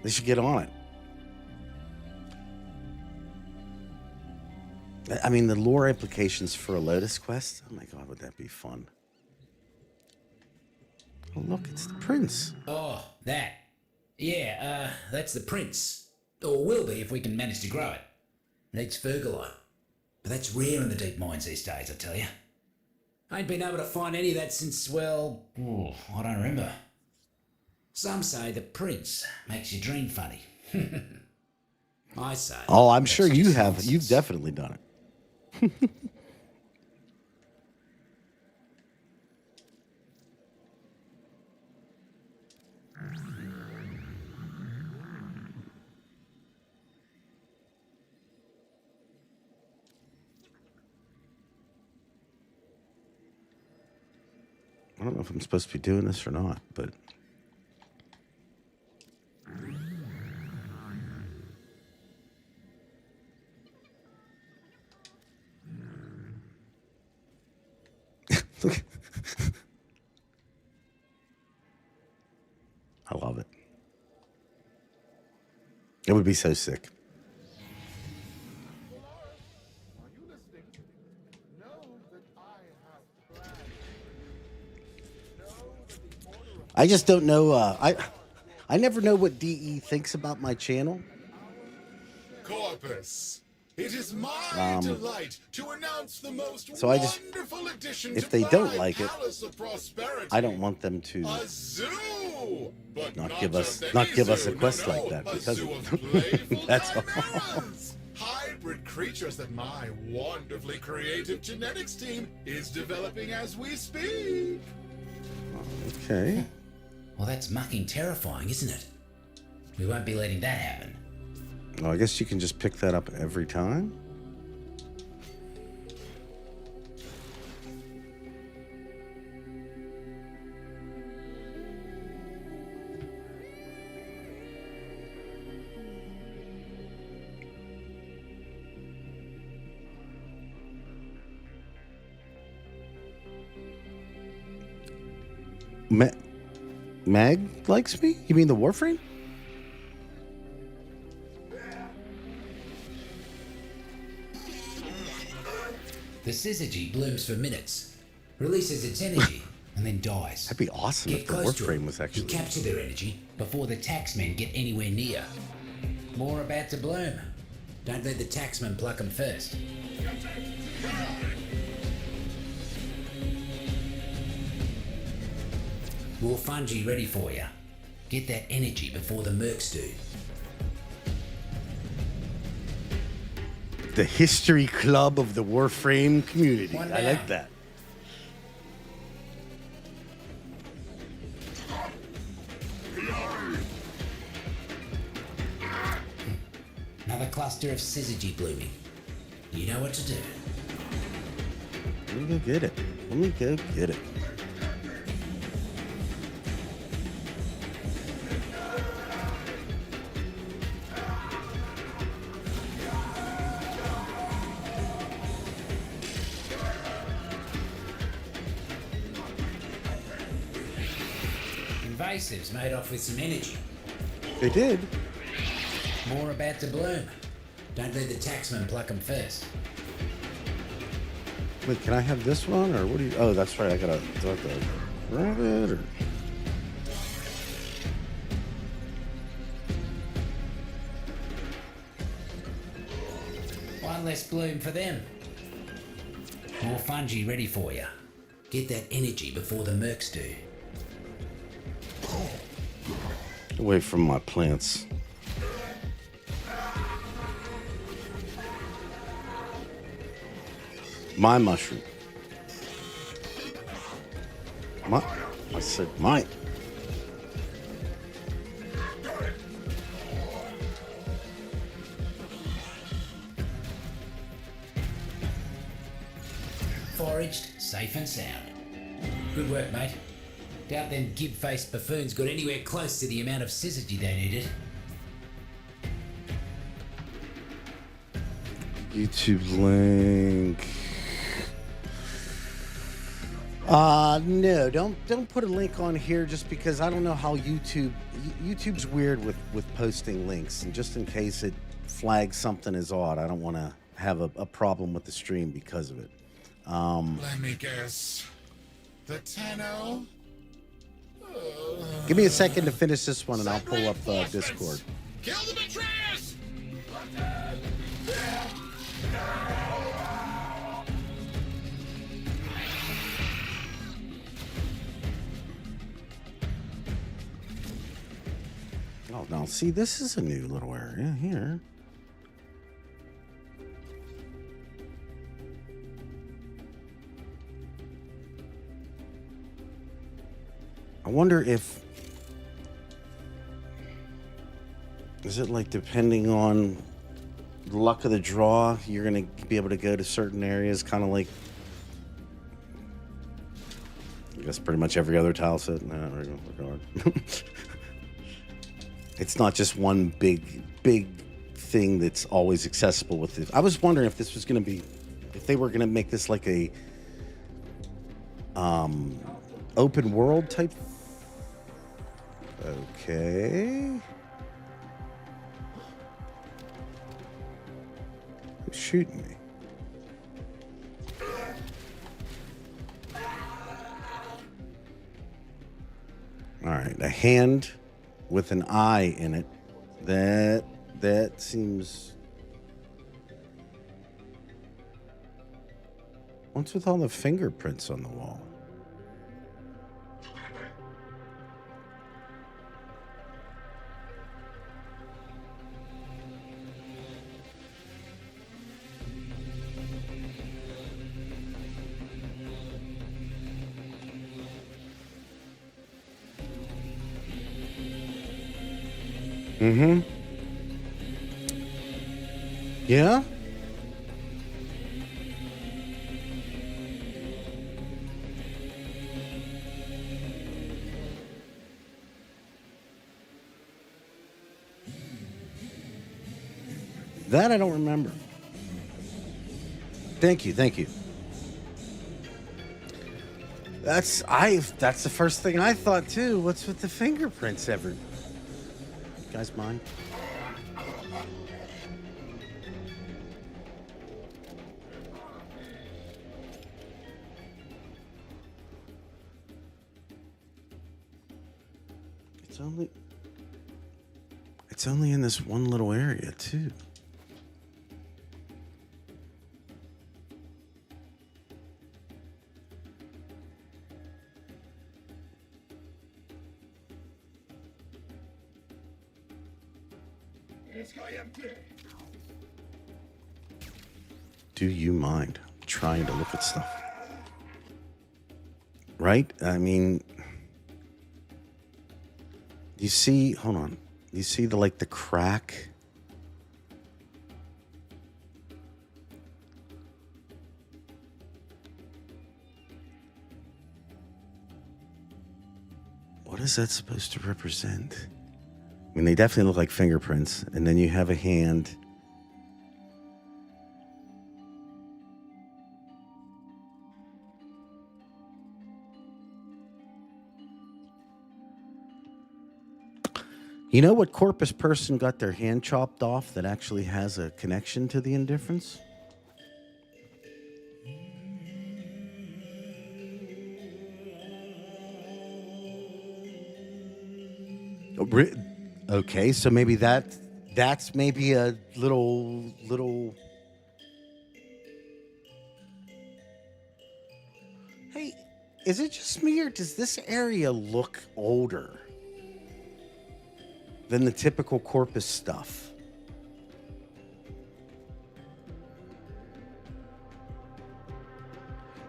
they should get on it. I mean, the lore implications for a Lotus quest, oh my god, would that be fun. Oh look, it's the prince. Oh, that. Yeah, that's the prince. Or will be if we can manage to grow it. Needs fertilizer. But that's rare in the deep mines these days, I tell you. I ain't been able to find any of that since, well, I don't remember. Some say the prince makes your dream funny. I say. Oh, I'm sure that's you just have. nonsense. You've definitely done it. I don't know if I'm supposed to be doing this or not, but look. I love it. It would be so sick. Are you listening? Know that I have plans. Know that the order of I just don't know. I never know what DE thinks about my channel. Corpus. It is my delight to announce the most So I just- wonderful addition if to they my don't like it, Palace of Prosperity. I don't want them to A zoo, but not not give us just not any give us zoo. a quest No, like that a because zoo of of playful that's all. chimeras. Hybrid creatures that my wonderfully creative genetics team is developing as we speak. Okay. Well, that's mucking terrifying, isn't it? We won't be letting that happen. Well, I guess you can just pick that up every time. Mag likes me? You mean the Warframe? The Syzygy blooms for minutes, releases its energy, and then dies. That'd be awesome Get if the close to Warframe it. was actually. You capture their energy before the taxmen get anywhere near. More about to bloom. Don't let the taxmen pluck them first. More fungi ready for you. Get that energy before the mercs do. The History Club of the Warframe community. One I down. like that. Another cluster of Syzygy blooming. You know what to do. Let me go get it. Let me go get it. Invasives made off with some energy. They did. More about to bloom. Don't let the taxmen pluck them first. Wait, can I have this one or what do you? Oh, that's right. I gotta. Do I have to grab it or? One less bloom for them. More fungi ready for you. Get that energy before the mercs do. Away from my plants. My mushroom. I said mine. safe and sound. Good work, mate. Doubt them gib-faced buffoons got anywhere close to the amount of Syzygy they needed. YouTube link. No, don't put a link on here just because I don't know how YouTube's weird with posting links, and just in case it flags something as odd, I don't want to have a problem with the stream because of it. Let me guess. The Tenno? Give me a second to finish this one and I'll pull up Discord. Kill the betrayers! Oh, now see, this is a new little area here. I wonder if... Is it like depending on the luck of the draw, you're going to be able to go to certain areas, kind of like... I guess pretty much every other tile set in that regard. It's not just one big thing that's always accessible with it. I was wondering if this was going to be... If they were going to make this like a... open world type. Okay. Who's shooting me? All right, a hand with an eye in it. That seems. What's with all the fingerprints on the wall? Mm-hmm. Yeah? That I don't remember. Thank you. That's the first thing I thought too. What's with the fingerprints ever? Guys mind? It's only in this one little area too. Do you mind trying to look at stuff? Right? I mean, you see, hold on. You see the crack? What is that supposed to represent? I mean, they definitely look like fingerprints. And then you have a hand. You know what Corpus person got their hand chopped off that actually has a connection to the indifference? Okay, so maybe that's maybe a little. Hey, is it just me or does this area look older than the typical Corpus stuff?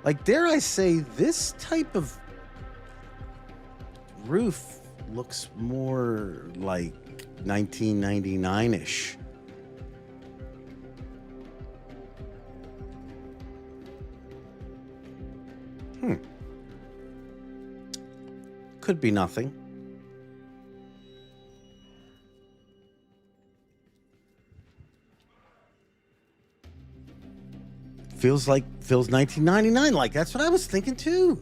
Like, dare I say, this type of roof looks more like 1999-ish. Could be nothing. Feels 1999 like. That's what I was thinking too.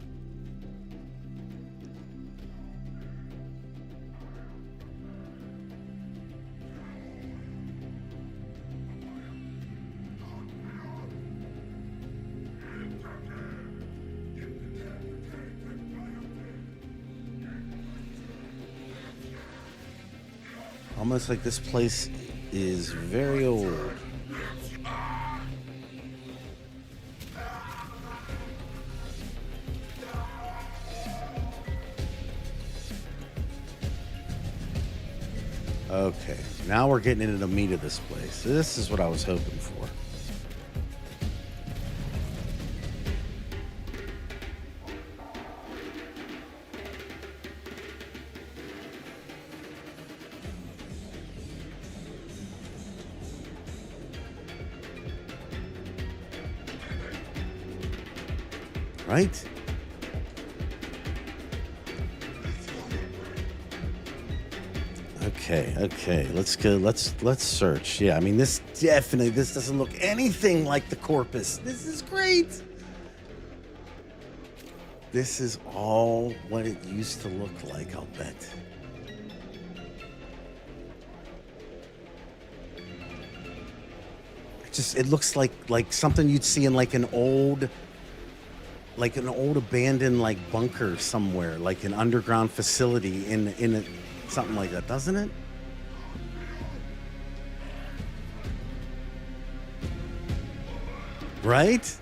Almost like this place is very old. Okay, now we're getting into the meat of this place. This is what I was hoping for. Right? Okay. Let's go. Let's search. Yeah, I mean this doesn't look anything like the Corpus. This is great. This is all what it used to look like, I'll bet. It looks like something you'd see in like an old abandoned like bunker somewhere, like an underground facility in something like that, doesn't it? Right?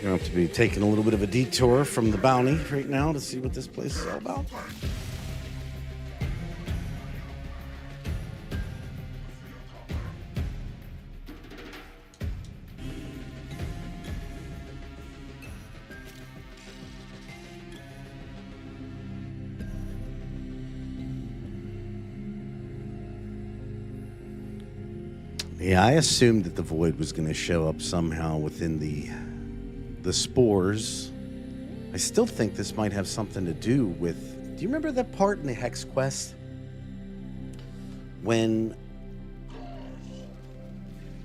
We're going to have to be taking a little bit of a detour from the bounty right now to see what this place is all about. Yeah, I assumed that the void was going to show up somehow within the spores. I still think this might have something to do with... Do you remember that part in the Hex quest? When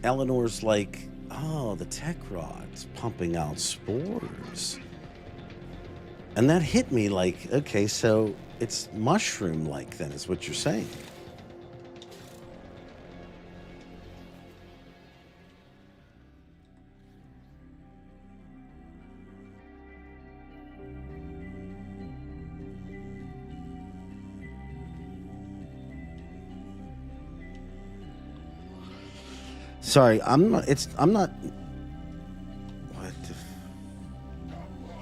Eleanor's like, oh, the tech rod's pumping out spores. And that hit me like, okay, so it's mushroom-like then, is what you're saying. Sorry, I'm not. What?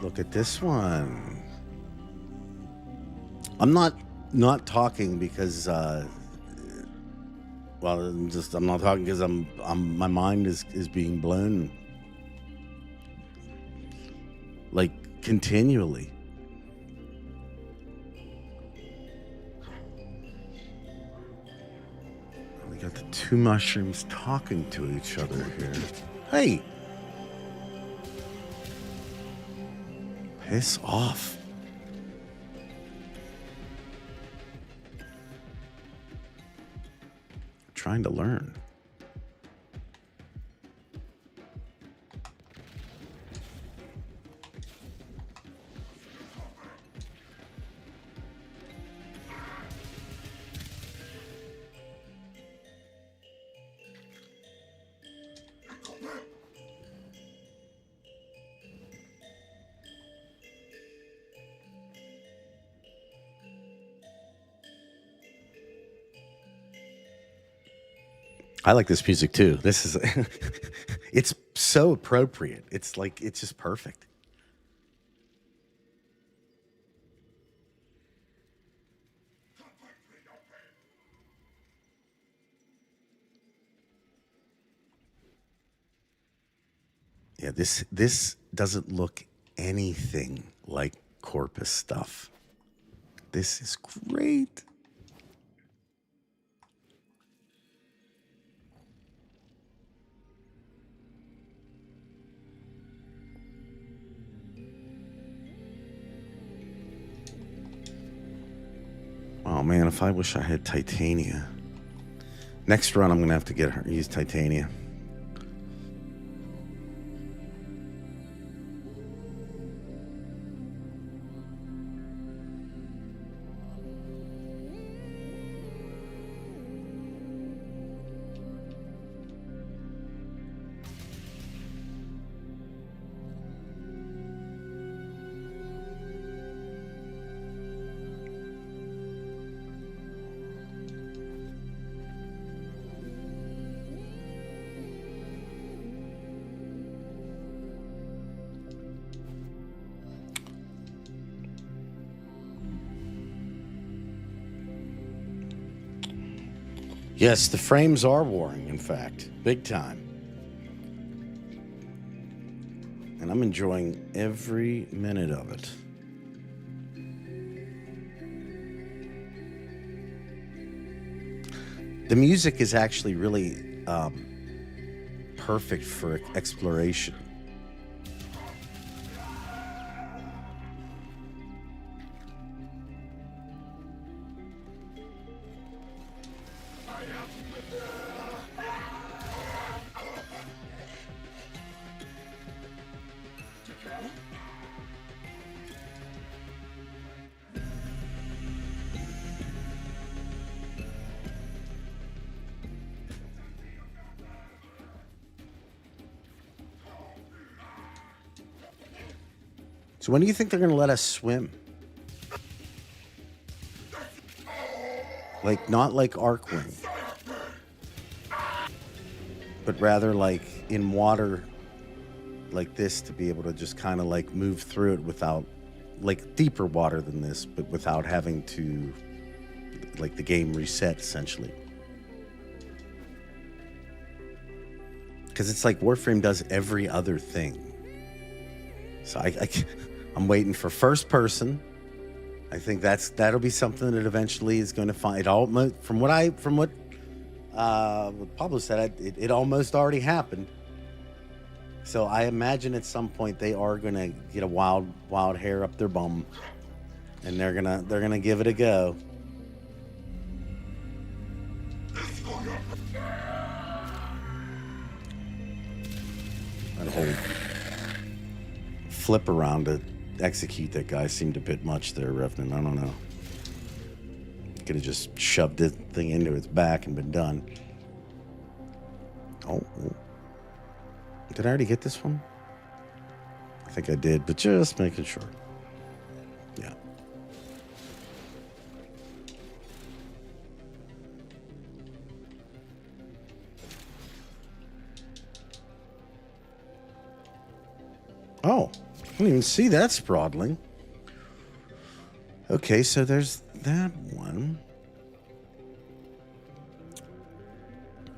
Look at this one. I'm not talking because. Well, I'm not talking because my mind is being blown. Like continually. Got the two mushrooms talking to each other here. Hey! Piss off. I'm trying to learn. I like this music too. This is, it's so appropriate. It's like, it's just perfect. Yeah, this doesn't look anything like Corpus stuff. This is great. Oh man, if I wish I had Titania. Next run, I'm gonna have to use Titania. Yes, the frames are warring, in fact. Big time. And I'm enjoying every minute of it. The music is actually really perfect for exploration. So when do you think they're going to let us swim? Like, not like Arcwing, but rather like in water like this, to be able to just kind of like move through it without, like deeper water than this, but without having to, like, the game reset essentially. Because it's like Warframe does every other thing. So I'm waiting for first person. I think that'll be something that eventually is going to find it all. From what Pablo said, it almost already happened. So I imagine at some point they are going to get a wild hair up their bum, and they're gonna give it a go. That whole flip around to execute that guy seemed a bit much there, Revenant. I don't know. Could have just shoved the thing into its back and been done. Oh. Did I already get this one? I think I did, but just making sure. Yeah. Oh, I didn't even see that sprawling. Okay, so there's that one.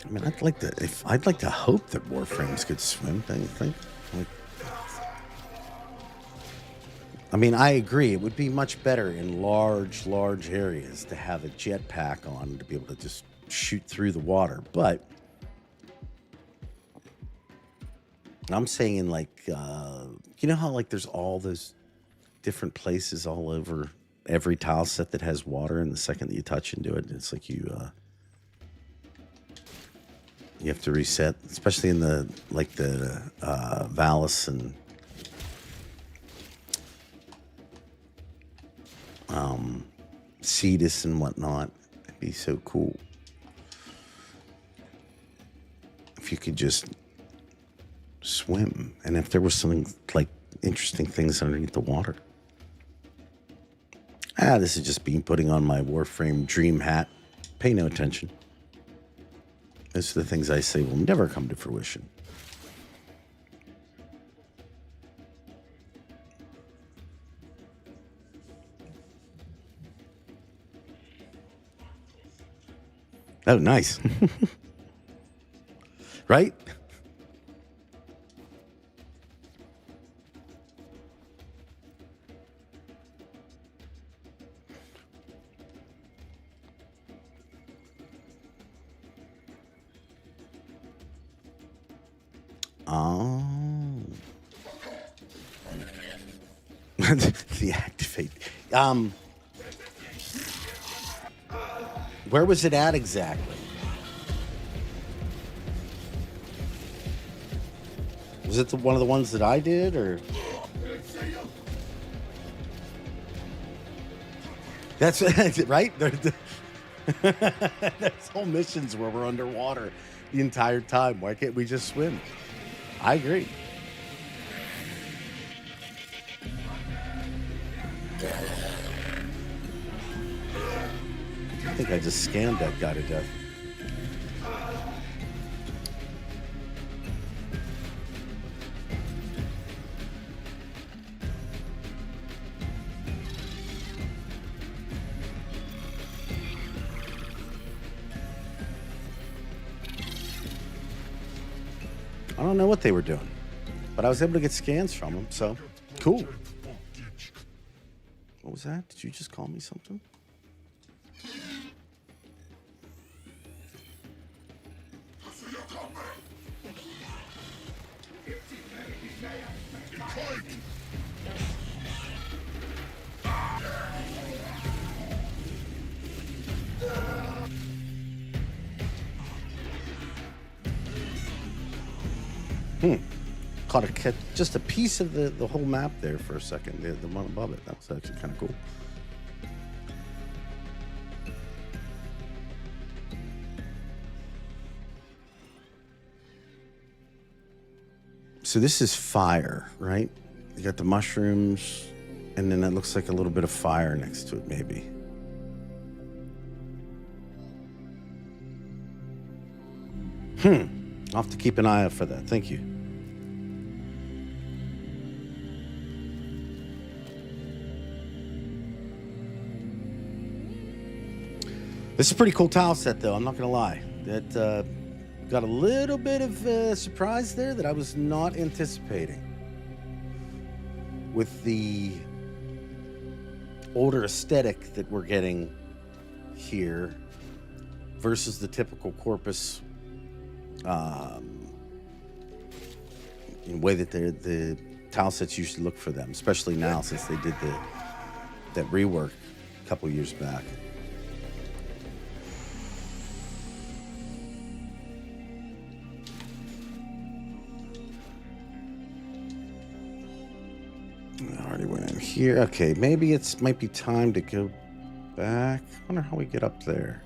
I mean, I'd like to hope that Warframes could swim, don't you think? Like, I mean, I agree. It would be much better in large areas to have a jetpack on to be able to just shoot through the water. But I'm saying in, like, you know how, like, there's all those different places all over every tile set that has water, and the second that you touch into it, it's like you have to reset, especially in the Vallis and Cetus and whatnot. It'd be so cool if you could just swim, and if there was something like interesting things underneath the water. This is just me putting on my Warframe dream hat. Pay no attention. Those are the things I say will never come to fruition. Oh, nice. Right? Oh. Deactivate. Where was it at exactly? Was it one of the ones that I did, or? That's right. There's whole missions where we're underwater the entire time. Why can't we just swim? I agree. I think I just scanned that guy to death. I don't know what they were doing, but I was able to get scans from them, so cool. What was that? Did you just call me something? Caught just a piece of the whole map there for a second. The one above it. That was actually kind of cool. So this is fire, right? You got the mushrooms, and then that looks like a little bit of fire next to it, maybe. I'll have to keep an eye out for that. Thank you. This is a pretty cool tile set, though. I'm not going to lie. That got a little bit of surprise there that I was not anticipating. With the older aesthetic that we're getting here versus the typical Corpus way that the tile sets usually look for them, especially now since they did that rework a couple years back. I already went in here. Okay, maybe might be time to go back. I wonder how we get up there.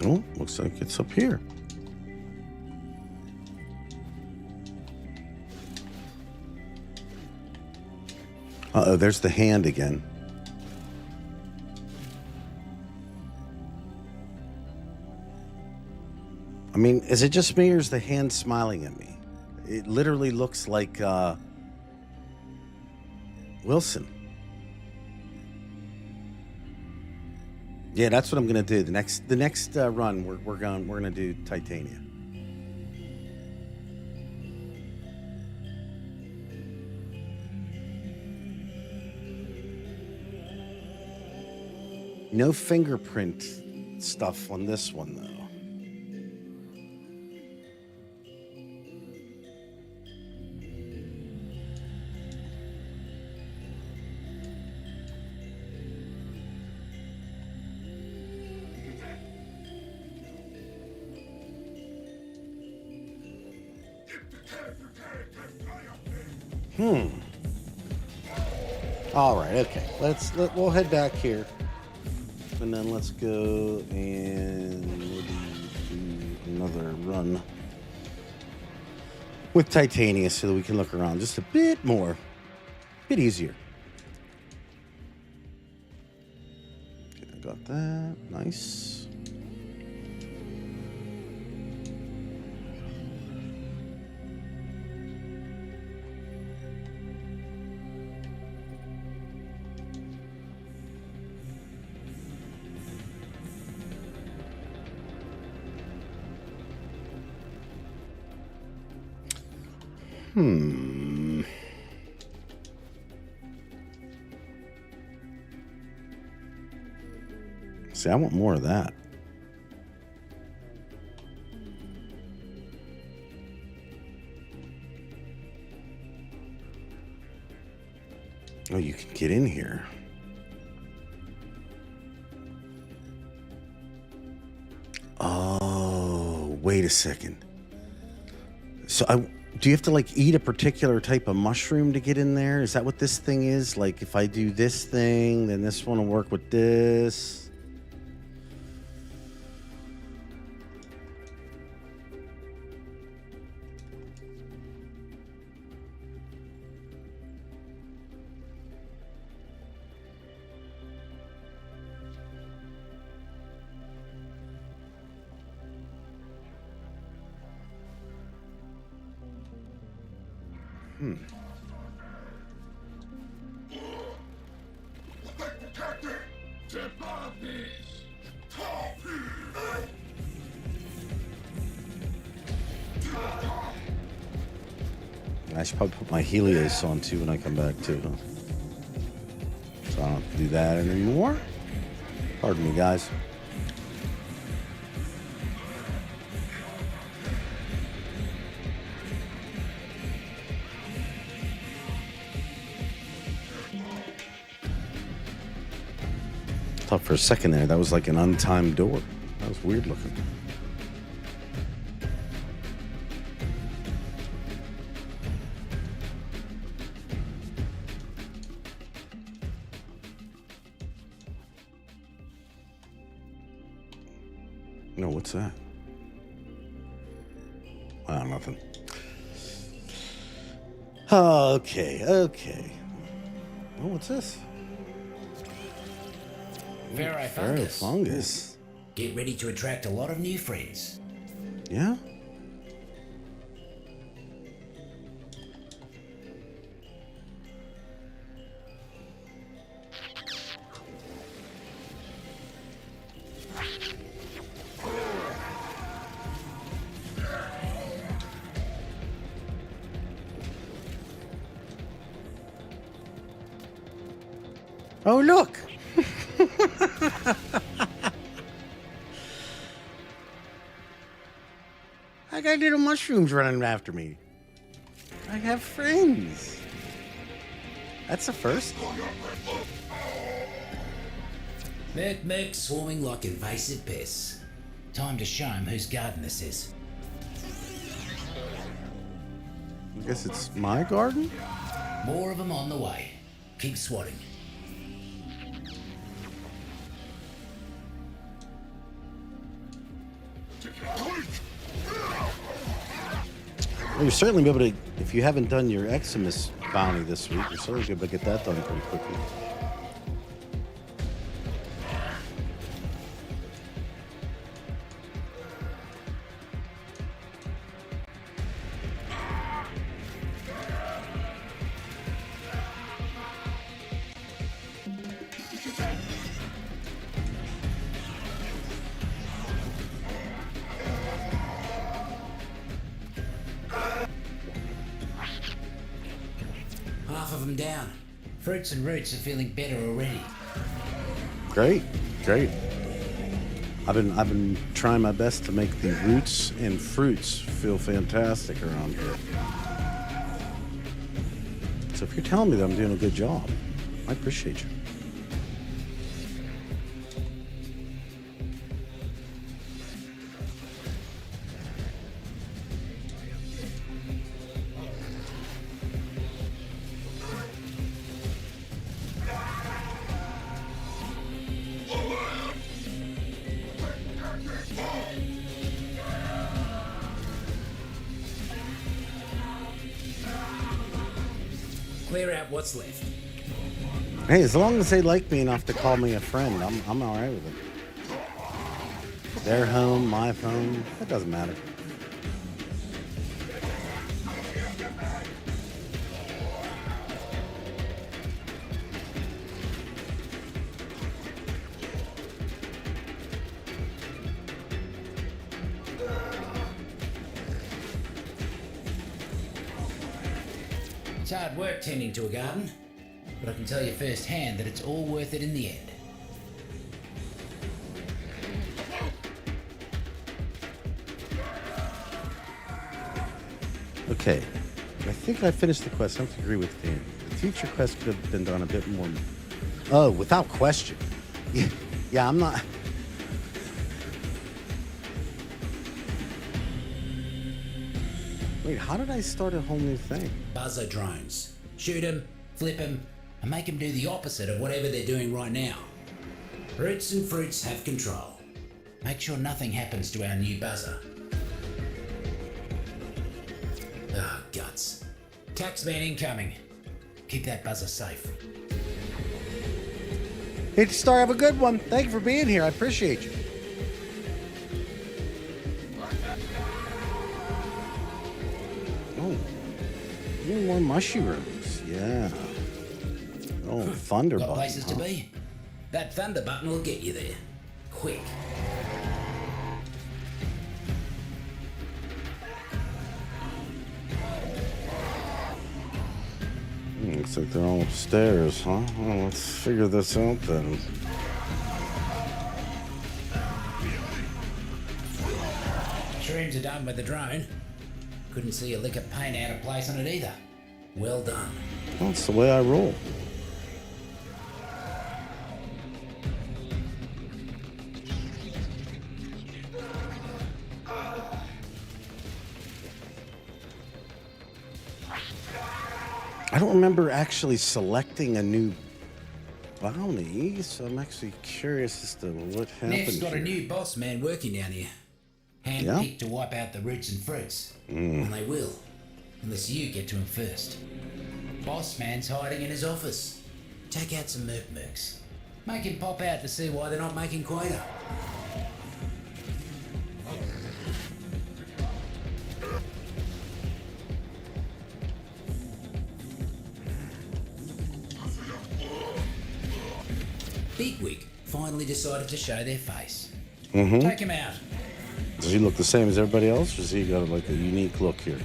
Oh, looks like it's up here. Uh-oh, there's the hand again. I mean, is it just me or is the hand smiling at me? It literally looks like Wilson. Yeah, that's what I'm gonna do. The next run, we're gonna do Titania. No fingerprint stuff on this one, though. All right, okay. We'll head back here. And then let's go and maybe do another run with Titania so that we can look around just a bit more, a bit easier. Okay, I got that. Nice. See, I want more of that. Oh, you can get in here. Oh, wait a second. So do you have to like eat a particular type of mushroom to get in there? Is that what this thing is? Like if I do this thing, then this one will work with this. I should probably put my Helios on too when I come back too. So I don't have to do that anymore. Pardon me, guys. I thought for a second there that was like an untimed door. That was weird looking. No, what's that? Oh, nothing. Okay. Oh, what's this? Fungus. Get ready to attract a lot of new friends. Yeah? Oh, look! I got little mushrooms running after me. I have friends. That's a first. Merc swarming like invasive pests. Time to show 'em whose garden this is. I guess it's my garden? More of them on the way. Keep swatting. Well, you're certainly be able to, if you haven't done your Eximus bounty this week, you're certainly able to get that done pretty quickly. Half of them down. Fruits and roots are feeling better already. Great. I've been trying my best to make the roots and fruits feel fantastic around here. So if you're telling me that I'm doing a good job, I appreciate you. Clear out what's left. Hey, as long as they like me enough to call me a friend, I'm all right with it. Their home, my home, that doesn't matter. It's hard work tending to a garden, but I can tell you firsthand that it's all worth it in the end. Okay, I think I finished the quest. I have to agree with Dan. The future quest could have been done a bit more. Oh, without question. Yeah, I'm not. Wait, how did I start a whole new thing? Buzzer drones. Shoot them, flip them, and make them do the opposite of whatever they're doing right now. Roots and fruits have control. Make sure nothing happens to our new buzzer. Ah, guts. Taxman incoming. Keep that buzzer safe. Hey, Star, have a good one. Thank you for being here. I appreciate you. Oh, more mushrooms. Yeah. Oh, thunder Got button. places to be? That thunder button will get you there. Quick. Looks like they're all upstairs, huh? Well, let's figure this out then. Shrooms are done with the drone. Couldn't see a lick of paint out of place on it either. Well done. That's the way I roll. I don't remember actually selecting a new bounty, so I'm actually curious as to what happened Neff's got here. a new boss man working down here. Handpicked to wipe out the roots and fruits. And they will, unless you get to him first. Boss man's hiding in his office. Take out some mercs. Make him pop out to see why they're not making quota. Bigwig finally decided to show their face. Take him out. Does he look the same as everybody else, or does he got like a unique look here?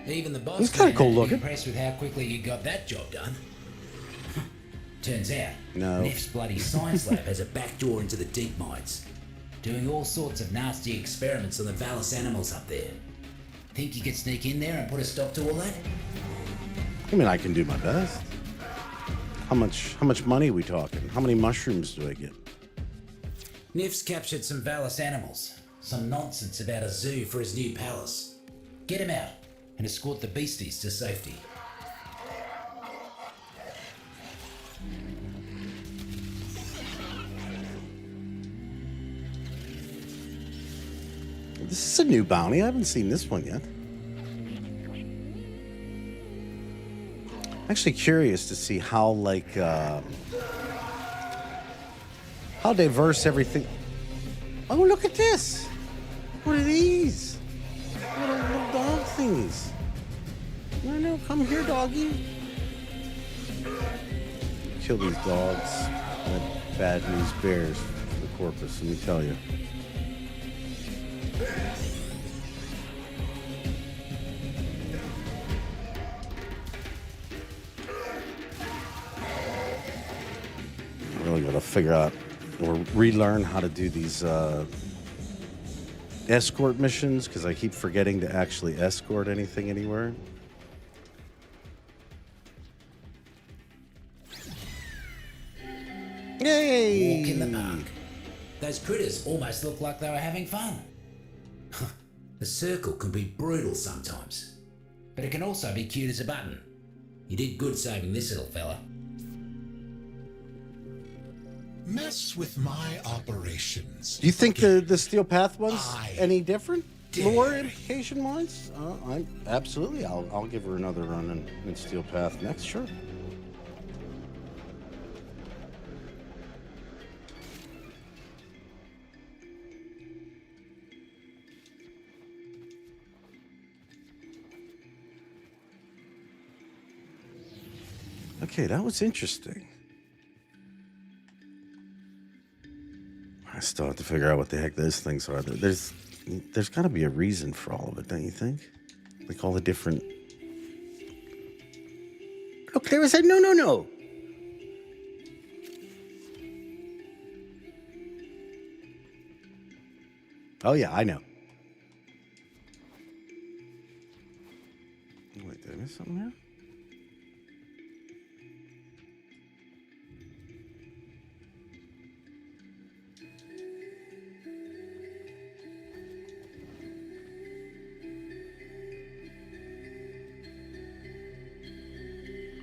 Even the boss He's kinda man cool had to be looking. impressed with how quickly you got that job done. Turns out, No. Neff's bloody science lab has a back door into the Deepmines, doing all sorts of nasty experiments on the Vallis animals up there. Think you could sneak in there and put a stop to all that? I mean, I can do my best. How much money are we talking? How many mushrooms do I get? Neff's captured some Vallis animals. Some nonsense about a zoo for his new palace. Get him out and escort the beasties to safety. This is a new bounty. I haven't seen this one yet. Actually curious to see how how diverse everything. Oh, look at this! What are these? Little dog thingies. No, come here, doggy. Kill these dogs. And bad news bears for the Corpus. Let me tell you. Really got to figure out or relearn how to do these escort missions because I keep forgetting to actually escort anything anywhere. Yay! Walk in the park. Those critters almost look like they were having fun. The circle can be brutal sometimes, but it can also be cute as a button. You did good saving this little fella. Mess with my operations. Do you think the Steel Path one's I any different? dare Lore you. implication wise? Absolutely. I'll give her another run in Steel Path next. Sure. Okay, that was interesting. I still have to figure out what the heck those things are. There's There's got to be a reason for all of it, don't you think? Like all the different... Look, there was a no. Oh, yeah, I know. Wait, did I miss something here?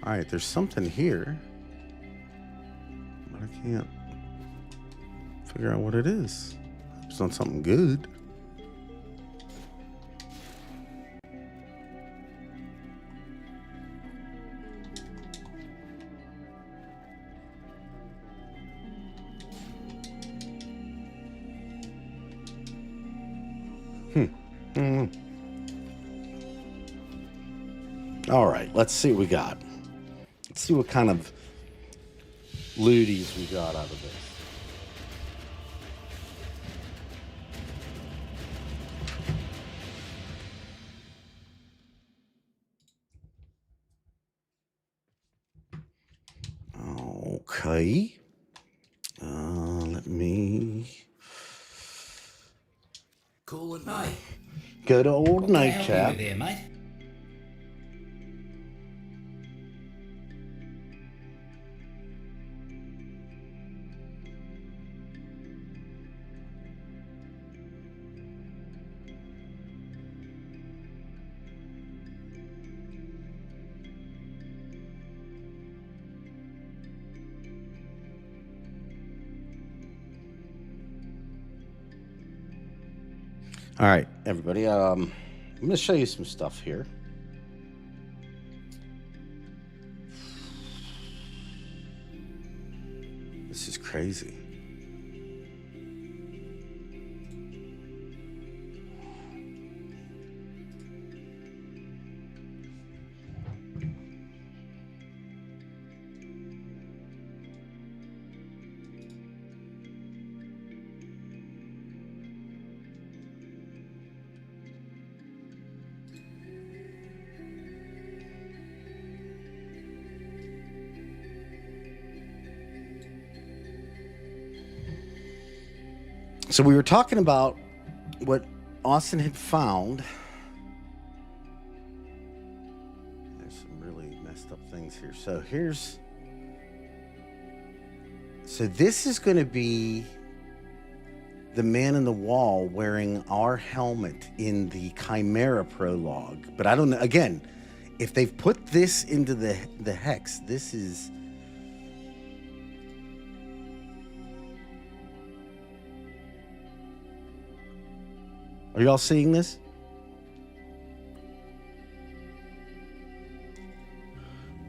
All right, there's something here, but I can't figure out what it is. It's not something good. All right, let's see what we got. Let's see what kind of looties we got out of this. Okay. Let me... Cool at night. Go to old Nightcap. There, mate. All right, everybody. I'm going to show you some stuff here. This is crazy. So we were talking about what Austin had found. There's some really messed up things here. So this is going to be the man in the wall wearing our helmet in the Chimera prologue. But I don't know, again, if they've put this into the hex, this is... Are y'all seeing this?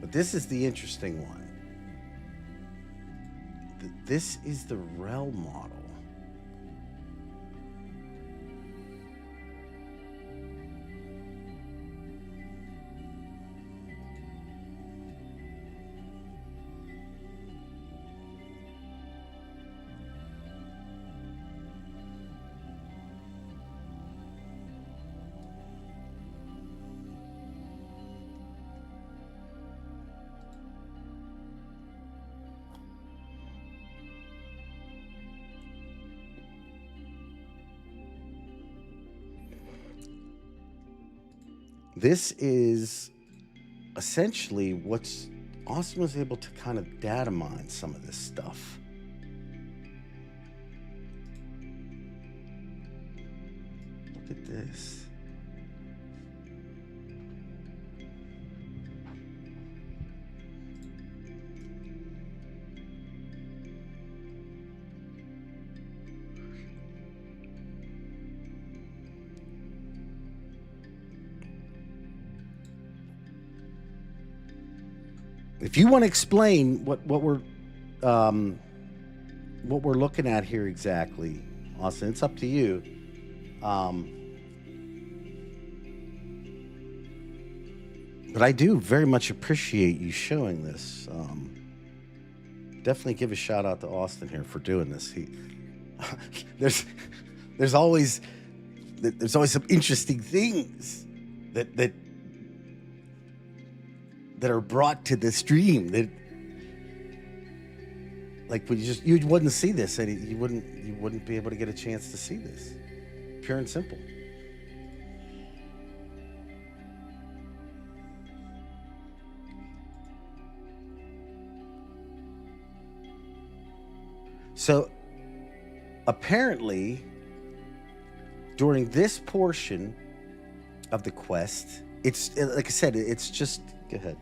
But this is the interesting one. This is the Rel model. This is essentially what's Austin was able to kind of data mine some of this stuff. Look at this. If you want to explain what we're looking at here exactly, Austin, it's up to you. But I do very much appreciate you showing this. Definitely give a shout out to Austin here for doing this. There's always there's always some interesting things that are brought to the stream that, like, you wouldn't see this, and you wouldn't be able to get a chance to see this. Pure and simple. So apparently, during this portion of the quest, it's like I said, it's just, go ahead.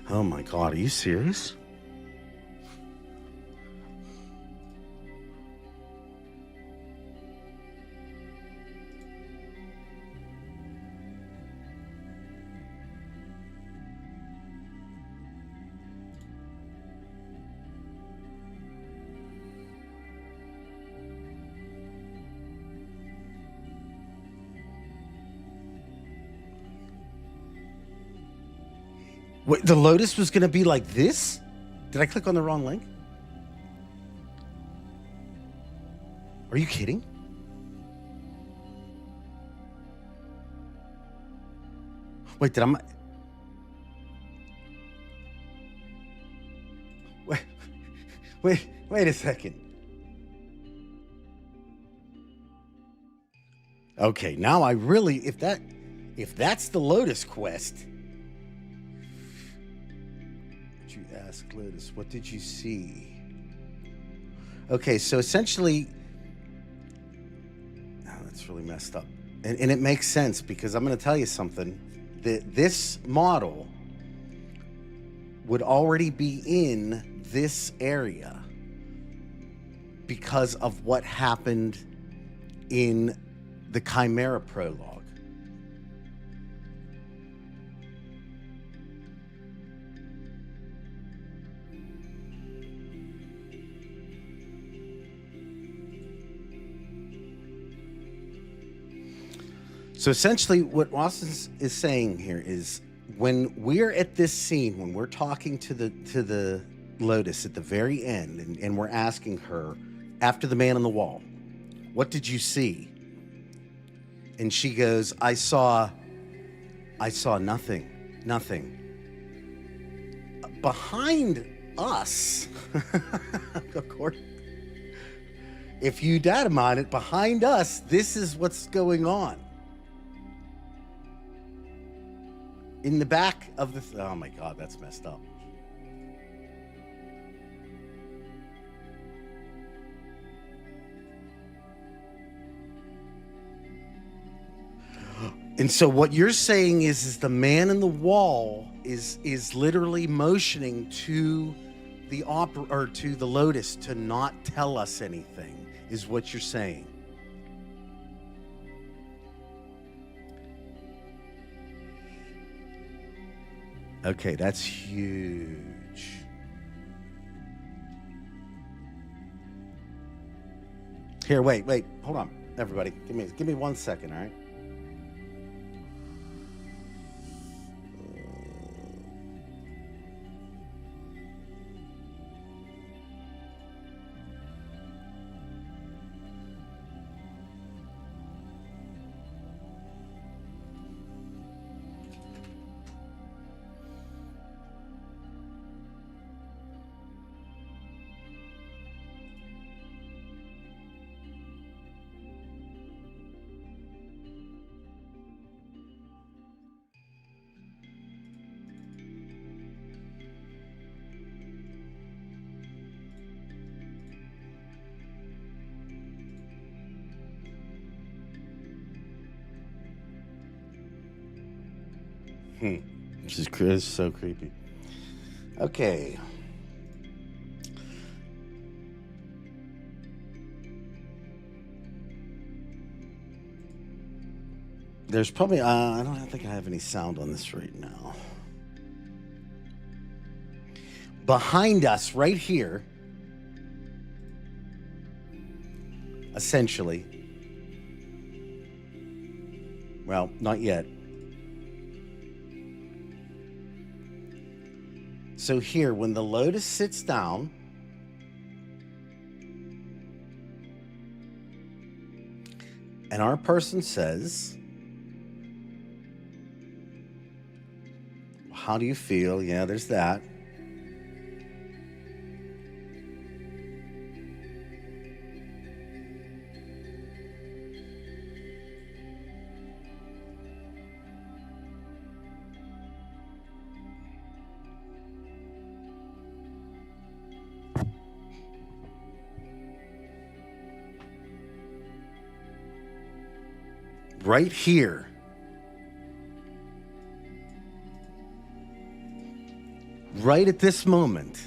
Oh my God, are you serious? Wait, the Lotus was going to be like this? Did I click on the wrong link? Are you kidding? Wait, Wait a second. Okay, now I really, if that's the Lotus quest. Ask Lotus, what did you see? Okay, so essentially, that's really messed up. And it makes sense, because I'm going to tell you something. This model would already be in this area because of what happened in the Chimera prologue. So essentially what Austin is saying here is, when we're at this scene, when we're talking to the Lotus at the very end, and we're asking her, after the man on the wall, what did you see? And she goes, I saw nothing. Behind us, of course, if you data mine it, behind us, this is what's going on. In the back of the... oh my God, that's messed up. And so what you're saying is the man in the wall is literally motioning to the to the Lotus to not tell us anything, is what you're saying. Okay, that's huge. Here, wait, hold on, everybody. Give me 1 second, all right? This is so creepy. Okay. There's probably, I don't think I have any sound on this right now. Behind us, right here, essentially. Well, not yet. So here, when the Lotus sits down, and our person says, how do you feel? Yeah, there's that. Right here, right at this moment,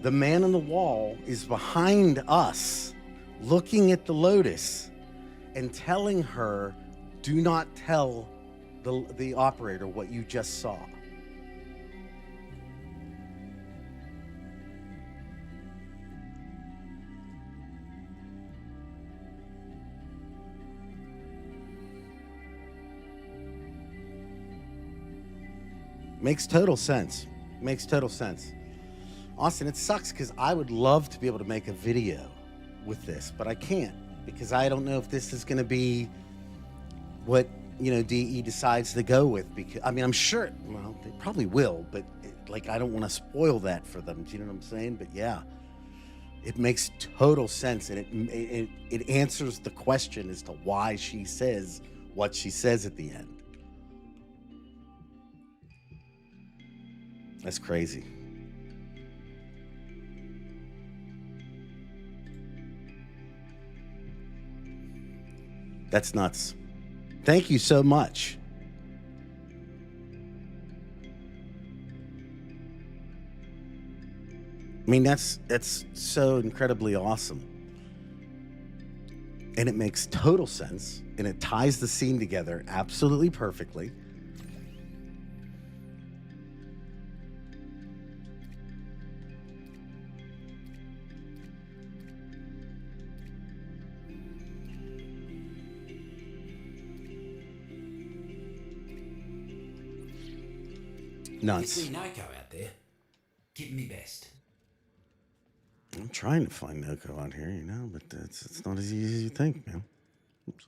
the man on the wall is behind us, looking at the Lotus and telling her, do not tell the operator what you just saw. Makes total sense. Makes total sense. Austin, it sucks because I would love to be able to make a video with this, but I can't because I don't know if this is going to be what, DE decides to go with. Because I mean, I'm sure, well, they probably will, but I don't want to spoil that for them. Do you know what I'm saying? But yeah, it makes total sense, and it answers the question as to why she says what she says at the end. That's crazy. That's nuts. Thank you so much. I mean, that's so incredibly awesome. And it makes total sense, and it ties the scene together absolutely perfectly. Nuts. If you see Nokko out there, give me best. I'm trying to find Nokko out here, but it's not as easy as you think, man. Oops.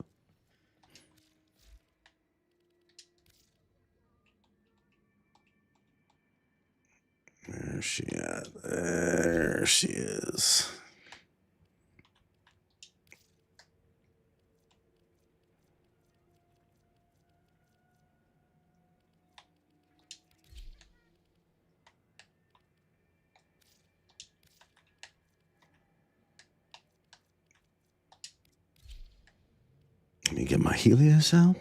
There she is. There she is. Let me get my Helios out.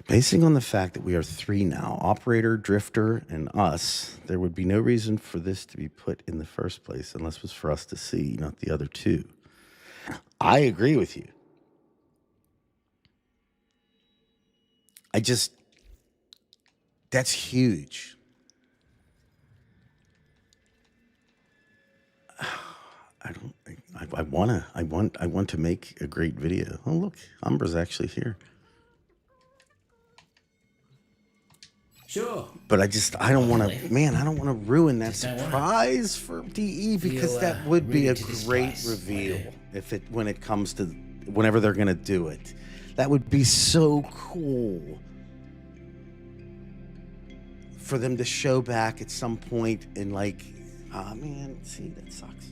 Basing on the fact that we are 3 now, operator, drifter, and us, there would be no reason for this to be put in the first place unless it was for us to see, not the other 2. I agree with you. That's huge. I want to make a great video. Oh, look, Umbra's actually here. Sure. But I don't want to ruin that surprise for DE because that would be a great reveal when it comes to whenever they're going to do it. That would be so cool for them to show back at some point and man, see, that sucks.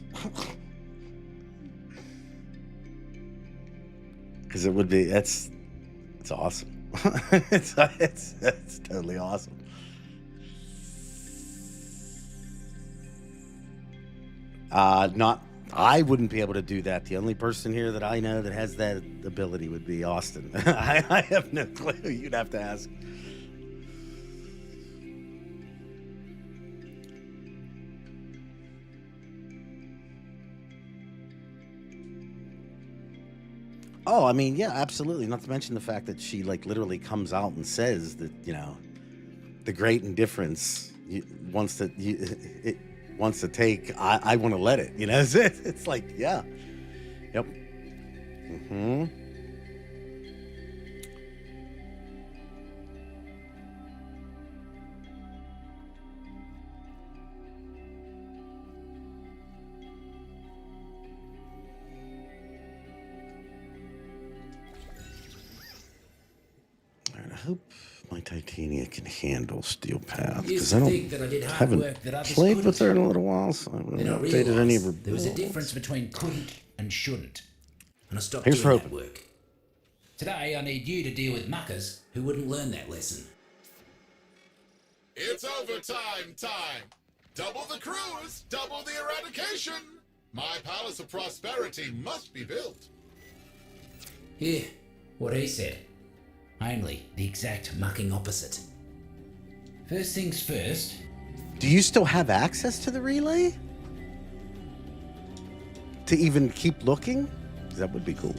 Because it would be, it's awesome. it's totally awesome. I wouldn't be able to do that. The only person here that I know that has that ability would be Austin. I have no clue. You'd have to ask. Oh, I mean, yeah, absolutely. Not to mention the fact that she literally comes out and says that, the great indifference wants to take. I want to let it. It's like, yeah, Yep. Mm-hmm. All right, I hope my Titania can handle Steel Path, Used because to I think that I did hard haven't work that others played with her couldn't. in a little while, so I haven't Then I updated any of her realised there was a builds. difference between couldn't and shouldn't, and I stopped Here's doing for that hoping. work. Today I need you to deal with muckers who wouldn't learn that lesson. It's overtime time! Double the crews, double the eradication! My Palace of Prosperity must be built. Here, what he said. Only the exact mucking opposite. First things first, Do you still have access to the relay? To even keep looking? 'Cause that would be cool.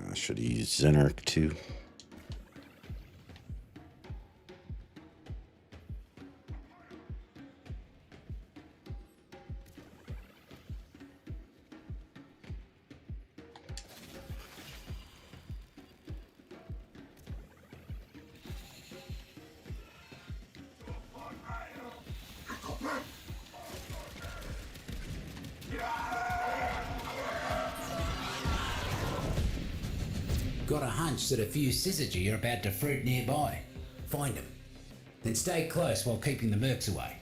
I should have used Xenarch too. got a hunch that a few Syzygy are about to fruit nearby. Find them. Then stay close while keeping the mercs away.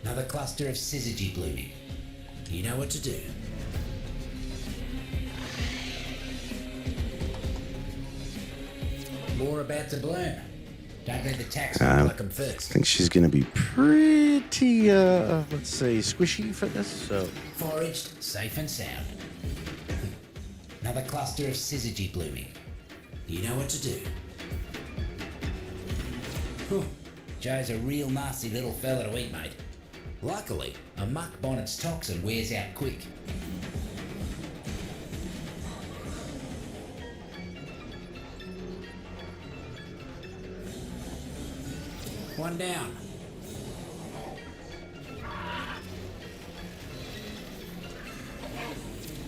Another cluster of Syzygy blooming. You know what to do. More about to bloom. Don't let the taxman pluck them I first. think she's going to be pretty, let's say, squishy for this, so... Foraged, safe and sound. Another cluster of Syzygy blooming. You know what to do. Whew. Joe's a real nasty little fella to eat, mate. Luckily, a muck bonnet's toxin wears out quick. One down.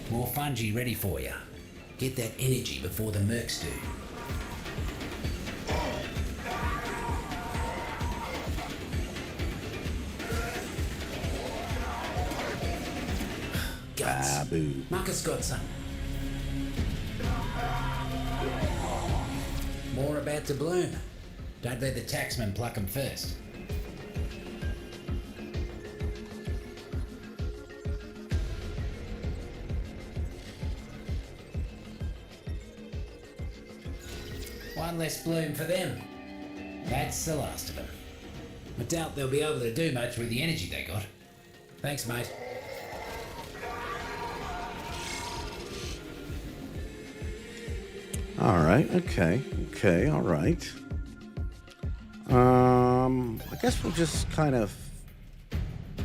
More fungi ready for you. Get that energy before the mercs do. Guts. Boo. Marcus got some. More about to bloom. Don't let the taxman pluck them first. One less bloom for them. That's the last of them. I doubt they'll be able to do much with the energy they got. Thanks, mate. All right, okay, all right. I guess we'll just kind of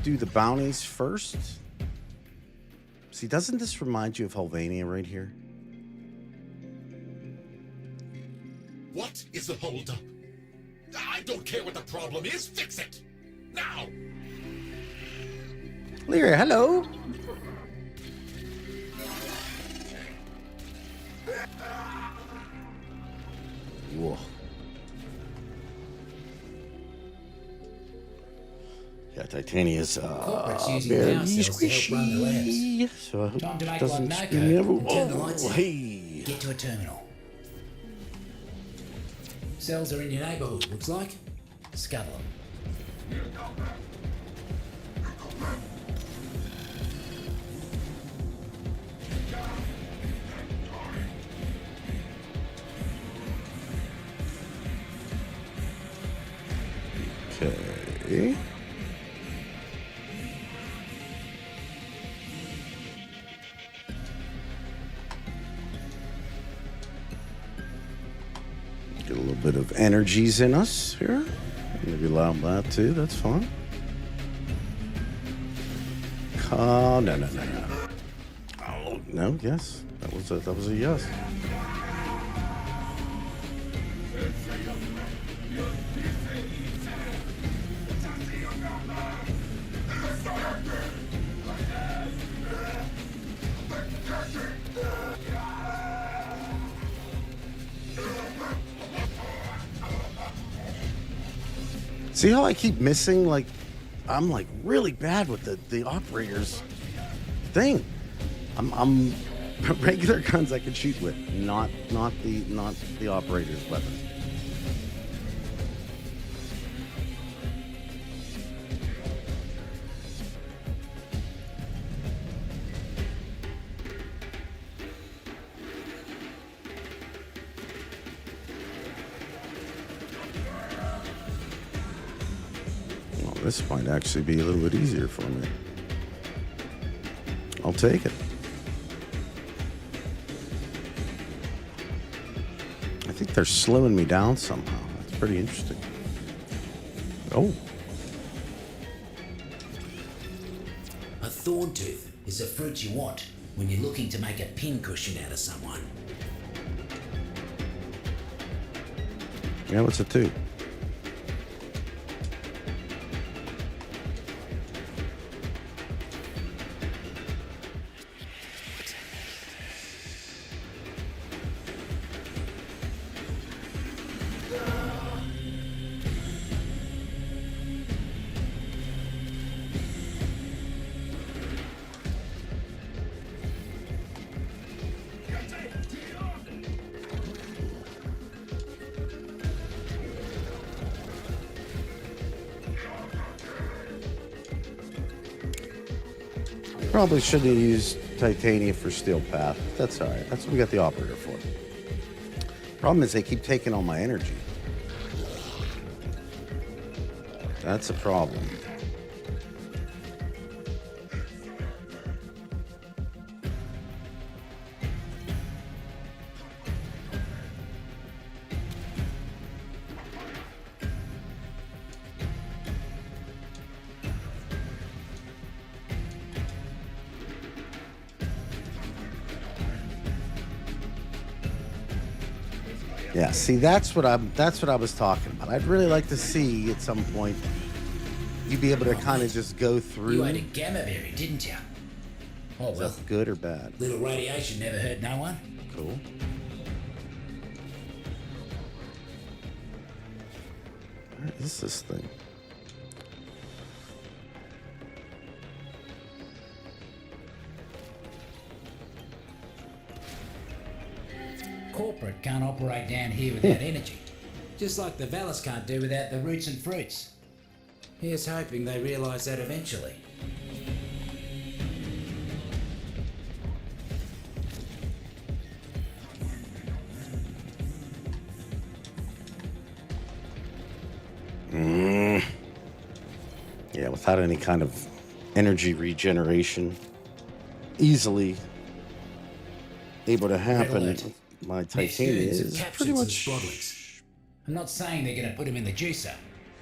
do the bounties first. See, doesn't this remind you of Helvania right here? What is the holdup? I don't care what the problem is. Fix it now. Lyra, hello. Whoa. Yeah, Titania's Corporate's using very power cells to help run the labs. squishy, so I hope Time to it make doesn't like screw me Nokko over. and turn the lights Oh, out. hey. Get to a terminal. Cells are in your neighbourhood, looks like. Scuttle them. Okay. bit of energies in us here. Maybe allow that too. That's fine. No. Oh no. Yes, that was a yes. See how I keep missing? Like, I'm like really bad with the operator's thing. I'm regular guns I can shoot with, not the operator's weapon. This might actually be a little bit easier for me. I'll take it. I think they're slowing me down somehow. That's pretty interesting. Oh. A thorn tooth is a fruit you want when you're looking to make a pincushion out of someone. Yeah, what's it do? Probably should have used titanium for steel path. That's all right. That's what we got the operator for. Problem is they keep taking all my energy. That's a problem. Yeah, see, that's what I was talking about. I'd really like to see at some point you be able to kind of just go through. You had a gamma berry, didn't you? Oh Is well. that good or bad? Little radiation never hurt no one. Cool. Where is this thing? Corporate can't operate down here without energy. Just like the Vallis can't do without the roots and fruits. Here's hoping they realise that eventually. Yeah, without any kind of energy regeneration, easily able to happen. My titanium is pretty much. I'm not saying they're going to put him in the juicer,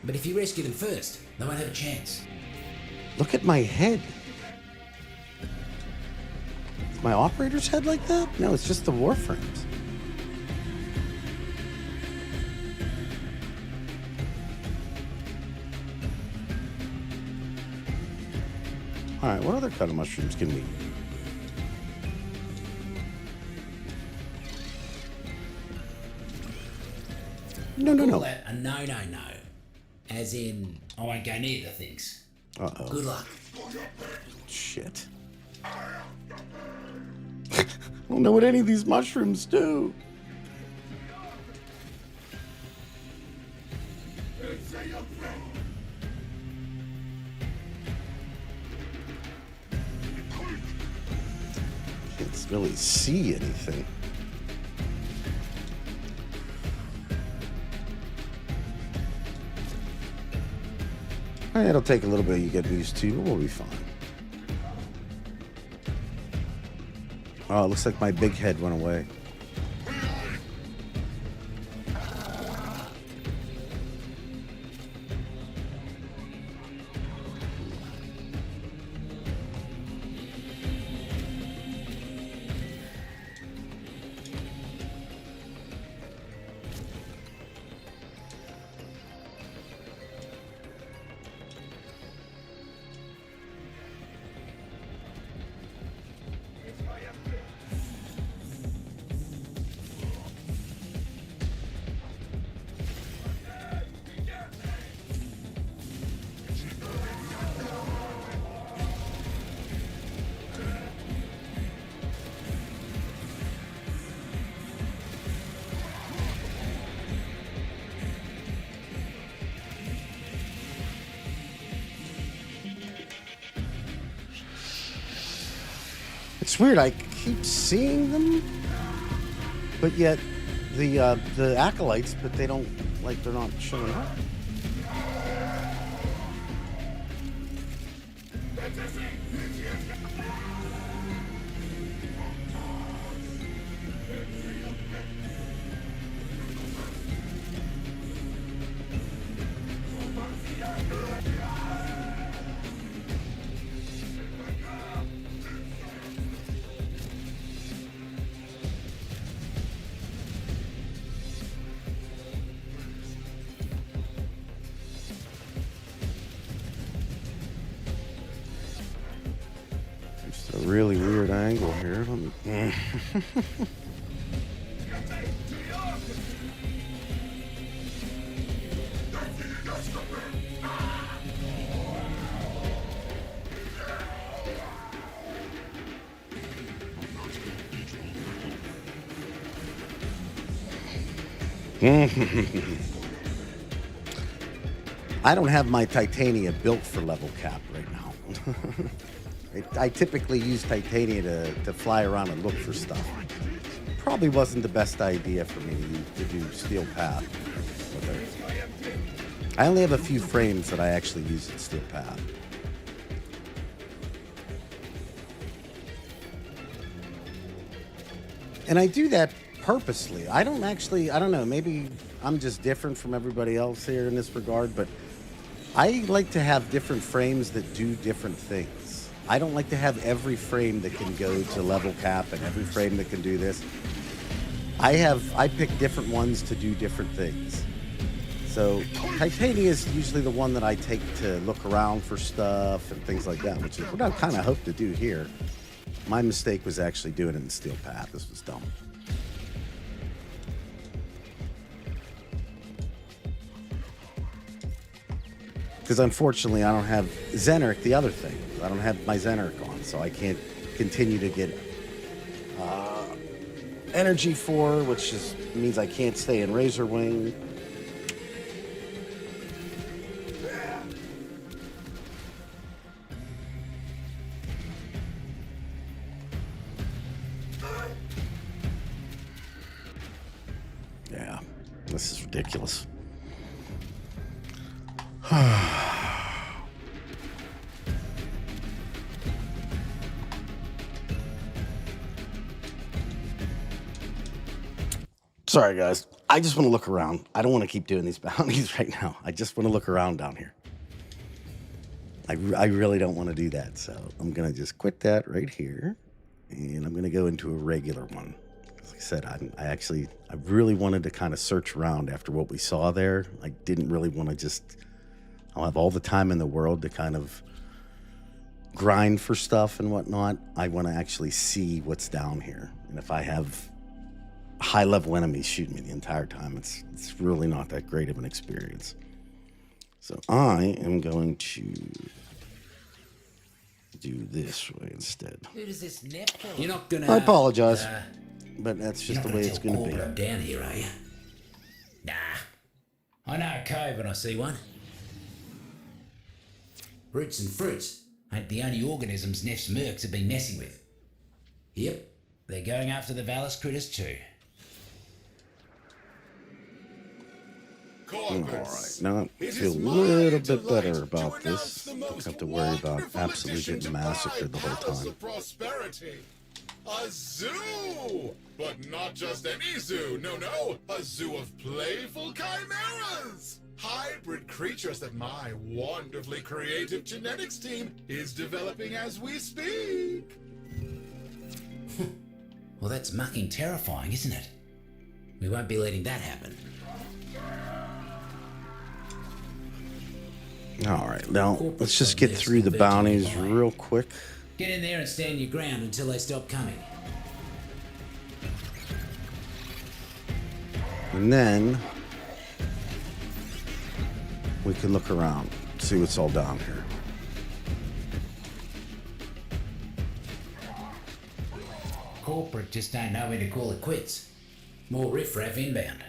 but if you rescue them first, they won't have a chance. Look at my head. Is my operator's head like that? No, it's just the Warframes. Alright, what other kind of mushrooms can we eat? No. Call that a no. As in, I won't go near the things. Uh-oh. Good luck. Shit. I don't know what any of these mushrooms do. Can't really see anything. It'll take a little bit of getting used to, but we'll be fine. Oh, it looks like my big head went away. It's weird. I keep seeing them, but yet the acolytes, but they don't, like, they're not showing up. A really weird angle here. I don't have my Titania built for level cap right now. I typically use Titania to fly around and look for stuff. Probably wasn't the best idea for me to do Steel Path. I only have a few frames that I actually use in Steel Path. And I do that purposely. I don't know, maybe I'm just different from everybody else here in this regard, but I like to have different frames that do different things. I don't like to have every frame that can go to level cap and every frame that can do this. I pick different ones to do different things. So Titania is usually the one that I take to look around for stuff and things like that, which is what I kind of hope to do here. My mistake was actually doing it in Steel Path. This was dumb. Because unfortunately, I don't have Xeneric, the other thing. I don't have my Xeneric on, so I can't continue to get energy for, which just means I can't stay in Razor Wing. Yeah, this is ridiculous. Sorry, guys. I just want to look around. I don't want to keep doing these bounties right now. I just want to look around down here. I really don't want to do that, so I'm going to just quit that right here, and I'm going to go into a regular one. Like I said, I really wanted to kind of search around after what we saw there. I didn't really want to just... I'll have all the time in the world to kind of grind for stuff and whatnot. I want to actually see what's down here. And if I have high-level enemies shooting me the entire time, it's really not that great of an experience. So I am going to do this way instead. Who does this net for? You're not gonna... I apologize, but that's just the way it's going to be. I'm down here, are you? Nah. I know a cove when I see one. Roots and fruits ain't the only organisms Neff's mercs have been messing with. Yep, they're going after the Vallis critters too. Corpus. All right, now I feel a little bit better about this. Don't have to worry about absolutely getting massacred the whole time. A zoo! But not just any zoo, no, a zoo of playful chimeras! Hybrid creatures that my wonderfully creative genetics team is developing as we speak. Well, that's mucking terrifying, isn't it? We won't be letting that happen. All right, now let's just get through the bounties real quick. Get in there and stand your ground until they stop coming. And then we can look around, see what's all down here. Corporate just don't know when to call it quits. More riffraff inbound.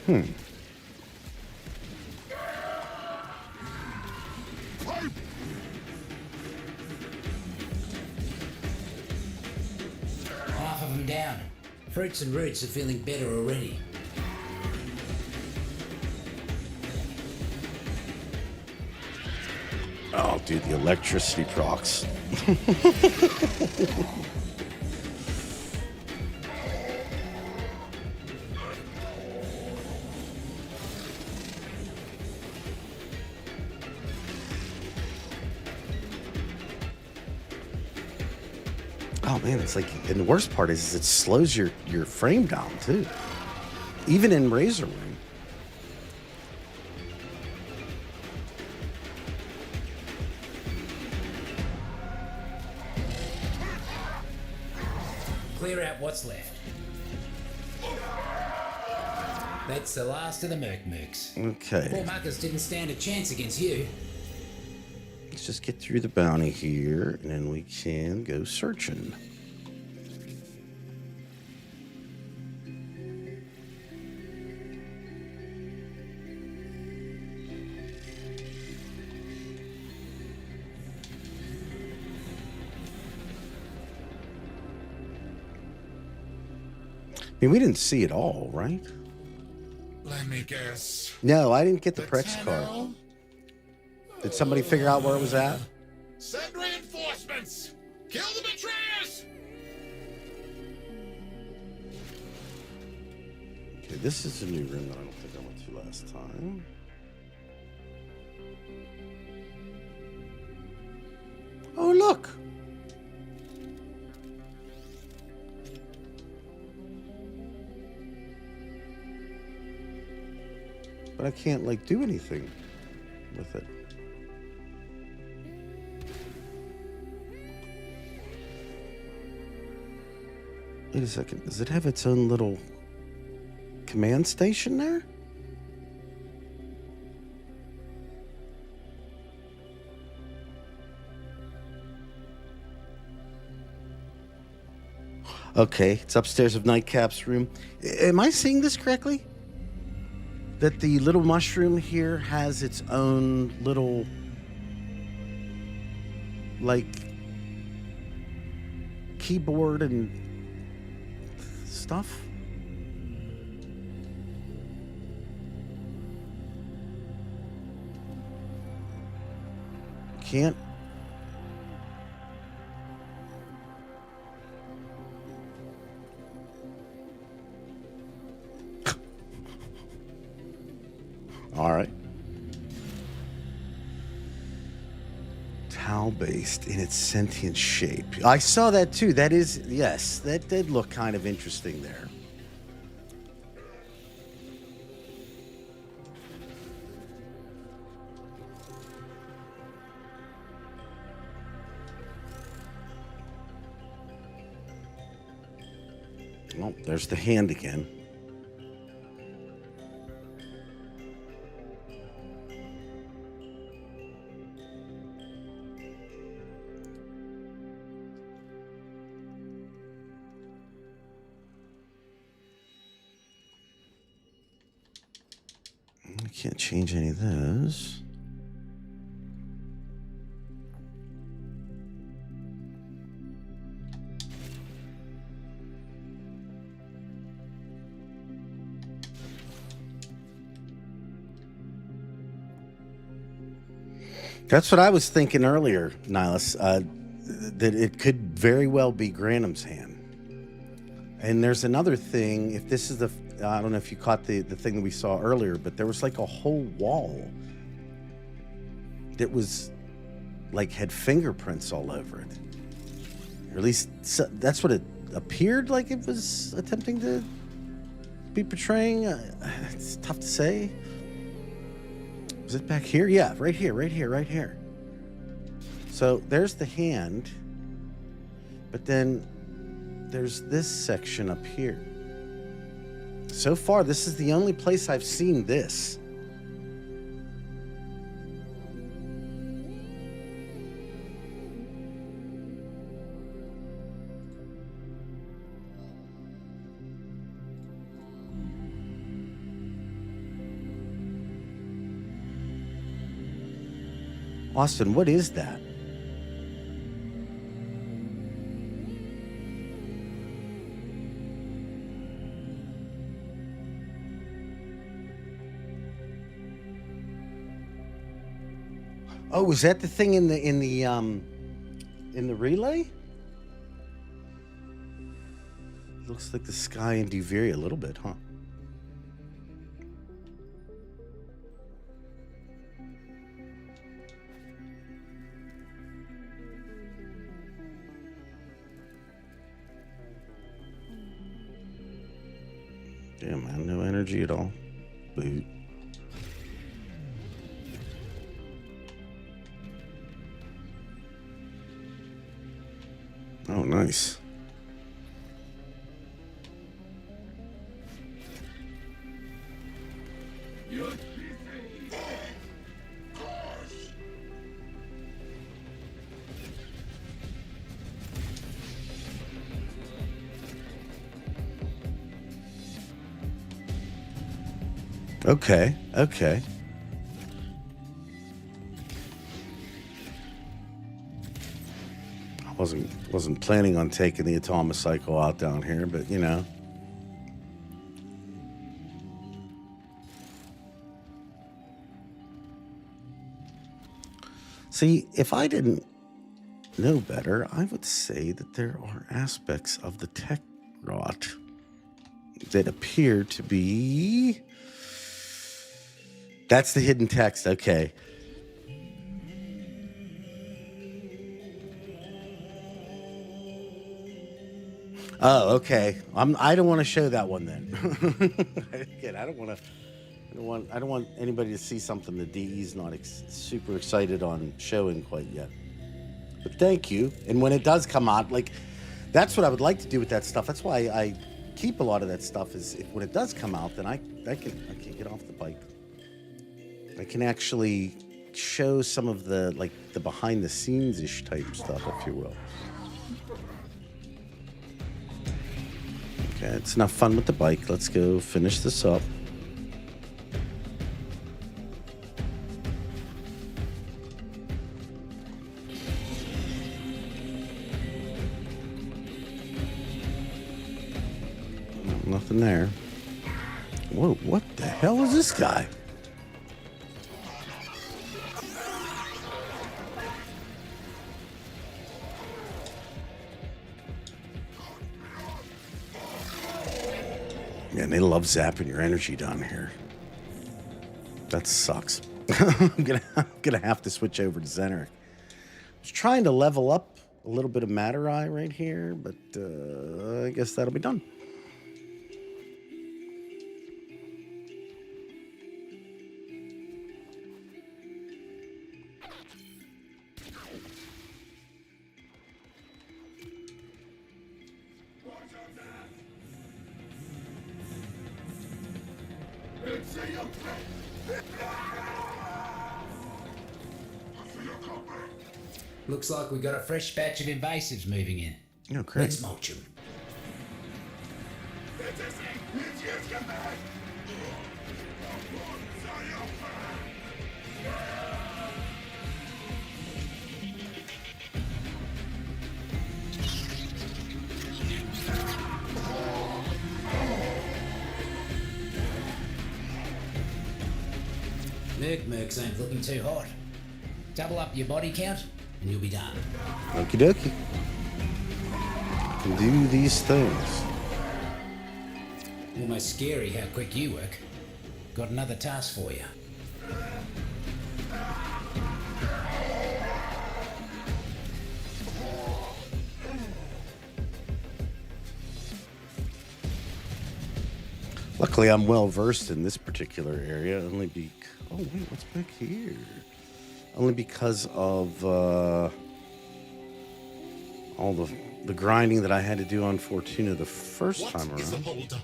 Half of them down. Fruits and roots are feeling better already. Oh, dude, the electricity procs. Oh man, it's like, and the worst part is it slows your frame down too, even in Razor Wing. Clear out what's left. That's the last of the mercs. Okay, Poor muckers didn't stand a chance against you. let's just get through the bounty here, and then we can go searching. I mean, we didn't see it all, right? Let me guess. No, I didn't get the The Prex card. Tenno? Did somebody figure out where it was at? Send reinforcements! Kill the betrayers! Okay, this is a new room that I don't think I went to last time. Oh, look! But I can't, like, do anything with it. Wait a second. Does it have its own little command station there? Okay, it's upstairs of Nightcap's room. Am I seeing this correctly? That the little mushroom here has its own little, like, keyboard and stuff? Can't. All right. Tau-based in its sentient shape. I saw that too. That is, yes, that did look kind of interesting there. Well, there's the hand again. I can't change any of those. That's what I was thinking earlier, Nihilus, that it could very well be Granum's hand. And there's another thing, if this is the, I don't know if you caught the thing that we saw earlier, but there was like a whole wall that was like had fingerprints all over it. Or at least that's what it appeared like it was attempting to be portraying. It's tough to say. Was it back here? Yeah, right here, right here, right here. So there's the hand, but then there's this section up here. So far, this is the only place I've seen this. Austin, what is that? Oh, was that the thing in the relay? Looks like the sky in Duveria a little bit, huh? Damn, man, no energy at all. Boot. Oh, nice. Okay, okay. I wasn't planning on taking the Atomocycle out down here, but you know. See, if I didn't know better, I would say that there are aspects of the tech rot that appear to be... That's the hidden text, okay. Oh, okay. I don't want to show that one then. Again, I don't want anybody to see something the DE's not super excited on showing quite yet. But thank you. And when it does come out, like, that's what I would like to do with that stuff. That's why I keep a lot of that stuff. Is when it does come out, then I can get off the bike. I can actually show some of the behind the scenes ish type stuff, if you will. Okay, it's enough fun with the bike. Let's go finish this up. Nothing there. Whoa, what the hell is this guy? Man, they love zapping your energy down here. That sucks. I'm gonna have to switch over to Zeneric. I was trying to level up a little bit of Matter Eye right here, but I guess that'll be done. Looks like we got a fresh batch of invasives moving in. Oh, great. Let's mulch them. Mercs ain't looking too hot. Double up your body count and you'll be done. Okie dokie. Can do these things. Almost scary how quick you work. Got another task for you. Luckily, I'm well versed in this particular area. Oh wait, what's back here? Only because of all the grinding that I had to do on Fortuna the first time What is the around. holdup?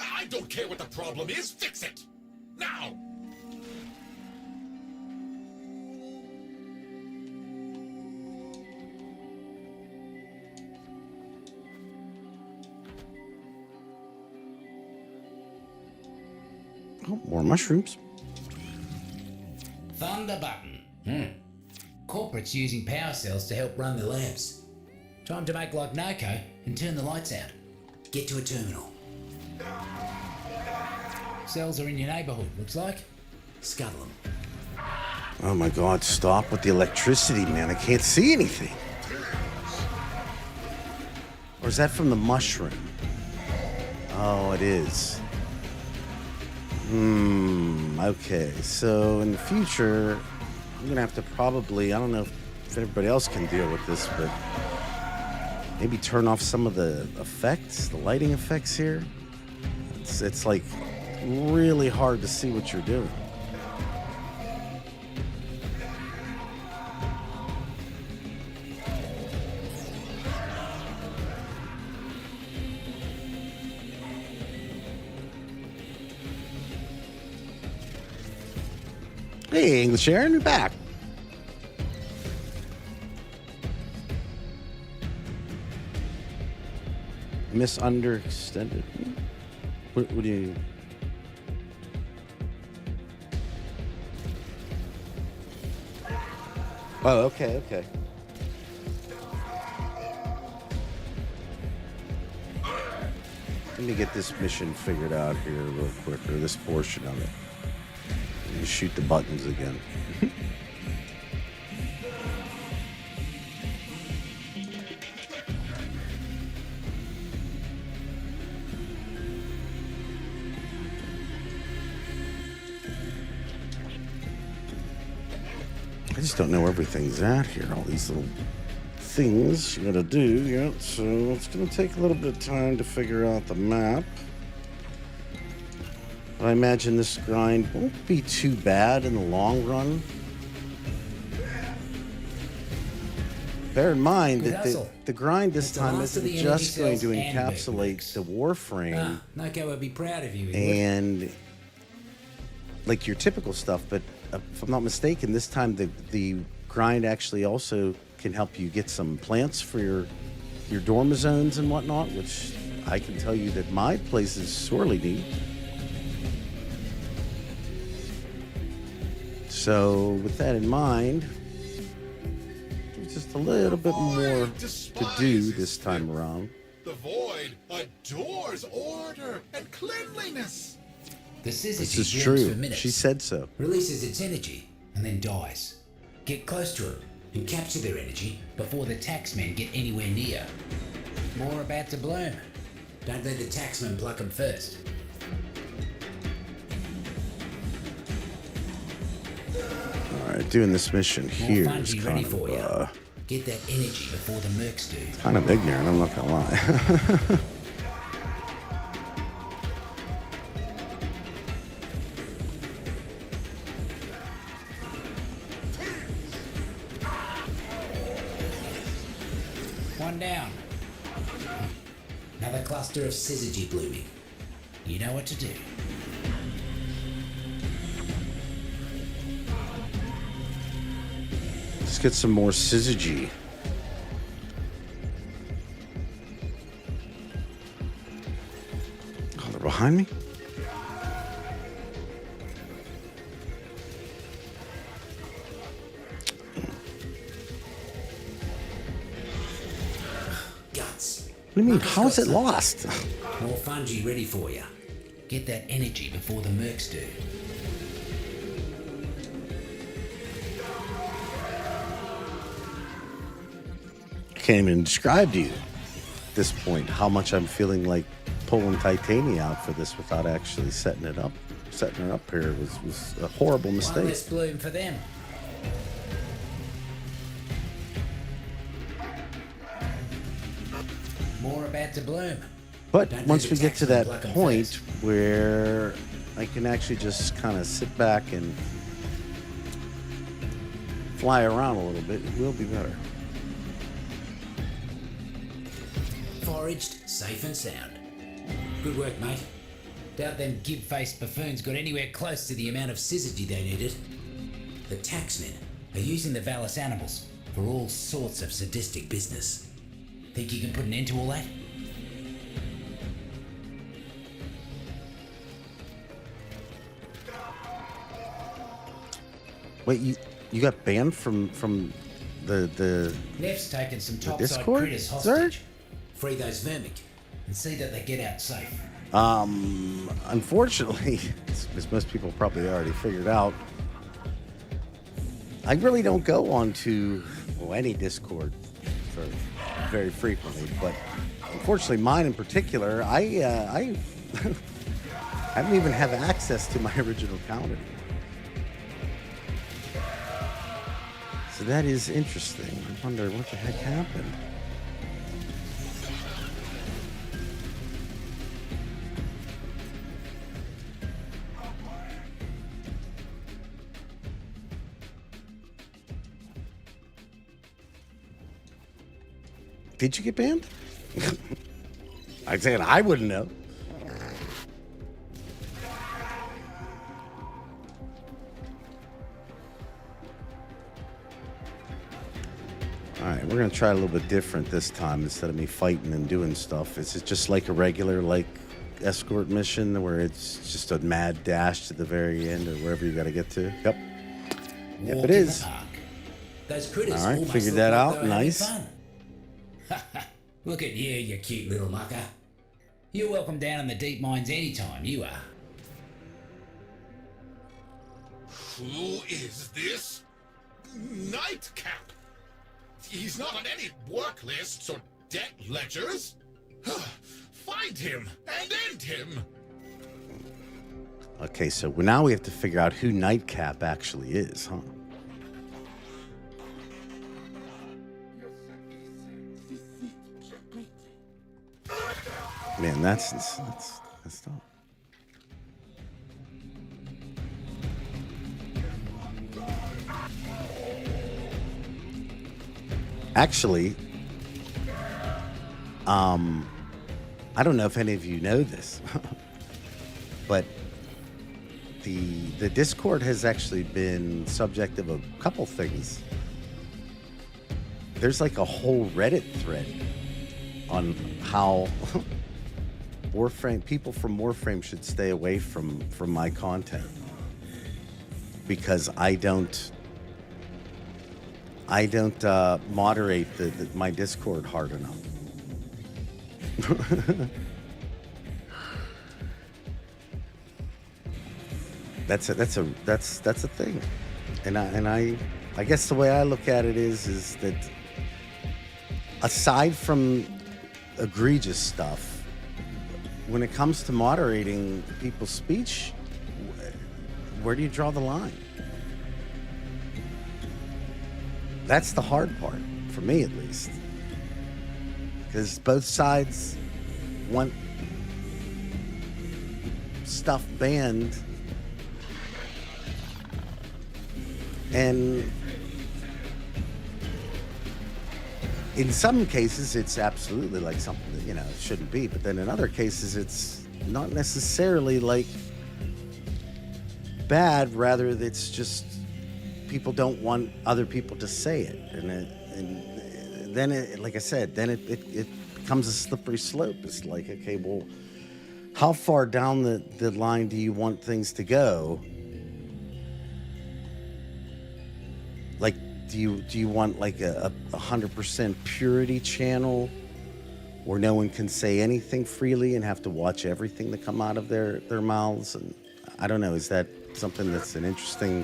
I don't care what the problem is. Fix it now. Oh, more mushrooms. Thunder button. Corporate's using power cells to help run the labs. Time to make like Nokko and turn the lights out. Get to a terminal. Cells are in your neighbourhood, looks like. Scuttle them. Oh my God, stop with the electricity, man. I can't see anything. Or is that from the mushroom? Oh, it is. Okay. So in the future, I'm going to have to probably, I don't know if everybody else can deal with this, but maybe turn off some of the effects, the lighting effects here. It's like really hard to see what you're doing. Hey, English Aaron, you're back. Misunderstood. What do you? Oh, okay. Let me get this mission figured out here real quick, or this portion of it. You shoot the buttons again. I just don't know where everything's at here. All these little things you gotta do, yeah. So it's gonna take a little bit of time to figure out the map. But I imagine this grind won't be too bad in the long run. Bear in mind that the grind this time isn't just going to encapsulate the Warframe Nokko would be proud of you. and like your typical stuff, but if I'm not mistaken, this time the grind actually also can help you get some plants for your dorm zones and whatnot, which I can tell you that my places sorely need. So with that in mind, there's just a little bit more to do this time around. The void adores order and cleanliness. The Syzygy This is blooms true. for minutes, She said so. releases its energy, and then dies. Get close to it and capture their energy before the taxmen get anywhere near. More about to bloom. Don't let the taxmen pluck them first. All right, doing this mission More here is Fungi ready kind for you. of, Get that energy before the mercs do. kind of ignorant, I'm not gonna lie. One down. Another cluster of Syzygy blooming. You know what to do. Let's get some more Syzygy. Oh, they're behind me? Guts. What do you mean? Marcus How is got it some. lost? More Fungi ready for you. Get that energy before the mercs do. I can't even describe to you at this point how much I'm feeling like pulling Titania out for this without actually setting it up. Setting her up here was a horrible One mistake. less bloom for them. More about to bloom. But Don't once do we the get to taxman that pluck 'em point first. where I can actually just kind of sit back and fly around a little bit, it will be better. Foraged, safe and sound. Good work, mate. Doubt them gib-faced buffoons got anywhere close to the amount of Syzygy they needed. The taxmen are using the Vallis animals for all sorts of sadistic business. Think you can put an end to all that? Wait, You got banned from the Neff's taken some topside Discord, critters sir? hostage. Free those vermic and see that they get out safe. Unfortunately, as most people probably already figured out, I really don't go on to any Discord very frequently, but unfortunately mine in particular, I I don't even have access to my original account anymore. So that is interesting. I wonder what the heck happened. Did you get banned? I'd say I wouldn't know. All right, we're gonna try a little bit different this time. Instead of me fighting and doing stuff, it's just like a regular escort mission where it's just a mad dash to the very end or wherever you gotta get to. Yep. Yep, Walk it in the is. park. Those critters All right, almost figured look that like out. they were having Nice. fun. Look at you, you cute little mucker. You're welcome down in the Deepmines anytime, you are. Who is this? Nightcap! He's not on any work lists or debt ledgers. Find him and end him! Okay, so now we have to figure out who Nightcap actually is, huh? Man, that's tough. Actually, I don't know if any of you know this, but the Discord has actually been subject of a couple things. There's like a whole Reddit thread on how Warframe people from Warframe should stay away from my content because I don't moderate my Discord hard enough. That's a thing, and I guess the way I look at it is that aside from egregious stuff, when it comes to moderating people's speech, where do you draw the line? That's the hard part, for me at least. Because both sides want stuff banned. And in some cases, it's absolutely like something that, it shouldn't be. But then in other cases, it's not necessarily like bad. Rather, it's just people don't want other people to say it. And then, like I said, then it becomes a slippery slope. It's like, okay, well, how far down the line do you want things to go? Like, do you want like a 100% purity channel where no one can say anything freely and have to watch everything that come out of their mouths? And I don't know, is that something that's an interesting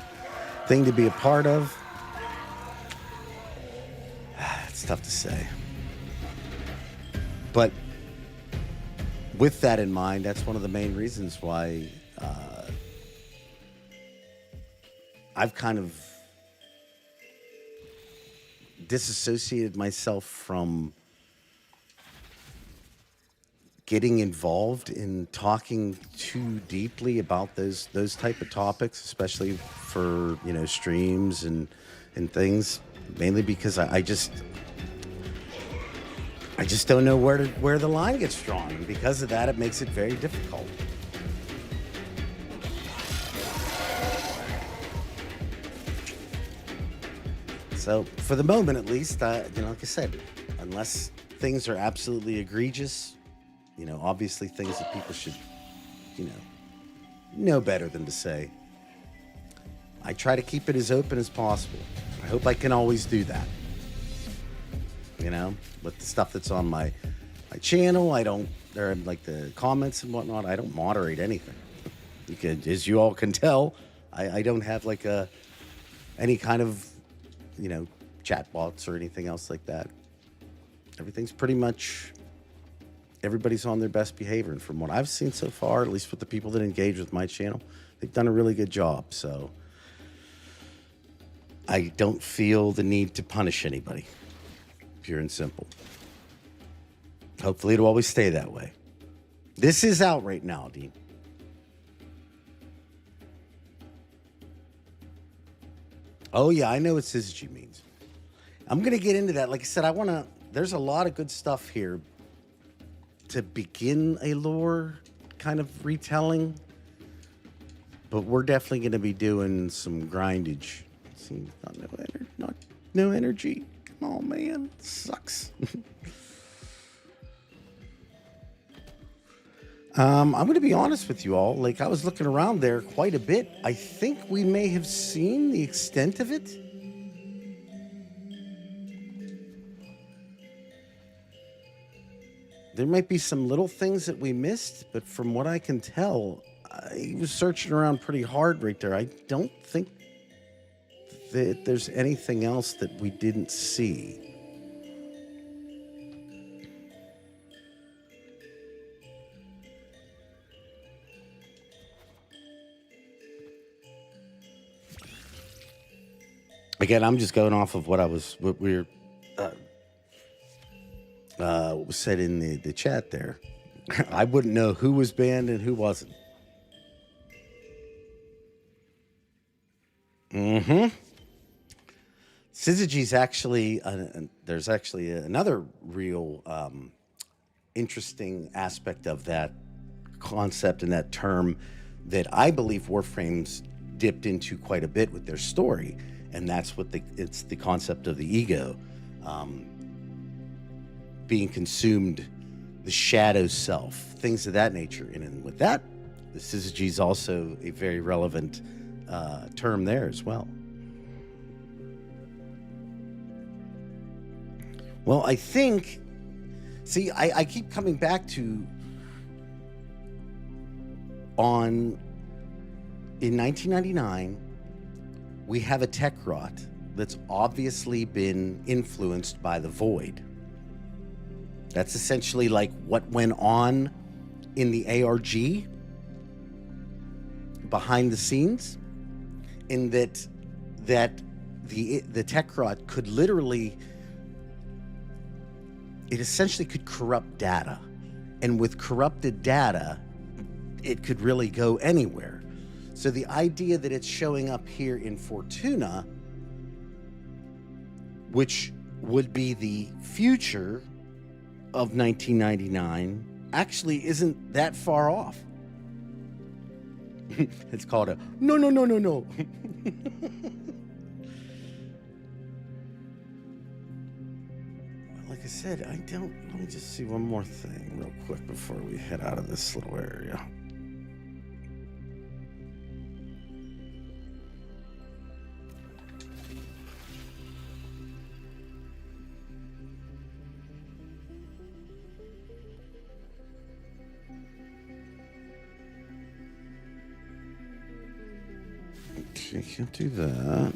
thing to be a part of? It's tough to say. But with that in mind, that's one of the main reasons why I've kind of disassociated myself from getting involved in talking too deeply about those type of topics, especially for streams and things. Mainly because I just don't know where the line gets drawn, and because of that, it makes it very difficult. So for the moment, at least, like I said, unless things are absolutely egregious, obviously things that people should, know better than to say. I try to keep it as open as possible. I hope I can always do that. You know, with the stuff that's on my channel, I don't, or like the comments and whatnot, I don't moderate anything. You can, as you all can tell, I don't have like any kind of, you know, chat bots or anything else like that. Everything's pretty much, everybody's on their best behavior. And from what I've seen so far, at least with the people that engage with my channel, they've done a really good job. So I don't feel the need to punish anybody. Pure and simple. Hopefully it'll always stay that way. This is out right now, Dean. Oh yeah, I know what Syzygy means. I'm going to get into that. Like I said, there's a lot of good stuff here to begin a lore kind of retelling. But we're definitely going to be doing some grindage. See, no energy. Come on, man. Sucks. I'm going to be honest with you all. Like, I was looking around there quite a bit. I think we may have seen the extent of it. There might be some little things that we missed, but from what I can tell, I was searching around pretty hard right there. I don't think that there's anything else that we didn't see. Again, I'm just going off of what was said in the chat there. I wouldn't know who was banned and who wasn't. Syzygy's actually, there's actually another real interesting aspect of that concept and that term that I believe Warframe's dipped into quite a bit with their story. And that's what it's the concept of the ego being consumed, the shadow self, things of that nature. And with that, the Syzygy is also a very relevant term there as well. Well, I think, see, I keep coming back to in 1999, we have a tech rot that's obviously been influenced by the void. That's essentially like what went on in the ARG behind the scenes, in that the tech rot could literally, it essentially could corrupt data. And with corrupted data, it could really go anywhere. So the idea that it's showing up here in Fortuna, which would be the future of 1999, actually isn't that far off. It's called a no. Like I said, let me just see one more thing real quick before we head out of this little area. Okay, can't do that.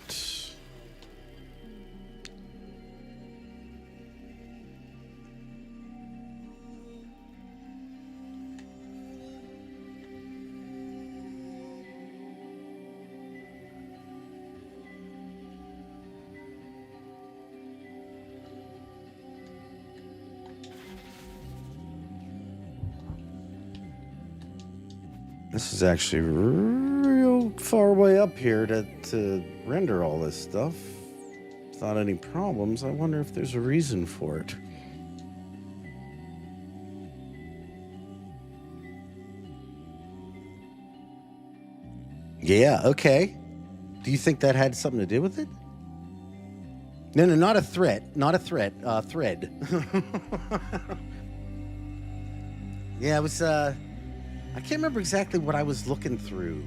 This is actually real far way up here to render all this stuff. Without any problems. I wonder if there's a reason for it. Yeah, okay. Do you think that had something to do with it? No, not a threat. Not a threat. Thread. Yeah, it was, I can't remember exactly what I was looking through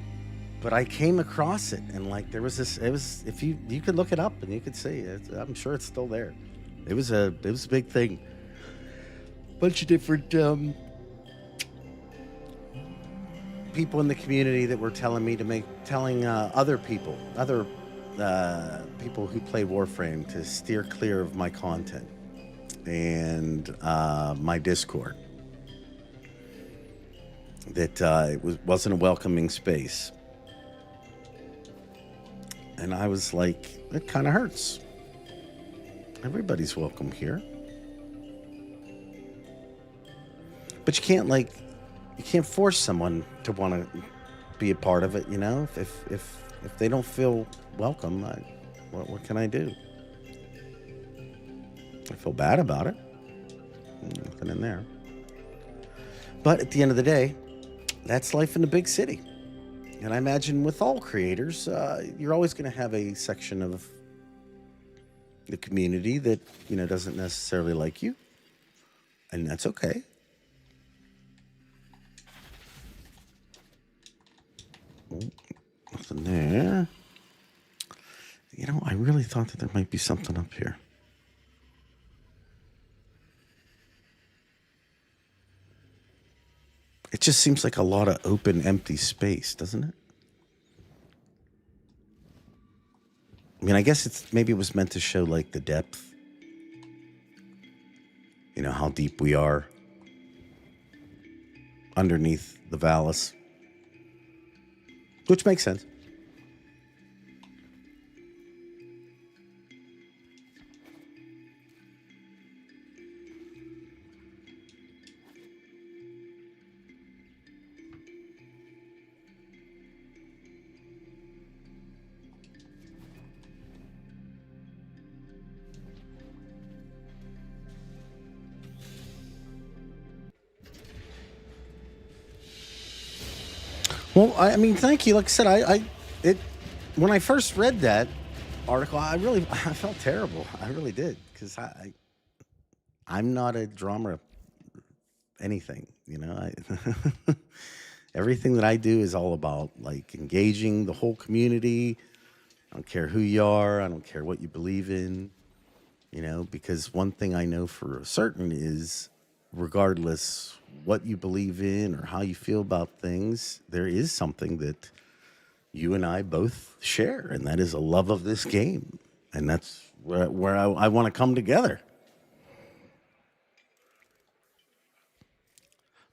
But I came across it, and like there was this. It was, if you could look it up and you could see it. I'm sure it's still there. It was a big thing. Bunch of different people in the community that were telling other people who play Warframe to steer clear of my content and my Discord. That it wasn't a welcoming space. And I was like, it kind of hurts. Everybody's welcome here. But you can't force someone to want to be a part of it, you know? If they don't feel welcome, what can I do? I feel bad about it. Nothing in there. But at the end of the day, that's life in a big city. And I imagine with all creators, you're always going to have a section of the community that, you know, doesn't necessarily like you. And that's okay. Oh, nothing there. You know, I really thought that there might be something up here. It just seems like a lot of open, empty space, doesn't it? I mean, I guess maybe it was meant to show like the depth. You know, how deep we are underneath the Vallis. Which makes sense. Well, I mean, thank you. Like I said, when I first read that article, I felt terrible. I really did, because I'm not a drama anything, you know. Everything that I do is all about like engaging the whole community. I don't care who you are. I don't care what you believe in, you know, because one thing I know for certain is, regardless what you believe in or how you feel about things, there is something that you and I both share, and that is a love of this game. And that's where I want to come together.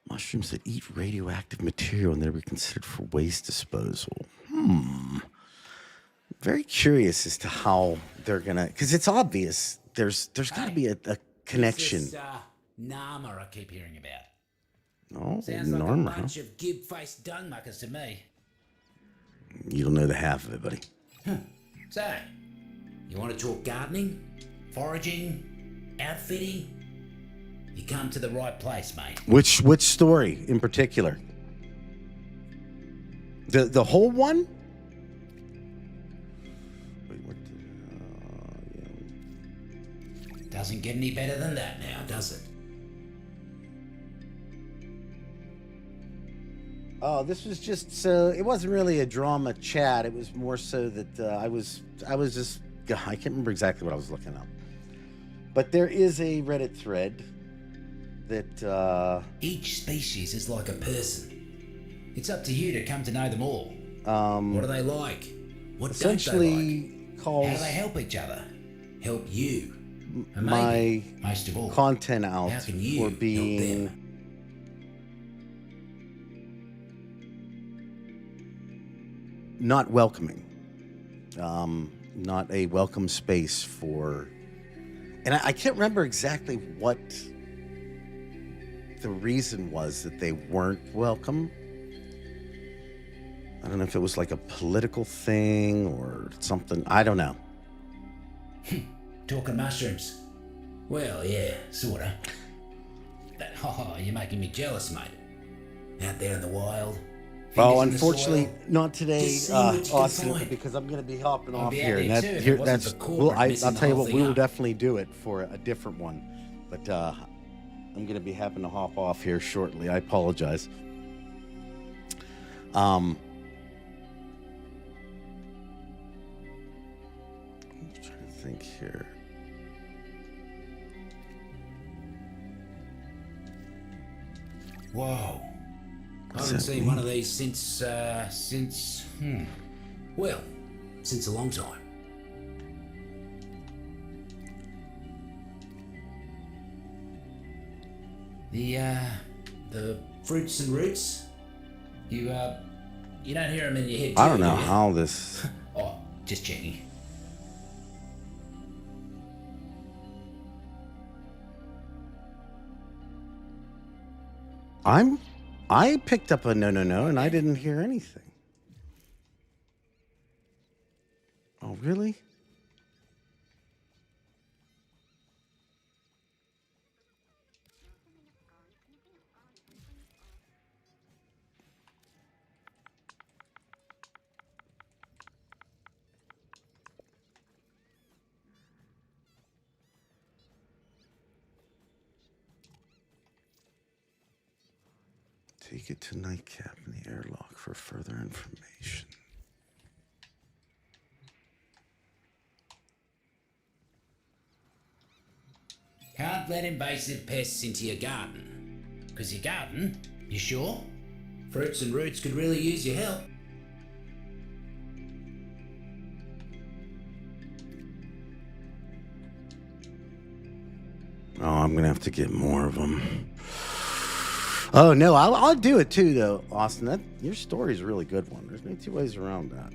Mushrooms that eat radioactive material and they're considered for waste disposal. Very curious as to how they're gonna, because it's obvious there's got to be a connection. This Nama I keep hearing about. Oh, Sounds like Norma, a bunch of gib-faced dung-muckers to me. You don't know the half of it, buddy. So, you want to talk gardening, foraging, outfitting? You come to the right place, mate. Which story in particular? The whole one? Wait, what? Doesn't get any better than that now, does it? Oh, this was just so. It wasn't really a drama chat. It was more so that I was just. I can't remember exactly what I was looking up. But there is a Reddit thread that. Each species is like a person. It's up to you to come to know them all. What are they like? What don't they like? Calls how do they help each other? Help you. And my maybe, most of all, content out how can you for being. help them? Not welcoming, not a welcome space for, and I can't remember exactly what the reason was that they weren't welcome. I don't know if it was like a political thing or something. I don't know. Talking mushrooms. Well, yeah, sorta. But, you're making me jealous, mate. Out there in the wild. Oh, fingers in the unfortunately, soil. not today, Just see what you can Austin, find. because I'm going to be hopping I'll off be out here. there And too if it wasn't that's, for corporate I'll messing tell you the what, whole we will thing up. definitely do it for a different one. But I'm going to be having to hop off here shortly. I apologize. think here. Whoa. I What's haven't that seen mean? one of these since, well, since a long time. The fruits and roots, you don't hear them in your head, I don't do know you? how this. Oh, just checking. I picked up a no, and I didn't hear anything. Oh, really? Take it to Nightcap in the airlock for further information. Can't let invasive pests into your garden. Because your garden? You sure? Fruits and roots could really use your help. Oh, I'm gonna have to get more of them. Oh no, I'll do it too, though, Austin. Your story's a really good one. There's no two ways around that.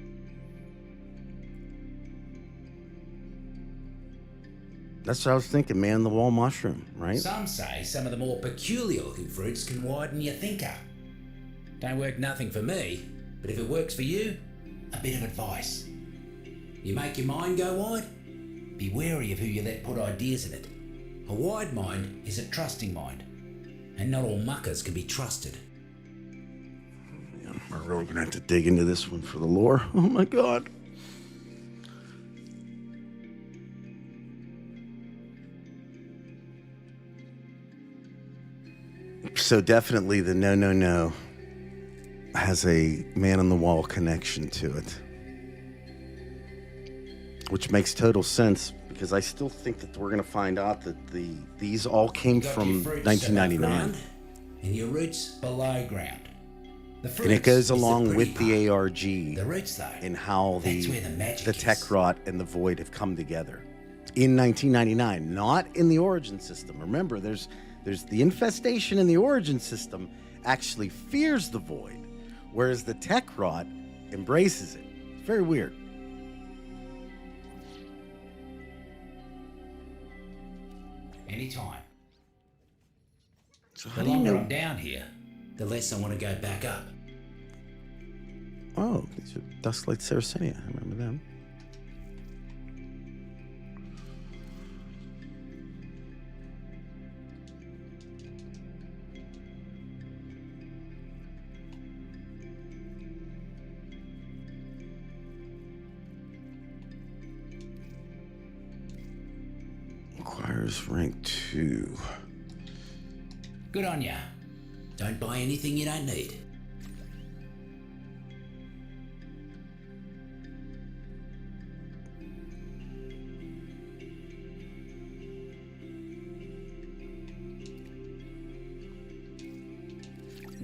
That's what I was thinking, man. The wall mushroom, right? Some say some of the more peculiar looking fruits can widen your thinker. Don't work nothing for me, but if it works for you, a bit of advice. You make your mind go wide? Be wary of who you let put ideas in it. A wide mind is a trusting mind, and not all muckers can be trusted. Yeah, we're really gonna have to dig into this one for the lore. Oh my god. So definitely the no has a man on the wall connection to it, which makes total sense because I still think that we're going to find out that these all came from 1999, and your roots below ground. The and it goes fruits is the along pretty with the part. ARG The roots, though, and how that's where the magic the tech is. rot and the void have come together in 1999, not in the origin system. Remember, there's the infestation in the origin system actually fears the void, whereas the tech rot embraces it. It's very weird. Anytime. So The how do you longer know? I'm down here, the less I want to go back up. Oh, these are Dustlight Saracenia. I remember them. Requires rank 2. Good on ya. Don't buy anything you don't need.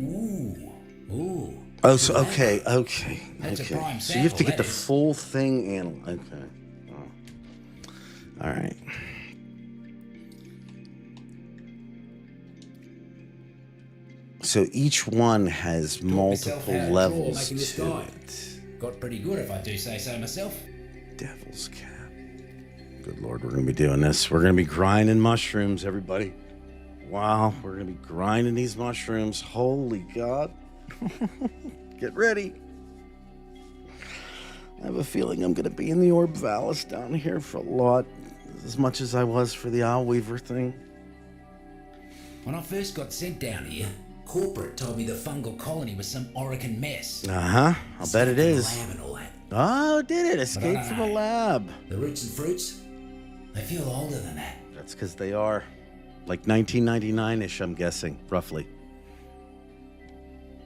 Ooh. Oh, so okay. That's a prime So you have to sample, get the that is. full thing analyzed. Okay. Oh. All right. So each one has myself multiple how to draw levels making this to guide. it. Got pretty good if I do say so myself. Devil's Cap. Good Lord, we're going to be doing this. We're going to be grinding mushrooms, everybody. Wow, we're going to be grinding these mushrooms. Holy God. Get ready. I have a feeling I'm going to be in the Orb Vallis down here for a lot, as much as I was for the Owl Weaver thing. When I first got sent down here, corporate told me the fungal colony was some Orican mess. Uh-huh. I'll bet it Escaped from the is. lab and all that. Oh, did it? But I Escape don't from know. the lab. The roots and fruits, they feel older than that. That's because they are like 1999-ish, I'm guessing, roughly.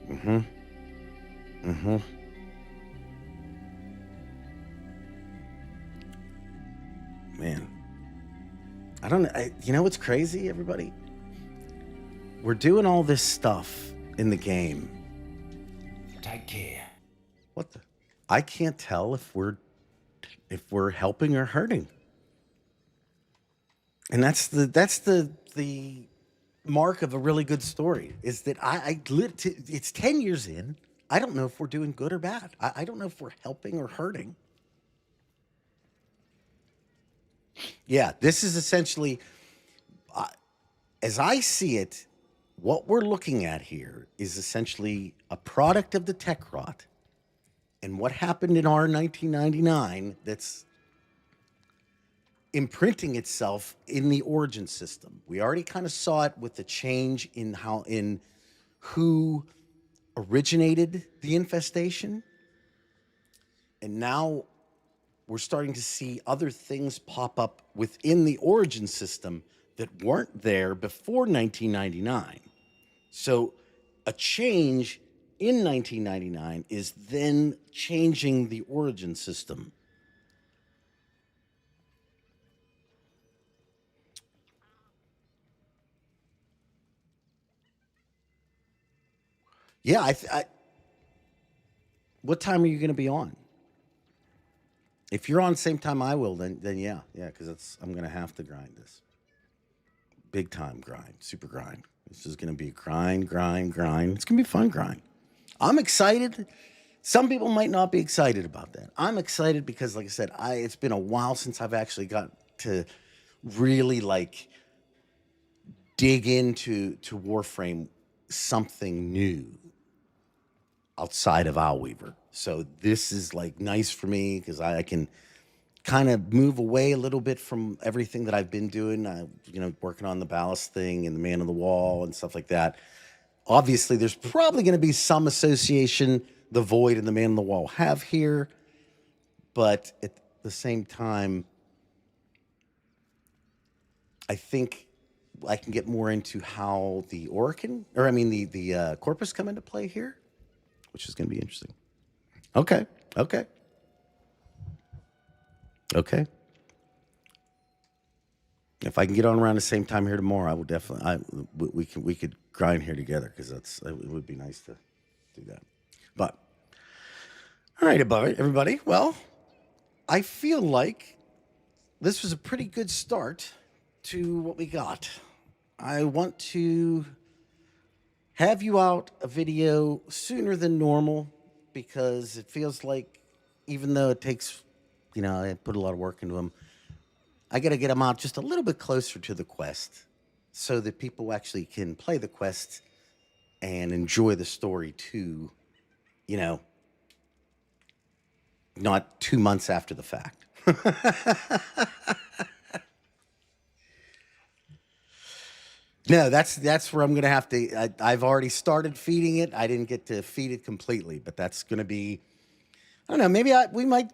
Mm-hmm. Man. I don't know. You know what's crazy, everybody? We're doing all this stuff in the game. Take care. What the? I can't tell if we're helping or hurting. And that's the mark of a really good story, is that it's 10 years in. I don't know if we're doing good or bad. I don't know if we're helping or hurting. Yeah, this is essentially, as I see it, what we're looking at here is essentially a product of the tech rot and what happened in our 1999 that's imprinting itself in the origin system. We already kind of saw it with the change in who originated the infestation. And now we're starting to see other things pop up within the origin system that weren't there before 1999. So a change in 1999 is then changing the origin system. Yeah, what time are you going to be on? If you're on the same time I will, then yeah, because I'm going to have to grind this. Big time grind, super grind. This is going to be a grind. It's going to be a fun grind. I'm excited. Some people might not be excited about that. I'm excited because, like I said, it's been a while since I've actually got to really dig into Warframe something new outside of Owlweaver. So this is nice for me because I can kind of move away a little bit from everything that I've been doing, working on the ballast thing and the man of the wall and stuff like that. Obviously, there's probably going to be some association the Void and the man of the wall have here, but at the same time, I think I can get more into how the the Corpus come into play here, which is going to be interesting. Okay. If I can get on around the same time here tomorrow, I will definitely. We could grind here together because it would be nice to do that. But all right, everybody. Well, I feel like this was a pretty good start to what we got. I want to have you out a video sooner than normal because it feels like, even though it takes, I put a lot of work into them, I got to get them out just a little bit closer to the quest so that people actually can play the quest and enjoy the story too, not 2 months after the fact. No, that's where I'm going to have to. I've already started feeding it. I didn't get to feed it completely, but that's going to be. I don't know. Maybe I might.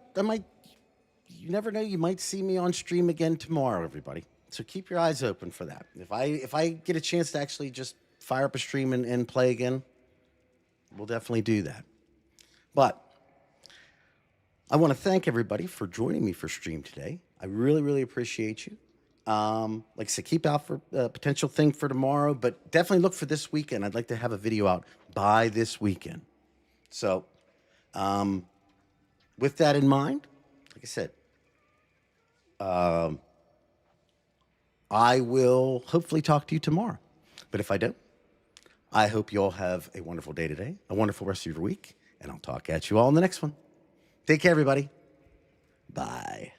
You never know. You might see me on stream again tomorrow, everybody. So keep your eyes open for that. If I get a chance to actually just fire up a stream and play again, we'll definitely do that. But I want to thank everybody for joining me for stream today. I really, really appreciate you. Like I said, keep out for a potential thing for tomorrow, but definitely look for this weekend. I'd like to have a video out by this weekend. So, with that in mind, like I said, I will hopefully talk to you tomorrow. But if I don't, I hope you all have a wonderful day today, a wonderful rest of your week, and I'll talk at you all in the next one. Take care, everybody. Bye.